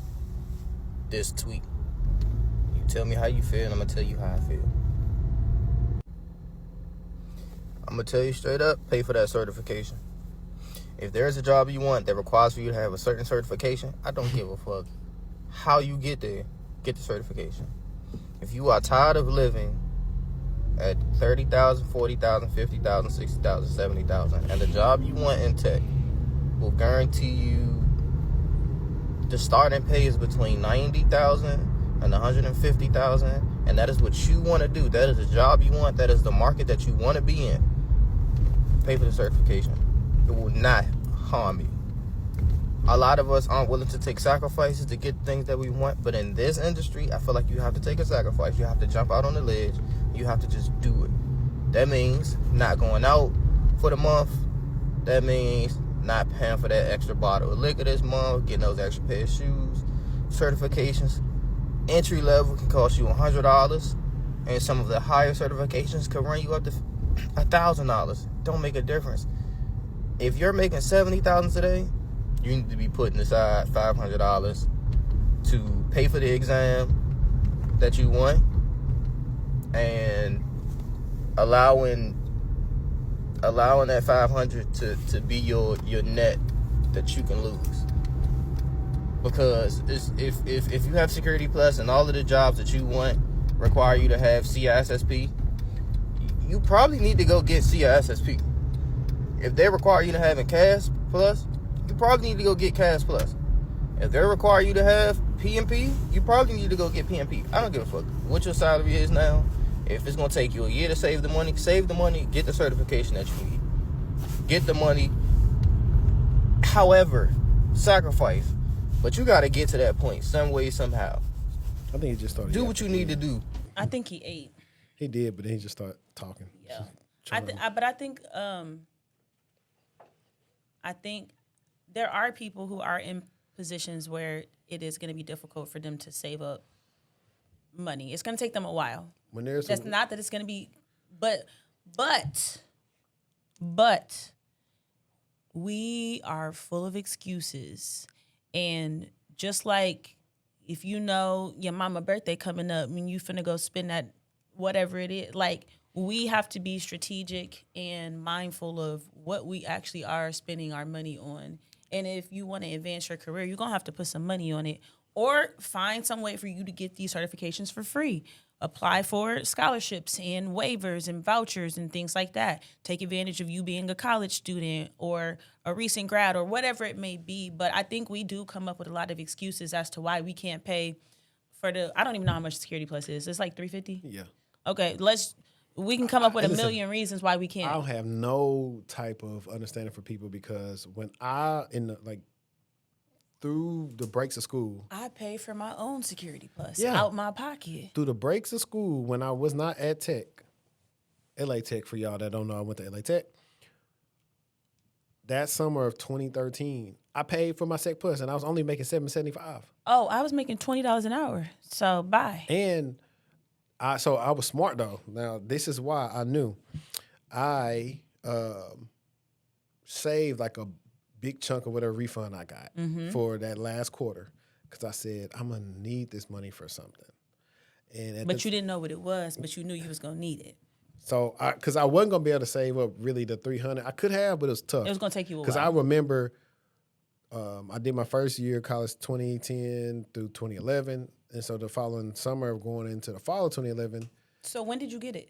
this tweet. You tell me how you feel, and I'm going to tell you how I feel. I'm going to tell you straight up, pay for that certification. If there's a job you want that requires for you to have a certain certification, I don't give a fuck how you get there. Get the certification. If you are tired of living at 30,000, 40,000, 50,000, 60,000, 70,000, and the job you want in tech will guarantee you the starting pay is between 90,000 and 150,000, and that is what you want to do. That is the job you want. That is the market that you want to be in. Pay for the certification. It will not harm you. A lot of us aren't willing to take sacrifices to get things that we want, but in this industry, I feel like you have to take a sacrifice. You have to jump out on the ledge. You have to just do it. That means not going out for the month. That means not paying for that extra bottle of liquor this month, getting those extra pair of shoes. Certifications, entry level can cost you $100, and some of the higher certifications can run you up to $1,000. Don't make a difference. If you're making $70,000 today, you need to be putting aside $500 to pay for the exam that you want, and allowing that $500 to be your net that you can lose. Because if you have Security Plus and all of the jobs that you want require you to have CISSP, you probably need to go get CISSP. If they require you to have a CAS Plus, you probably need to go get CAS Plus. If they require you to have PMP, you probably need to go get PMP. I don't give a fuck what your salary is now. If it's going to take you a year to save the money, get the certification that you need. Get the money. However, sacrifice. But you got to get to that point some way, somehow. I think he just started. Do what you need to do. I think he ate. He did, but then he just started talking. Yeah. But I think there are people who are in positions where it is going to be difficult for them to save up money. It's going to take them a while. when there's That's not that it's going to be, but we are full of excuses. And just like if you know your mama birthday coming up and you finna go spend that whatever it is, like we have to be strategic and mindful of what we actually are spending our money on. And if you want to advance your career, you're going to have to put some money on it or find some way for you to get these certifications for free. Apply for scholarships and waivers and vouchers and things like that. Take advantage of you being a college student or a recent grad or whatever it may be. But I think we do come up with a lot of excuses as to why we can't pay for I don't even know how much Security Plus is. It's like $350? yeah. Okay, we can come up with a million reasons why we can't. I don't have no type of understanding for people because when through the breaks of school, I pay for my own Security Plus Yeah. out my pocket. through the breaks of school, when I was not at Tech, LA Tech, for y'all that don't know, I went to LA Tech. That summer of 2013, I paid for my Sec Plus, and I was only making $7.75. Oh, I was making $20 an hour. So bye. And I was smart though. Now this is why I knew. I saved like a big chunk of whatever refund I got for that last quarter because I said I'm gonna need this money for something. And But you didn't know what it was, but you knew you was gonna need it. So because I wasn't gonna be able to save up really the $300. I could have, but it was tough. It was gonna take you a while. Because I remember I did my first year of college 2010 through 2011. And so the following summer going into the fall of 2011. So when did you get it?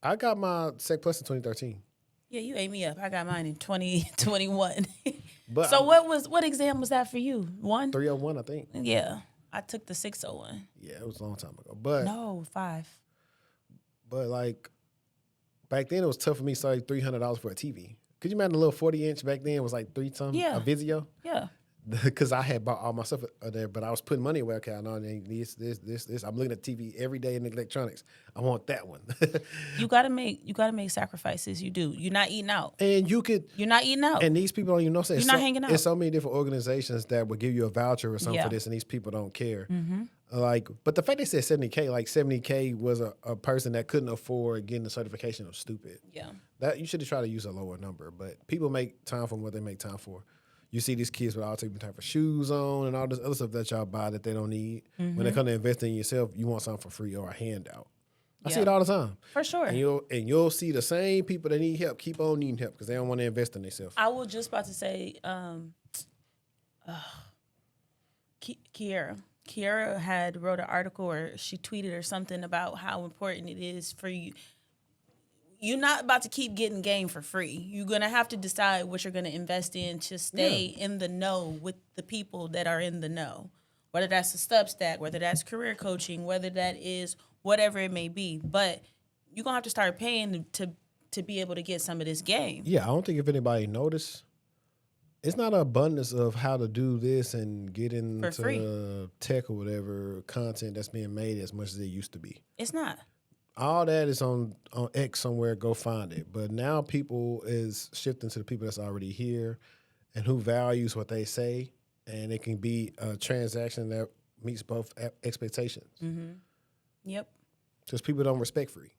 I got my Sec Plus in 2013. Yeah, you ate me up. I got mine in 2021. But So what exam was that for you? 1? 301, I think. Yeah. I took the 601. Yeah, it was a long time ago. But No, 5. But like back then it was tough for me to start $300 for a TV. Could you imagine a little 40-inch back then was like $3 something? Yeah. A Vizio? Yeah. because I had bought all my stuff there, but I was putting money away. Okay, I know this. I'm looking at TV every day in electronics. I want that one. You gotta make sacrifices. You do. You're not eating out. And you're not eating out. And these people don't even know. You're not hanging out. There's so many different organizations that will give you a voucher or something for this, and these people don't care. Like, but the fact they said 70K, like 70K was a person that couldn't afford getting the certification was stupid. Yeah. That you should have tried to use a lower number, but people make time for what they make time for. You see these kids with all taking time for shoes on and all this other stuff that y'all buy that they don't need. When they come to invest in yourself, you want something for free or a handout. I see it all the time. For sure. And you'll see the same people that need help keep on needing help because they don't want to invest in themselves. I was just about to say, Kiara had wrote an article or she tweeted or something about how important it is for you. You're not about to keep getting game for free. You're going to have to decide what you're going to invest in to stay in the know with the people that are in the know. Whether that's a Substack, whether that's career coaching, whether that is whatever it may be. But you're going to have to start paying to be able to get some of this game. Yeah, I don't think if anybody noticed, it's not an abundance of how to do this and get into tech or whatever content that's being made as much as it used to be. It's not. All that is on X somewhere. Go find it. But now people is shifting to the people that's already here and who values what they say, and it can be a transaction that meets both expectations. Yep. Because people don't respect free.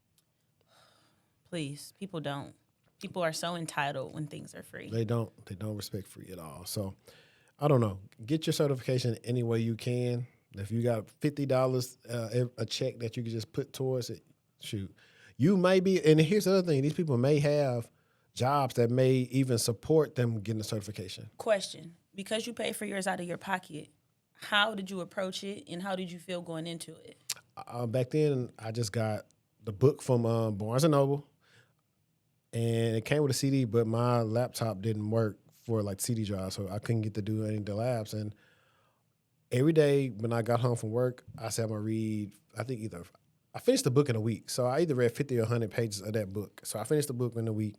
Please, people don't. People are so entitled when things are free. They don't respect free at all. So I don't know. Get your certification any way you can. If you got $50 a check that you can just put towards it, shoot. You may be, and here's the other thing, these people may have jobs that may even support them getting a certification. Question, because you pay for yours out of your pocket, how did you approach it and how did you feel going into it? Back then, I just got the book from Barnes & Noble, and it came with a CD, but my laptop didn't work for like CD drive, so I couldn't get to do any of the labs. And every day when I got home from work, I said I'm going to read, I finished the book in a week. So I either read 50 or 100 pages of that book. So I finished the book in a week.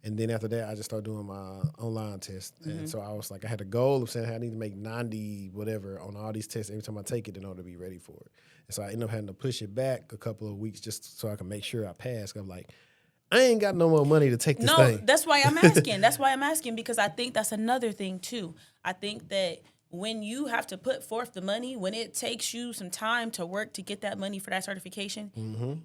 And then after that, I just started doing my online test. And so I was like, I had a goal of saying I need to make 90 whatever on all these tests every time I take it in order to be ready for it. And so I ended up having to push it back a couple of weeks just so I can make sure I pass. I'm like, I ain't got no more money to take this thing. No, that's why I'm asking. That's why I'm asking, because I think that's another thing too. I think that when you have to put forth the money, when it takes you some time to work to get that money for that certification,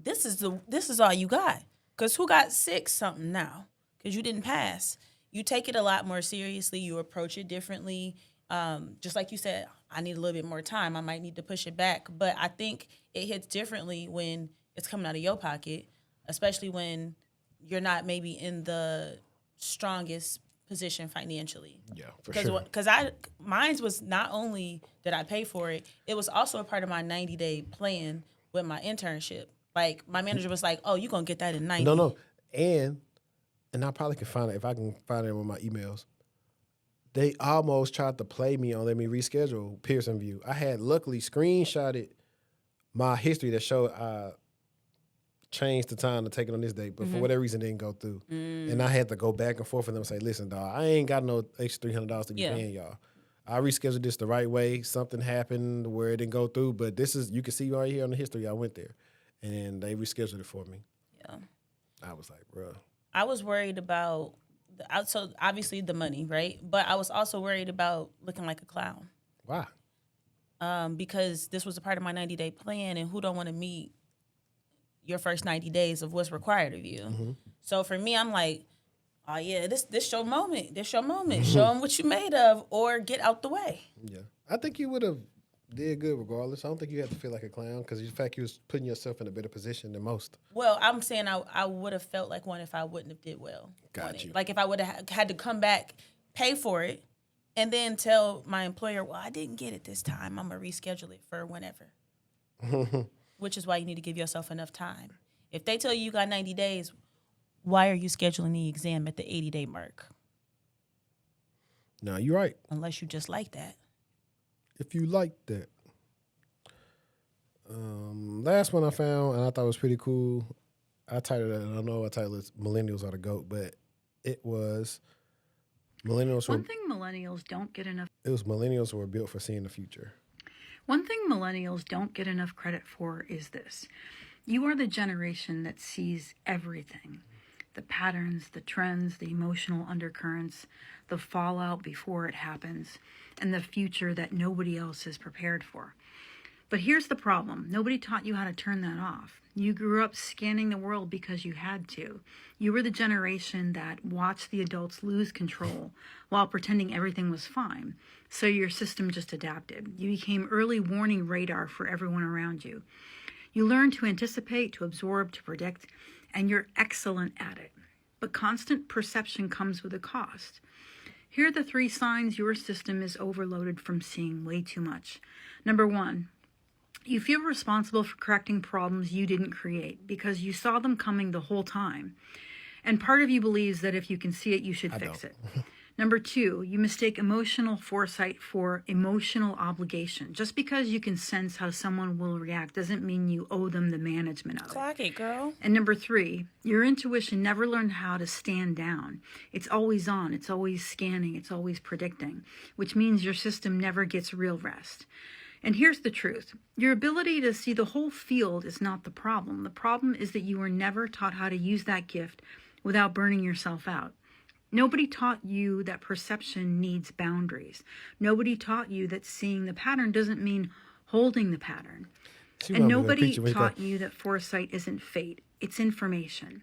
this is all you got. Because who got 6 something now? Because you didn't pass. You take it a lot more seriously. You approach it differently. Just like you said, I need a little bit more time. I might need to push it back. But I think it hits differently when it's coming out of your pocket, especially when you're not maybe in the strongest position financially. Yeah, for sure. Because mine was not only did I pay for it, it was also a part of my 90-day plan with my internship. Like, my manager was like, oh, you're going to get that in 90. No. And I probably can find it if I can find it with my emails. They almost tried to play me on let me reschedule Pearson View. I had luckily screenshotted my history that showed I changed the time to take it on this date, but for whatever reason, it didn't go through. And I had to go back and forth with them and say, listen, dog, I ain't got no extra $300 to be paying y'all. I rescheduled this the right way. Something happened where it didn't go through, but this is, you can see right here on the history, I went there. And they rescheduled it for me. Yeah. I was like, bro. I was worried about, so obviously the money, right? But I was also worried about looking like a clown. Why? Because this was a part of my 90-day plan, and who don't want to meet your first 90 days of what's required of you? So for me, I'm like, oh yeah, this your moment. This your moment. Show them what you made of, or get out the way. Yeah. I think you would have did good regardless. I don't think you had to feel like a clown because in fact you was putting yourself in a better position than most. Well, I'm saying I would have felt like one if I wouldn't have did well. Got you. Like if I would have had to come back, pay for it, and then tell my employer, well, I didn't get it this time. I'm going to reschedule it for whenever. Which is why you need to give yourself enough time. If they tell you got 90 days, why are you scheduling the exam at the 80-day mark? No, you're right. Unless you just like that. If you like that. Last one I found, and I thought was pretty cool. I titled it, and I know I titled it Millennials Are the GOAT, but it was Millennials One were, thing millennials don't get enough it was millennials who were built for seeing the future. One thing millennials don't get enough credit for is this. You are the generation that sees everything. The patterns, the trends, the emotional undercurrents, the fallout before it happens, and the future that nobody else is prepared for. But here's the problem. Nobody taught you how to turn that off. You grew up scanning the world because you had to. You were the generation that watched the adults lose control while pretending everything was fine. So your system just adapted. You became early warning radar for everyone around you. You learned to anticipate, to absorb, to predict, and you're excellent at it. But constant perception comes with a cost. Here are the 3 signs your system is overloaded from seeing way too much. Number 1, you feel responsible for correcting problems you didn't create because you saw them coming the whole time. And part of you believes that if you can see it, you should fix it. Number 2, you mistake emotional foresight for emotional obligation. Just because you can sense how someone will react doesn't mean you owe them the management of it. Clock it, girl. And number 3, your intuition never learned how to stand down. It's always on, it's always scanning, it's always predicting, which means your system never gets real rest. And here's the truth. Your ability to see the whole field is not the problem. The problem is that you were never taught how to use that gift without burning yourself out. Nobody taught you that perception needs boundaries. Nobody taught you that seeing the pattern doesn't mean holding the pattern. And nobody taught you that foresight isn't fate. It's information.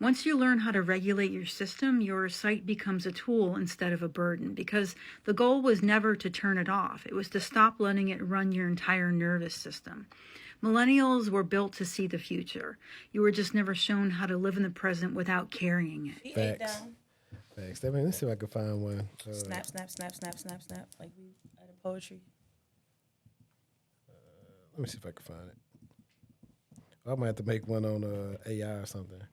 Once you learn how to regulate your system, your sight becomes a tool instead of a burden, because the goal was never to turn it off. It was to stop letting it run your entire nervous system. Millennials were built to see the future. You were just never shown how to live in the present without carrying it. Facts. Facts. Let's see if I can find one. Snap, snap, snap, snap, snap, snap. Like we had in poetry. Let me see if I can find it. I might have to make one on AI or something.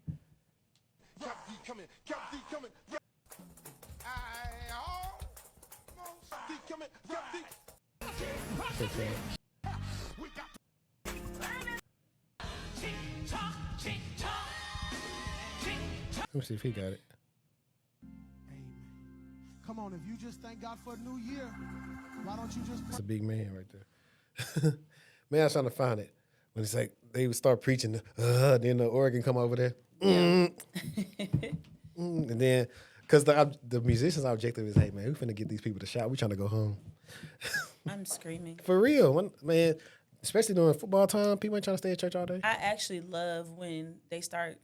Okay. Let me see if he got it. Come on, if you just thank God for a new year, why don't you just... It's a big man right there. Man, I was trying to find it. When it's like, they would start preaching, then the organ come over there. And then, because the musician's objective is, hey, man, we finna get these people to shout. We trying to go home. I'm screaming. For real. Man, especially during football time, people ain't trying to stay at church all day. I actually love when they start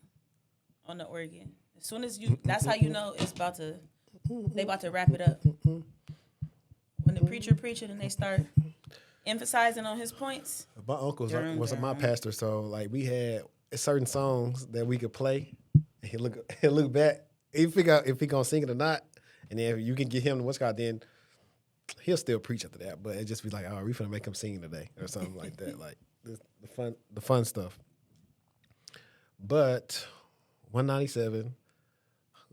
on the organ. As soon as that's how you know it's they about to wrap it up. When the preacher preaching and they start emphasizing on his points. My uncle was my pastor, so like we had certain songs that we could play. And he'll look back, he'll figure out if he gonna sing it or not, and then if you can get him to what's called, then he'll still preach after that. But it just be like, oh, we finna make him sing today or something like that, like the fun stuff. But 197.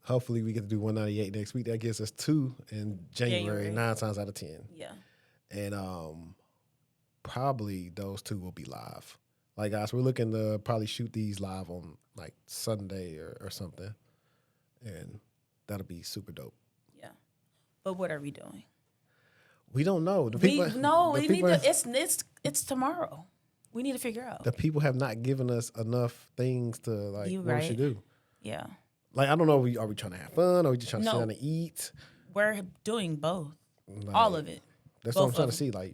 Hopefully we get to do 198 next week. That gives us 2 in January. 9 times out of 10. Yeah. And probably those 2 will be live. Like, guys, we're looking to probably shoot these live on, like, Sunday or something. And that'll be super dope. Yeah. But what are we doing? We don't know. It's tomorrow. We need to figure out. The people have not given us enough things to, like, what we should do. Yeah. Like, I don't know, are we trying to have fun? Or are we just trying to sit down and eat? We're doing both. Like, all of it. That's what I'm trying to see. Like,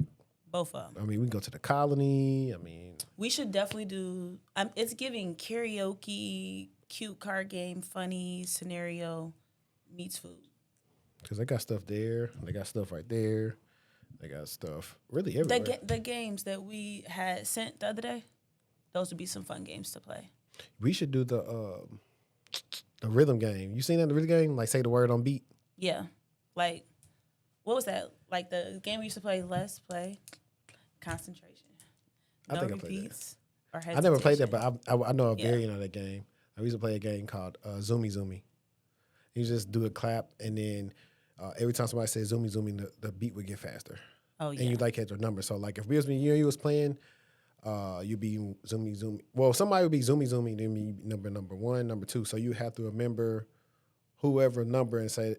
both of them. I mean, we can go to the colony. I mean, we should definitely do. It's giving karaoke, cute card game, funny scenario meets food. Because they got stuff there. They got stuff right there. They got stuff really everywhere. The games that we had sent the other day, those would be some fun games to play. We should do the rhythm game. You seen that in the rhythm game? Like, say the word on beat. Yeah. Like, what was that? Like the game we used to play, Let's Play. Concentration. I think I played that. I never played that, but I know a variant of that game. I used to play a game called Zoomy Zoomy. You just do a clap, and then every time somebody says Zoomy Zoomy, the beat would get faster. Oh, yeah. And you like had your number. So, like, if it was me, you was playing, you'd be Zoomy Zoomy. Well, somebody would be Zoomy Zoomy, then be number 1, number 2. So you have to remember whoever number and say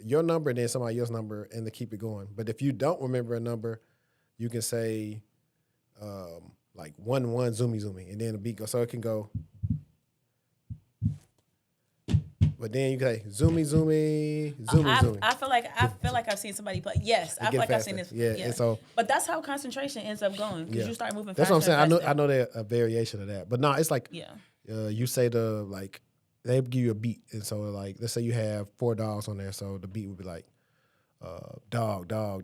your number and then somebody else's number and to keep it going. But if you don't remember a number, you can say like 1 zoomy, and then the beat goes. So it can go. But then you can say zoomy. I feel like I've seen somebody play. Yes, I feel like I've seen this. Yeah. And so, but that's how concentration ends up going because you start moving. That's faster what I'm saying. and I know there's a variation of that, but no, it's like you say they give you a beat, and so like let's say you have 4 dogs on there, so the beat would be like dog. Then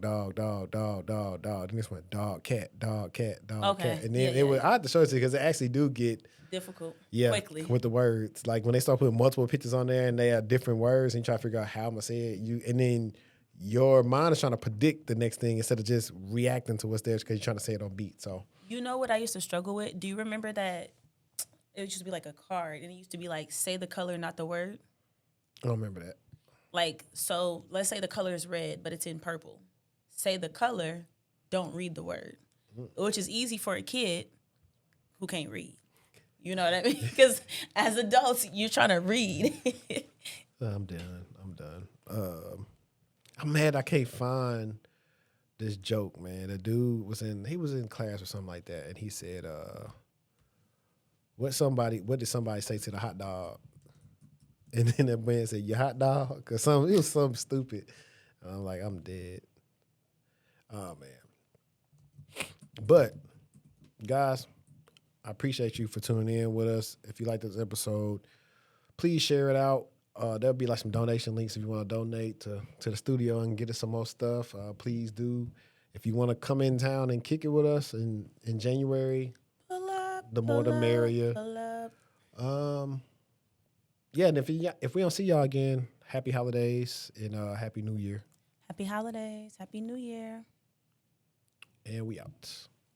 this went dog, cat, cat, and then it would. I have to show it to you because it actually do get difficult. Quickly with the words. Like when they start putting multiple pictures on there and they have different words, and you try to figure out how I'm gonna say it. And then your mind is trying to predict the next thing instead of just reacting to what's there because you're trying to say it on beat. So you know what I used to struggle with? Do you remember that? It used to be like a card, and it used to be like say the color, not the word. I don't remember that. Like, so let's say the color is red, but it's in purple. Say the color, don't read the word, which is easy for a kid who can't read. You know what I mean? Because as adults, you're trying to read. I'm done. I'm mad I can't find this joke, man. The dude was in class or something like that, and he said, what did somebody say to the hot dog? And then that man said, "Your hot dog," because it was something stupid. And I'm like, I'm dead. Oh man. But guys, I appreciate you for tuning in with us. If you like this episode, please share it out. There'll be like some donation links if you want to donate to the studio and get us some more stuff. Please do. If you want to come in town and kick it with us in January, the more the merrier. Yeah, and if we don't see y'all again, happy holidays and happy New Year. Happy holidays, happy New Year. And we out.